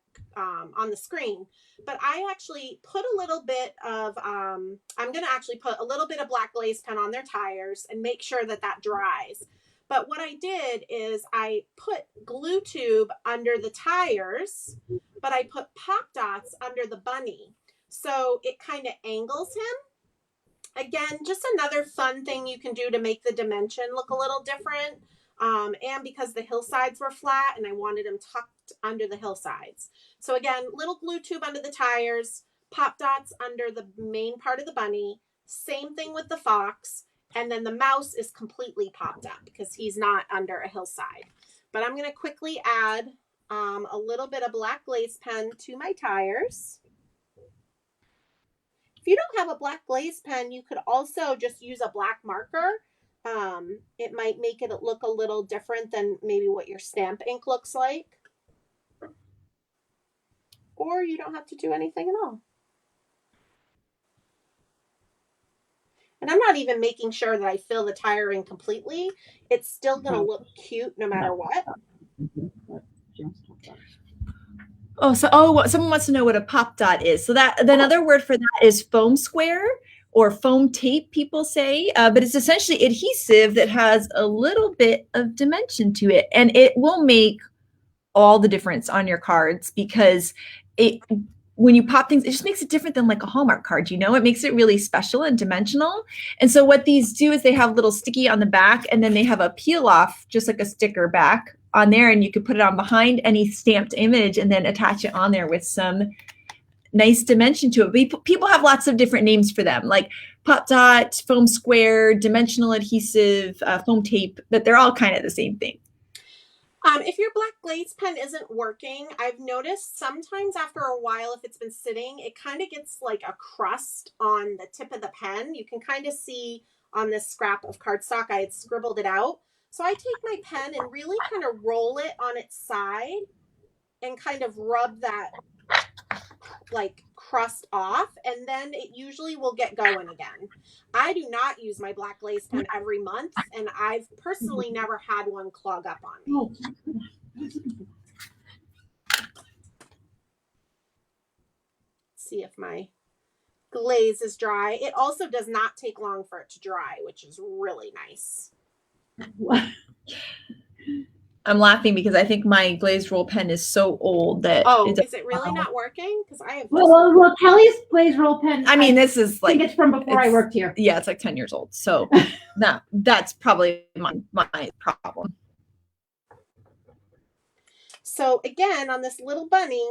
screen, but I actually put a little bit of, I'm going to actually put a little bit of black glaze pen on their tires and make sure that that dries. But what I did is I put glue tube under the tires, but I put pop dots under the bunny. So it kind of angles him. Again, just another fun thing you can do to make the dimension look a little different. And because the hillsides were flat and I wanted them tucked under the hillsides. So again, little glue tube under the tires, pop dots under the main part of the bunny. Same thing with the fox. And then the mouse is completely popped up because he's not under a hillside. But I'm going to quickly add a little bit of black glaze pen to my tires. If you don't have a black glaze pen, you could also just use a black marker. It might make it look a little different than maybe what your stamp ink looks like. Or you don't have to do anything at all. And I'm not even making sure that I fill the tire in completely. It's still going to look cute no matter what. Someone wants to know what a pop dot is. So that another word for that is foam square or foam tape, people say, but it's essentially adhesive that has a little bit of dimension to it, and it will make all the difference on your cards because when you pop things, it just makes it different than like a Hallmark card, you know? It makes it really special and dimensional. And so what these do is they have little sticky on the back, and then they have a peel off, just like a sticker back on there, and you could put it on behind any stamped image and then attach it on there with some nice dimension to it. People have lots of different names for them, like pop dot, foam square, dimensional adhesive, foam tape, but they're all kind of the same thing. If your black glaze pen isn't working, I've noticed sometimes after a while, if it's been sitting, it kind of gets like a crust on the tip of the pen. You can kind of see on this scrap of cardstock, I had scribbled it out. So I take my pen and really kind of roll it on its side and kind of rub that like crust off, and then it usually will get going again. I do not use my black glaze pen every month, and I've personally never had one clog up on me. Let's see if my glaze is dry. It also does not take long for it to dry, which is really nice. I'm laughing because I think my glazed roll pen is so old that. Oh, is it really not working? Because I have. Well, Kelly's glazed roll pen. I mean, this is like. I think it's from before I worked here. Yeah, it's like 10 years old. So that's probably my problem. So again, on this little bunny,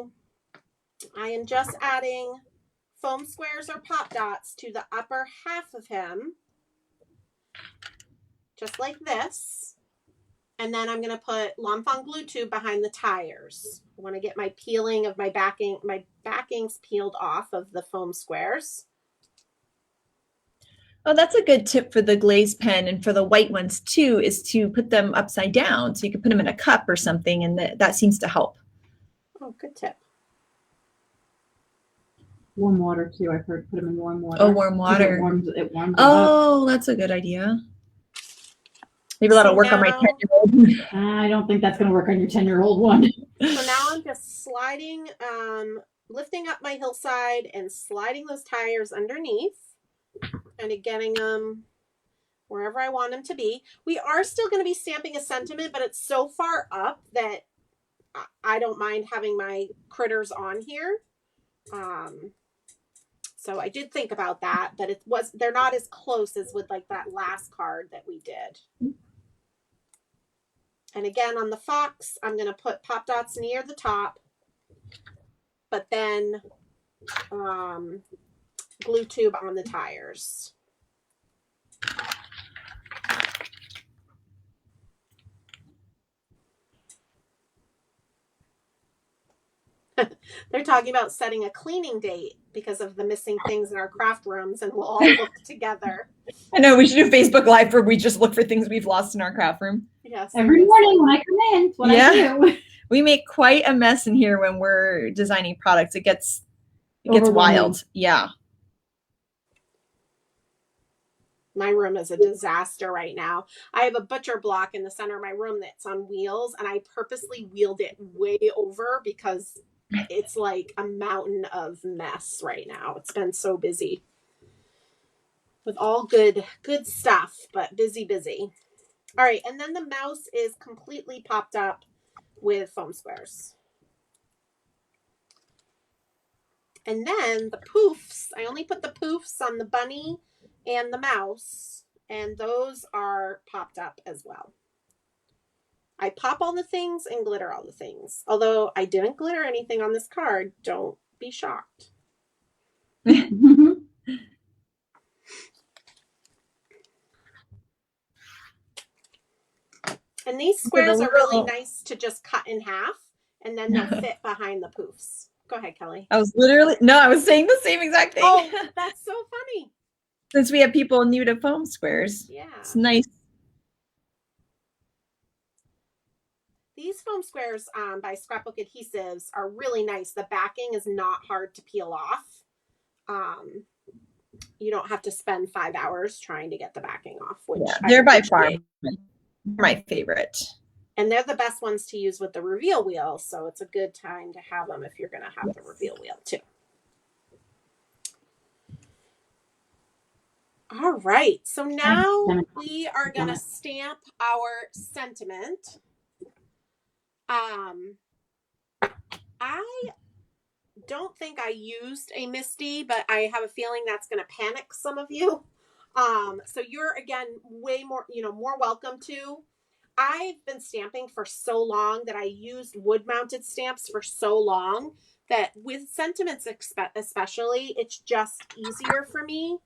I am just adding foam squares or pop dots to the upper half of him. Just like this. And then I'm going to put lawnfawn glue tube behind the tires. I want to get my peeling of my backings peeled off of the foam squares. Oh, that's a good tip for the glaze pen and for the white ones too, is to put them upside down. So you can put them in a cup or something, and that seems to help. Oh, good tip. Warm water too. I've heard put them in warm water. Oh, warm water. It warms oh, up. That's a good idea. Maybe that'll work on my 10-year-old. I don't think that's going to work on your 10-year-old one. So now I'm just sliding, lifting up my hillside and sliding those tires underneath, kind of getting them wherever I want them to be. We are still going to be stamping a sentiment, but it's so far up that I don't mind having my critters on here. So I did think about that, but they're not as close as with like that last card that we did. And again, on the fox, I'm going to put pop dots near the top, but then glue tube on the tires. They're talking about setting a cleaning date because of the missing things in our craft rooms, and we'll all look together. I know, we should do Facebook Live where we just look for things we've lost in our craft room. Yes. Every morning when I come in, it's what I do. We make quite a mess in here when we're designing products. It gets wild. Yeah. My room is a disaster right now. I have a butcher block in the center of my room that's on wheels, and I purposely wheeled it way over because it's like a mountain of mess right now. It's been so busy with all good stuff, but busy. All right, and then the mouse is completely popped up with foam squares. And then the poofs, I only put the poofs on the bunny and the mouse, and those are popped up as well. I pop all the things and glitter all the things. Although I didn't glitter anything on this card, don't be shocked. And these squares are really nice to just cut in half, and then they'll fit behind the poofs. Go ahead, Kelly. I was saying the same exact thing. Oh, that's so funny. Since we have people new to foam squares. Yeah. It's nice. These foam squares by Scrapbook Adhesives are really nice. The backing is not hard to peel off. You don't have to spend 5 hours trying to get the backing off. Which they're by far my favorite. And they're the best ones to use with the reveal wheel. So it's a good time to have them if you're going to have the reveal wheel too. All right. So now we are going to stamp our sentiment. I don't think I used a Misty, but I have a feeling that's going to panic some of you. So you're, again, way more, more welcome to. I've been stamping for so long that I used wood-mounted stamps for so long that with sentiments especially, it's just easier for me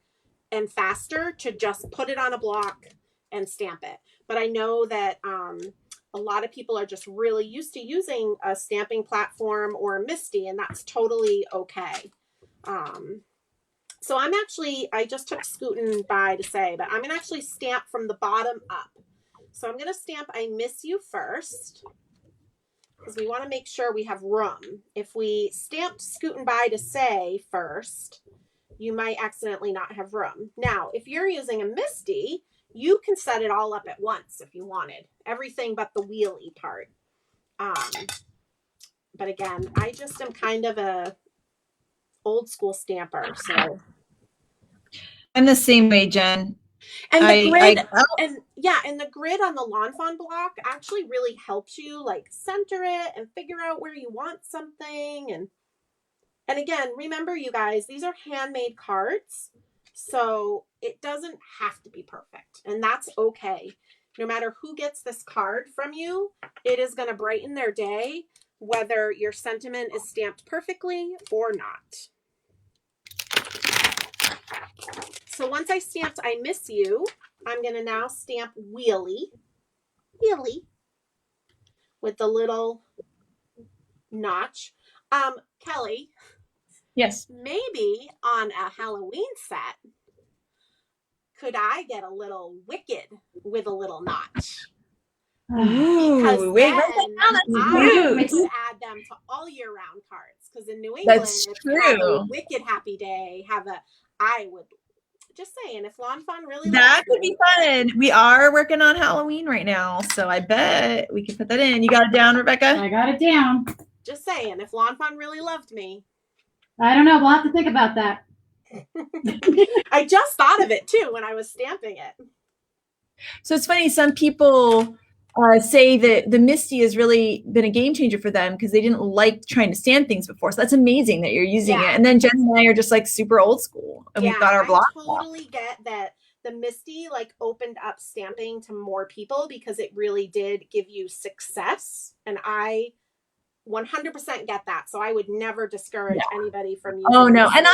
and faster to just put it on a block and stamp it. But I know that a lot of people are just really used to using a stamping platform or a Misty, and that's totally okay. So I just took Scootin by to say, but I'm going to actually stamp from the bottom up. So I'm going to stamp I Miss You first, because we want to make sure we have room. If we stamped Scootin by to say first, you might accidentally not have room. Now, if you're using a Misty, you can set it all up at once if you wanted. Everything but the wheelie part. But again, I just am kind of a old school stamper. So I'm the same way, Jen. And the grid, and the grid on the lawnfawn block actually really helps you like center it and figure out where you want something. And again, remember you guys, these are handmade cards, so it doesn't have to be perfect, and that's okay. No matter who gets this card from you, it is going to brighten their day, whether your sentiment is stamped perfectly or not. So once I stamped I Miss You, I'm going to now stamp Wheelie. Wheelie. with the little notch. Kelly. Yes. Maybe on a Halloween set, could I get a little wicked with a little notch? Because Ooh, wait, then I cute. could add them to all year round cards. Because in New England, That's if true. you have a wicked happy day, I would just saying, if Lawn Fawn really that could be fun. We are working on Halloween right now, so I bet we can put that in. You got it down, Rebecca? I got it down. Just saying, if Lawn Fawn really loved me. I don't know. We'll have to think about that. I just thought of it too when I was stamping it. So it's funny. Some people say that the Misty has really been a game changer for them because they didn't like trying to stamp things before. So that's amazing that you're using it. And then Jen and I are just like super old school, and we've got our block. I totally get that the Misty like opened up stamping to more people because it really did give you success, and I 100% get that. So I would never discourage anybody from using. Oh no, and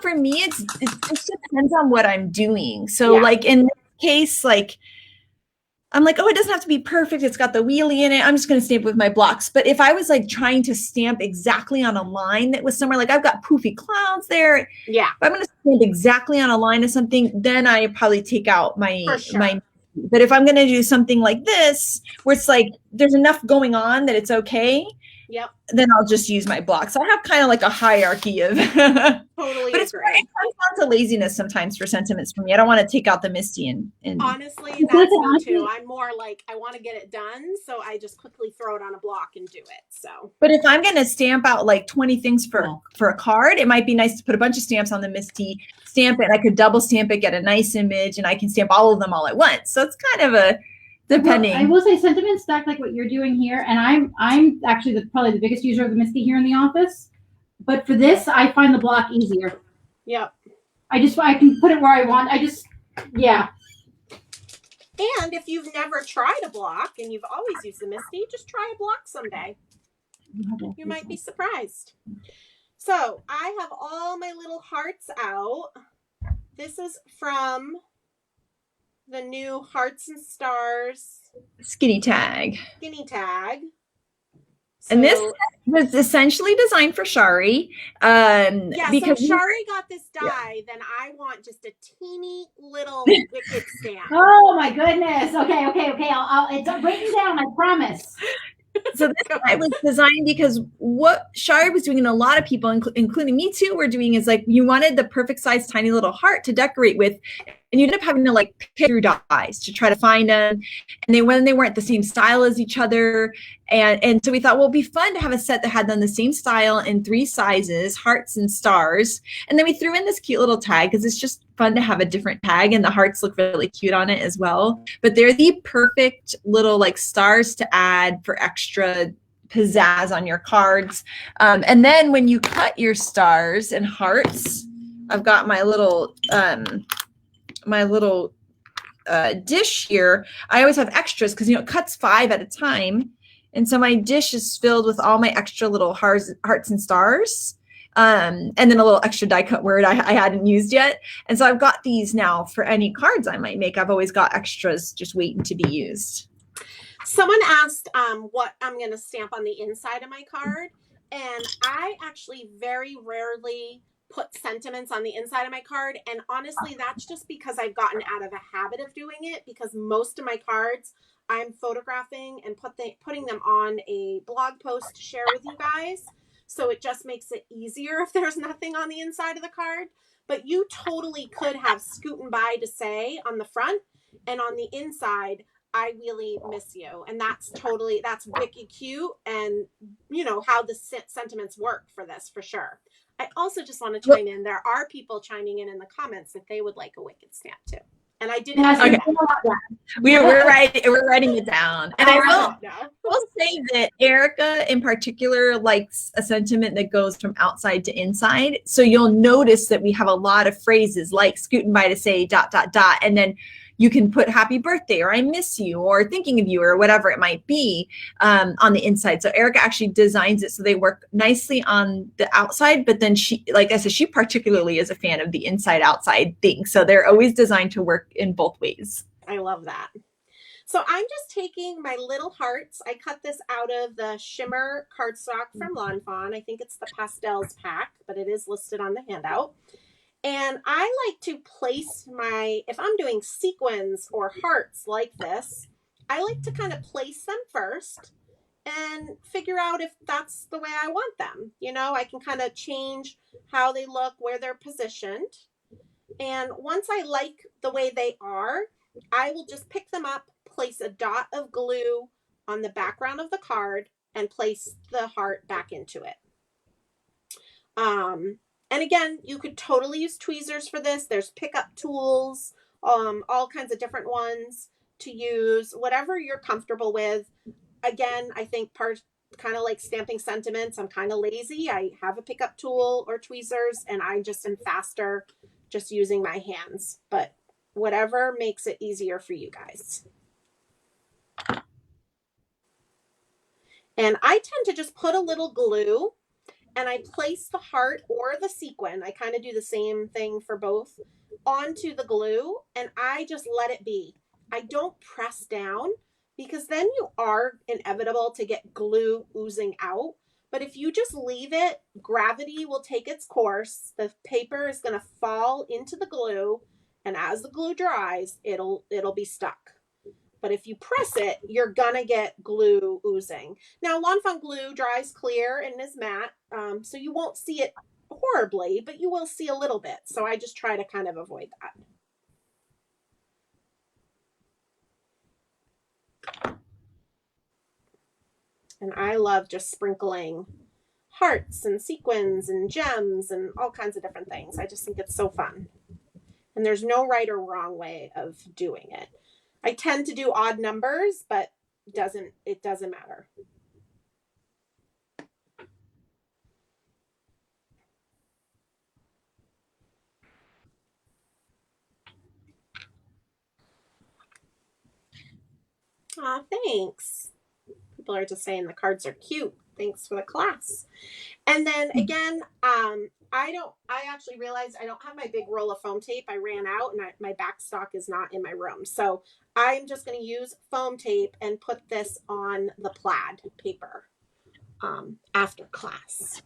for me, it just depends on what I'm doing. So like in this case, like I'm like, oh, it doesn't have to be perfect. It's got the wheelie in it. I'm just going to stamp with my blocks. But if I was like trying to stamp exactly on a line that was somewhere, like I've got poofy clouds there. Yeah. If I'm going to stamp exactly on a line of something, then I probably take out my. But if I'm going to do something like this, where it's like there's enough going on that it's okay. Yep. Then I'll just use my blocks. So I have kind of like a hierarchy of. Totally. But it comes down to laziness sometimes for sentiments for me. I don't want to take out the Misty and honestly, that's me too. I'm more like I want to get it done, so I just quickly throw it on a block and do it. So. But if I'm gonna stamp out like 20 things for a card, it might be nice to put a bunch of stamps on the Misty, stamp it. I could double stamp it, get a nice image, and I can stamp all of them all at once. So it's kind of a. Depending. I will say sentiment stack like what you're doing here, and I'm actually probably the biggest user of the Misty here in the office. But for this, I find the block easier. Yep. I can put it where I want. And if you've never tried a block and you've always used the Misty, just try a block someday. You might be surprised. So I have all my little hearts out. This is from the new Hearts and Stars Skinny Tag. So, and this was essentially designed for Shari. Because so Shari got this die, then I want just a teeny little wicked stamp. Oh my goodness. Okay. It's written down, I promise. So this die was designed because what Shari was doing, and a lot of people, including me too, were doing is like you wanted the perfect size tiny little heart to decorate with, and you ended up having to like pick through dies to try to find them, and when they weren't the same style as each other, and so we thought, well, it'd be fun to have a set that had them the same style in 3 sizes, hearts and stars, and then we threw in this cute little tag because it's just fun to have a different tag, and the hearts look really cute on it as well. But they're the perfect little like stars to add for extra pizzazz on your cards. And then when you cut your stars and hearts, I've got my little dish here. I always have extras because it cuts 5 at a time, and so my dish is filled with all my extra little hearts and stars. And then a little extra die cut word I hadn't used yet. And so I've got these now for any cards I might make. I've always got extras just waiting to be used. Someone asked what I'm going to stamp on the inside of my card. And I actually very rarely put sentiments on the inside of my card. And honestly, that's just because I've gotten out of a habit of doing it, because most of my cards I'm photographing and putting them on a blog post to share with you guys. So it just makes it easier if there's nothing on the inside of the card. But you totally could have Scootin' by to say on the front, and on the inside, I really miss you. And that's wicked cute. And you know how the sentiments work for this for sure. I also just want to chime in. There are people chiming in the comments that they would like a wicked stamp too. And I didn't. Okay. We're writing it down. And I will say that Erica in particular likes a sentiment that goes from outside to inside. So you'll notice that we have a lot of phrases like scootin' by to say ... and then you can put happy birthday or I miss you or thinking of you or whatever it might be on the inside. So Erica actually designs it so they work nicely on the outside, but then she, like I said, she particularly is a fan of the inside outside thing. So they're always designed to work in both ways. I love that. So I'm just taking my little hearts. I cut this out of the shimmer cardstock from Lawn Fawn. I think it's the pastels pack, but it is listed on the handout. And I like to place if I'm doing sequins or hearts like this, I like to kind of place them first and figure out if that's the way I want them. You know, I can kind of change how they look, where they're positioned. And once I like the way they are, I will just pick them up, place a dot of glue on the background of the card, and place the heart back into it. And again, you could totally use tweezers for this. There's pickup tools, all kinds of different ones to use, whatever you're comfortable with. Again, I think kind of like stamping sentiments, I'm kind of lazy. I have a pickup tool or tweezers, and I just am faster just using my hands. But whatever makes it easier for you guys. And I tend to just put a little glue, and I place the heart or the sequin, I kind of do the same thing for both, onto the glue, and I just let it be. I don't press down, because then you are inevitable to get glue oozing out. But if you just leave it, gravity will take its course. The paper is going to fall into the glue, and as the glue dries, it'll be stuck. But if you press it, you're going to get glue oozing. Now, Lawn Fawn glue dries clear and is matte, so you won't see it horribly, but you will see a little bit. So I just try to kind of avoid that. And I love just sprinkling hearts and sequins and gems and all kinds of different things. I just think it's so fun. And there's no right or wrong way of doing it. I tend to do odd numbers, but it doesn't matter. Aw, thanks. People are just saying the cards are cute. Thanks for the class. And then again, I actually realized I don't have my big roll of foam tape. I ran out, and my back stock is not in my room. So I'm just going to use foam tape and put this on the plaid paper after class.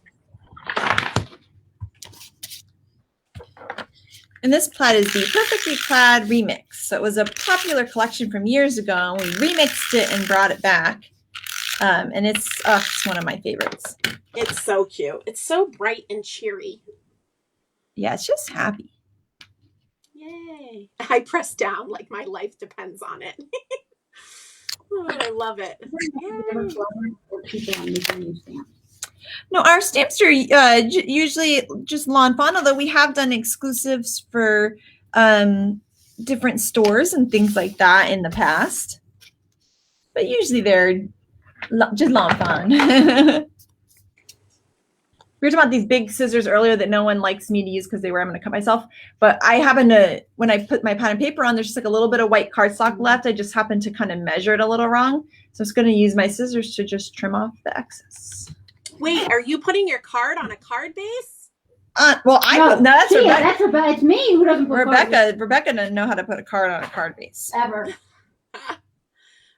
And this plaid is the Perfectly Plaid Remix. So it was a popular collection from years ago. We remixed it and brought it back. And it's one of my favorites. It's so cute. It's so bright and cheery. Yeah, it's just happy. Yay. I press down like my life depends on it. Oh, I love it. No, our stamps are usually just Lawn Fawn, although we have done exclusives for different stores and things like that in the past. But usually they're just Lawn Fawn. We were talking about these big scissors earlier that no one likes me to use because they were I'm going to cut myself. But I happen to, when I put my pad and paper on, there's just like a little bit of white cardstock left. I just happened to kind of measure it a little wrong. So I'm just going to use my scissors to just trim off the excess. Wait, are you putting your card on a card base? Well, that's Rebecca. That's Rebecca. It's me who doesn't put Rebecca doesn't know how to put a card on a card base. Ever.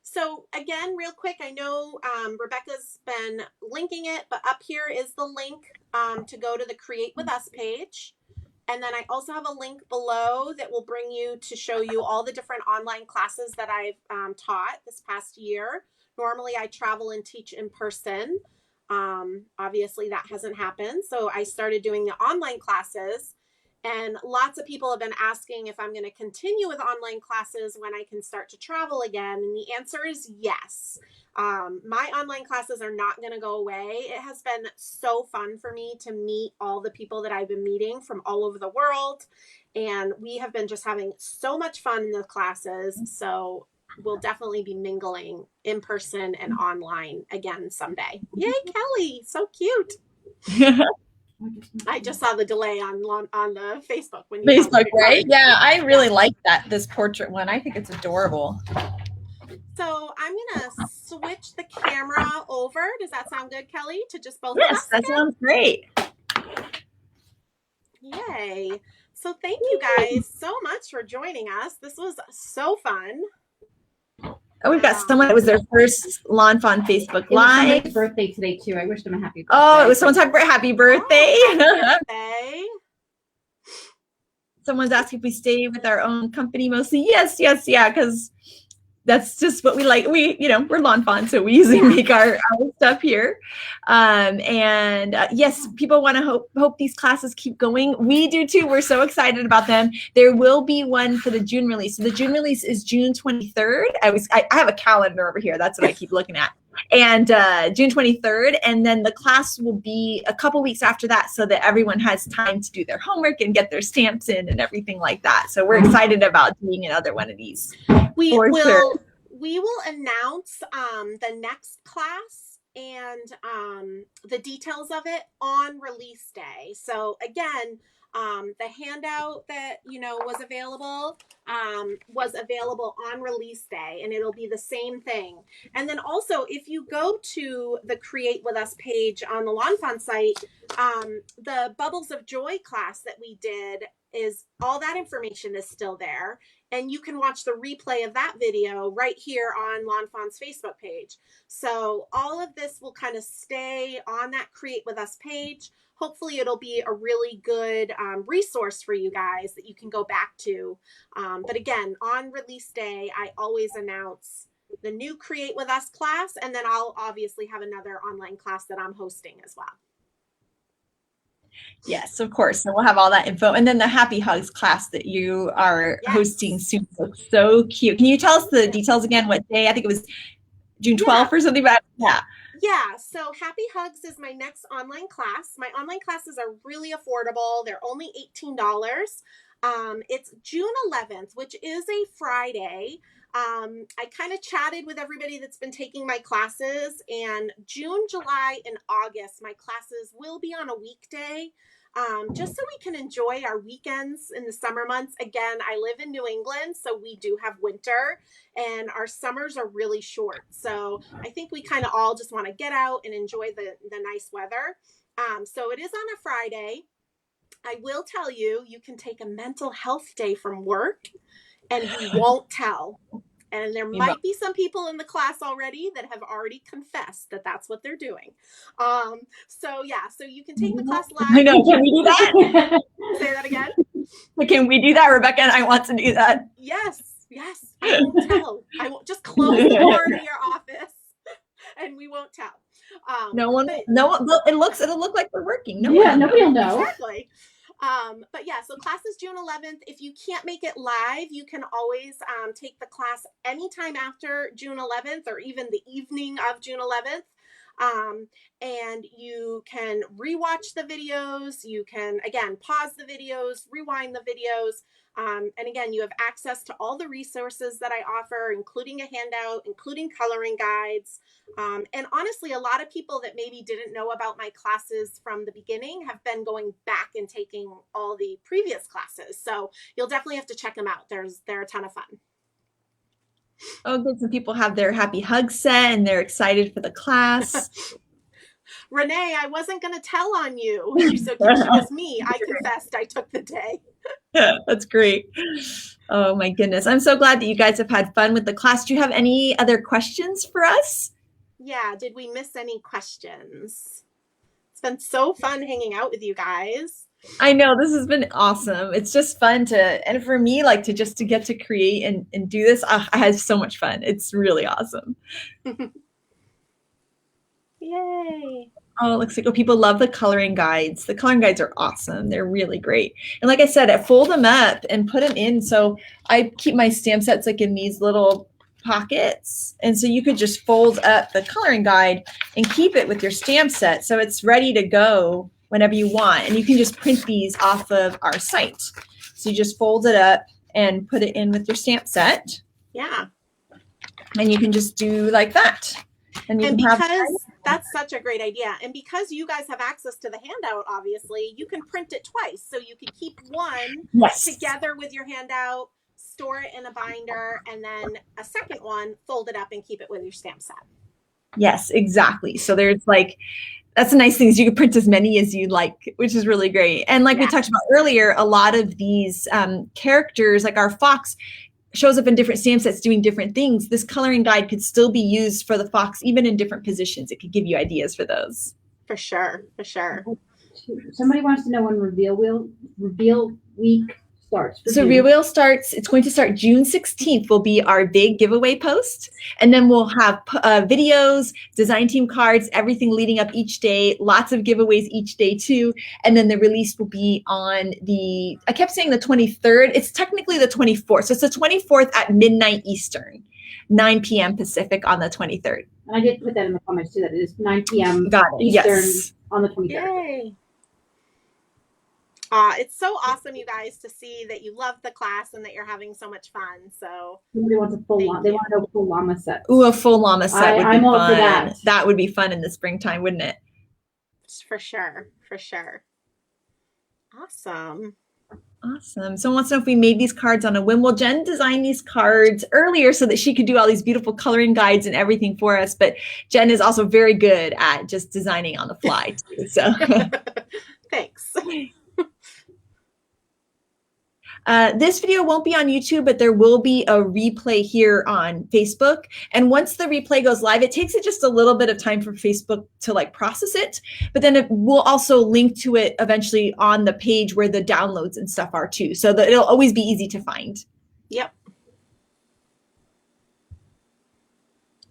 So again, real quick, I know Rebecca's been linking it, but up here is the link to go to the Create With Us page. And then I also have a link below that will bring you to show you all the different online classes that I've taught this past year. Normally I travel and teach in person. Obviously that hasn't happened. So I started doing the online classes, and lots of people have been asking if I'm going to continue with online classes when I can start to travel again. And the answer is yes. My online classes are not going to go away. It has been so fun for me to meet all the people that I've been meeting from all over the world. And we have been just having so much fun in the classes. So we'll definitely be mingling in person and online again someday. Yay, Kelly. So cute. I just saw the delay on the Facebook. Facebook, right? Yeah, I really like this portrait one. I think it's adorable. So I'm going to switch the camera over. Does that sound good, Kelly? To just both of us? Yes, that sounds great. Yay. So thank you guys so much for joining us. This was so fun. Oh, we've got someone. It was their first lawnfawn Facebook It was Live. somebody's birthday today too. I wish them a happy birthday. Oh, it was someone talking about happy birthday. Oh, happy birthday. Someone's asking if we stay with our own company mostly. Yes, yeah, because that's just what we like. We're lawn fawn, so we usually make our stuff here. Yes, people want to hope these classes keep going. We do too. We're so excited about them. There will be one for the June release. So the June release is June 23rd. I have a calendar over here. That's what I keep looking at. And June 23rd, and then the class will be a couple weeks after that, so that everyone has time to do their homework and get their stamps in and everything like that. So we're excited about doing another one of these. We will announce the next class and the details of it on release day. So again, the handout that was available on release day, and it'll be the same thing. And then also, if you go to the Create With Us page on the Lawn Fawn site, the Bubbles of Joy class that we did, is all that information is still there, and you can watch the replay of that video right here on Lawn Fawn's Facebook page. So all of this will kind of stay on that Create With Us page. Hopefully it'll be a really good resource for you guys that you can go back to. But again, on release day, I always announce the new Create With Us class, and then I'll obviously have another online class that I'm hosting as well. Yes, of course. So we'll have all that info. And then the Happy Hugs class that you are hosting soon looks so cute. Can you tell us the details again? What day? I think it was June 12th or something. But Yeah, so Happy Hugs is my next online class. My online classes are really affordable. They're only $18. It's June 11th, which is a Friday. I kind of chatted with everybody that's been taking my classes, and June, July, and August, my classes will be on a weekday, just so we can enjoy our weekends in the summer months. Again, I live in New England, so we do have winter, and our summers are really short. So I think we kind of all just want to get out and enjoy the nice weather. So it is on a Friday. I will tell you, you can take a mental health day from work, and you won't tell. And there might be some people in the class already that have already confessed that that's what they're doing. So you can take the class live. I know. Can we do that? Say that again. Can we do that, Rebecca? And I want to do that. Yes. I won't tell. I won't just close the door to your office, and we won't tell. No one. It'll look like we're working. Nobody will know. Exactly. But yeah, so class is June 11th. If you can't make it live, you can always take the class anytime after June 11th, or even the evening of June 11th. And you can rewatch the videos. You can, again, pause the videos, rewind the videos. And again, you have access to all the resources that I offer, including a handout, including coloring guides. And honestly, a lot of people that maybe didn't know about my classes from the beginning have been going back and taking all the previous classes. So you'll definitely have to check them out. They're a ton of fun. Oh, good. Some people have their Happy Hug set and they're excited for the class. Renee, I wasn't going to tell on you. So it was me. I confessed I took the day. That's great. Oh my goodness. I'm so glad that you guys have had fun with the class. Do you have any other questions for us? Yeah. Did we miss any questions? It's been so fun hanging out with you guys. I know, this has been awesome. It's just fun and for me, like to get to create and do this, I had so much fun. It's really awesome. Yay. Oh, it looks like people love the coloring guides. The coloring guides are awesome. They're really great. And like I said, I fold them up and put them in. So I keep my stamp sets like in these little pockets. And so you could just fold up the coloring guide and keep it with your stamp set. So it's ready to go whenever you want. And you can just print these off of our site. So you just fold it up and put it in with your stamp set. Yeah. And you can just do like that. And because that's such a great idea. And because you guys have access to the handout, obviously, you can print it twice. So you can keep one together with your handout, store it in a binder, and then a second one, fold it up and keep it with your stamp set. Yes, exactly. So there's that's the nice thing is you can print as many as you'd like, which is really great. And like we talked about earlier, a lot of these characters, like our fox, shows up in different stamp sets doing different things, this coloring guide could still be used for the fox, even in different positions. It could give you ideas for those. For sure. For sure. Somebody wants to know when reveal week starts. So reveal starts, it's going to start June 16th will be our big giveaway post. And then we'll have videos, design team cards, everything leading up each day, lots of giveaways each day too. And then the release will be on I kept saying the 23rd. It's technically the 24th. So it's the 24th at midnight Eastern, 9 p.m. Pacific on the 23rd. And I did put that in the comments too, that it is 9 p.m. Got it. Eastern Yes. on the 23rd. Yay. It's so awesome, you guys, to see that you love the class and that you're having so much fun. So somebody wants a full llama. They want to know a full llama set. Ooh, a full llama set would be I'm all fun. for that. That would be fun in the springtime, wouldn't it? For sure. For sure. Awesome. Awesome. Someone wants to know if we made these cards on a whim. Well, Jen designed these cards earlier so that she could do all these beautiful coloring guides and everything for us. But Jen is also very good at just designing on the fly too. So thanks. This video won't be on YouTube, but there will be a replay here on Facebook. And once the replay goes live, it takes it just a little bit of time for Facebook to like process it. But then it will also link to it eventually on the page where the downloads and stuff are too. So that it'll always be easy to find. Yep.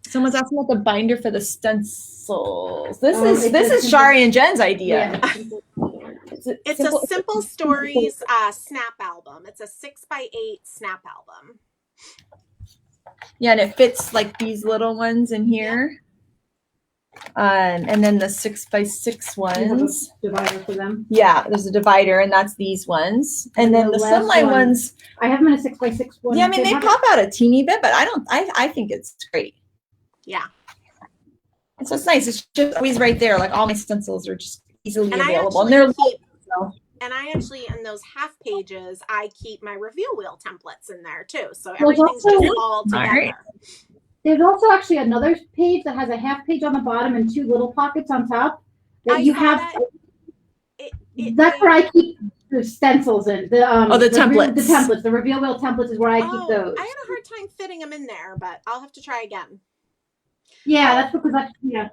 Someone's asking about the binder for the stencils. This is Shari and Jen's idea. Yeah. It's a Simple Stories snap album. It's a 6x8 snap album. Yeah, and it fits like these little ones in here. And then the 6x6 ones. Divider for them. Yeah, there's a divider, and that's these ones. And then the slimline ones. I have them in a 6x6 one. Yeah, I mean they pop out a teeny bit, but I think it's great. Yeah. And so it's nice. It's just always right there. Like all my stencils are just easily available. And I actually, in those half pages, I keep my reveal wheel templates in there too. So everything's just all together. Right. There's also actually another page that has a half page on the bottom and 2 little pockets on top. That you have. That's where I keep the stencils in. The templates. The templates. The reveal wheel templates is where I keep those. I had a hard time fitting them in there, but I'll have to try again. Yeah, that's because yeah.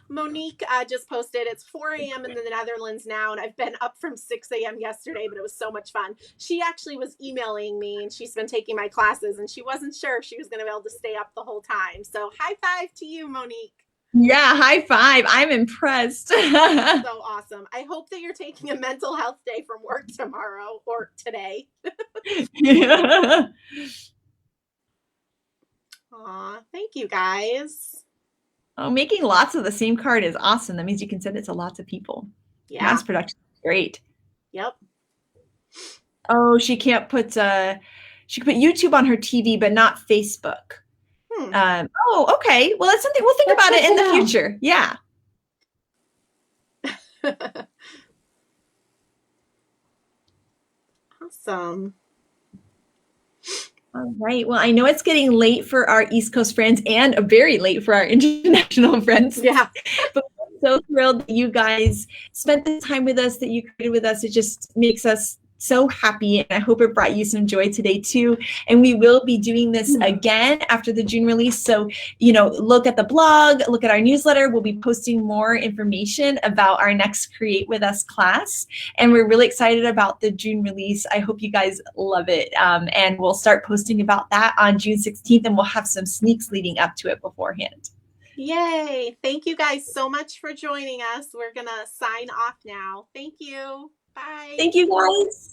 Monique just posted, it's 4 a.m. in the Netherlands now, and I've been up from 6 a.m. yesterday, but it was so much fun. She actually was emailing me, and she's been taking my classes, and she wasn't sure if she was going to be able to stay up the whole time. So high five to you, Monique. Yeah, high five. I'm impressed. So awesome. I hope that you're taking a mental health day from work tomorrow or today. Yeah. Aw, thank you guys. Oh, making lots of the same card is awesome. That means you can send it to lots of people. Yeah. Mass production is great. Yep. Oh, she can't put she can put YouTube on her TV, but not Facebook. Oh, okay. Well, that's something we'll think about it in the future. Yeah. Awesome. All right. Well, I know it's getting late for our East Coast friends and very late for our international friends. Yeah. But we're so thrilled that you guys spent the time with us, that you created with us. It just makes us so happy, and I hope it brought you some joy today too. And we will be doing this again after the June release. So, look at the blog, look at our newsletter. We'll be posting more information about our next Create With Us class. And we're really excited about the June release. I hope you guys love it. And we'll start posting about that on June 16th, and we'll have some sneaks leading up to it beforehand. Yay. Thank you guys so much for joining us. We're going to sign off now. Thank you. Bye. Thank you, guys.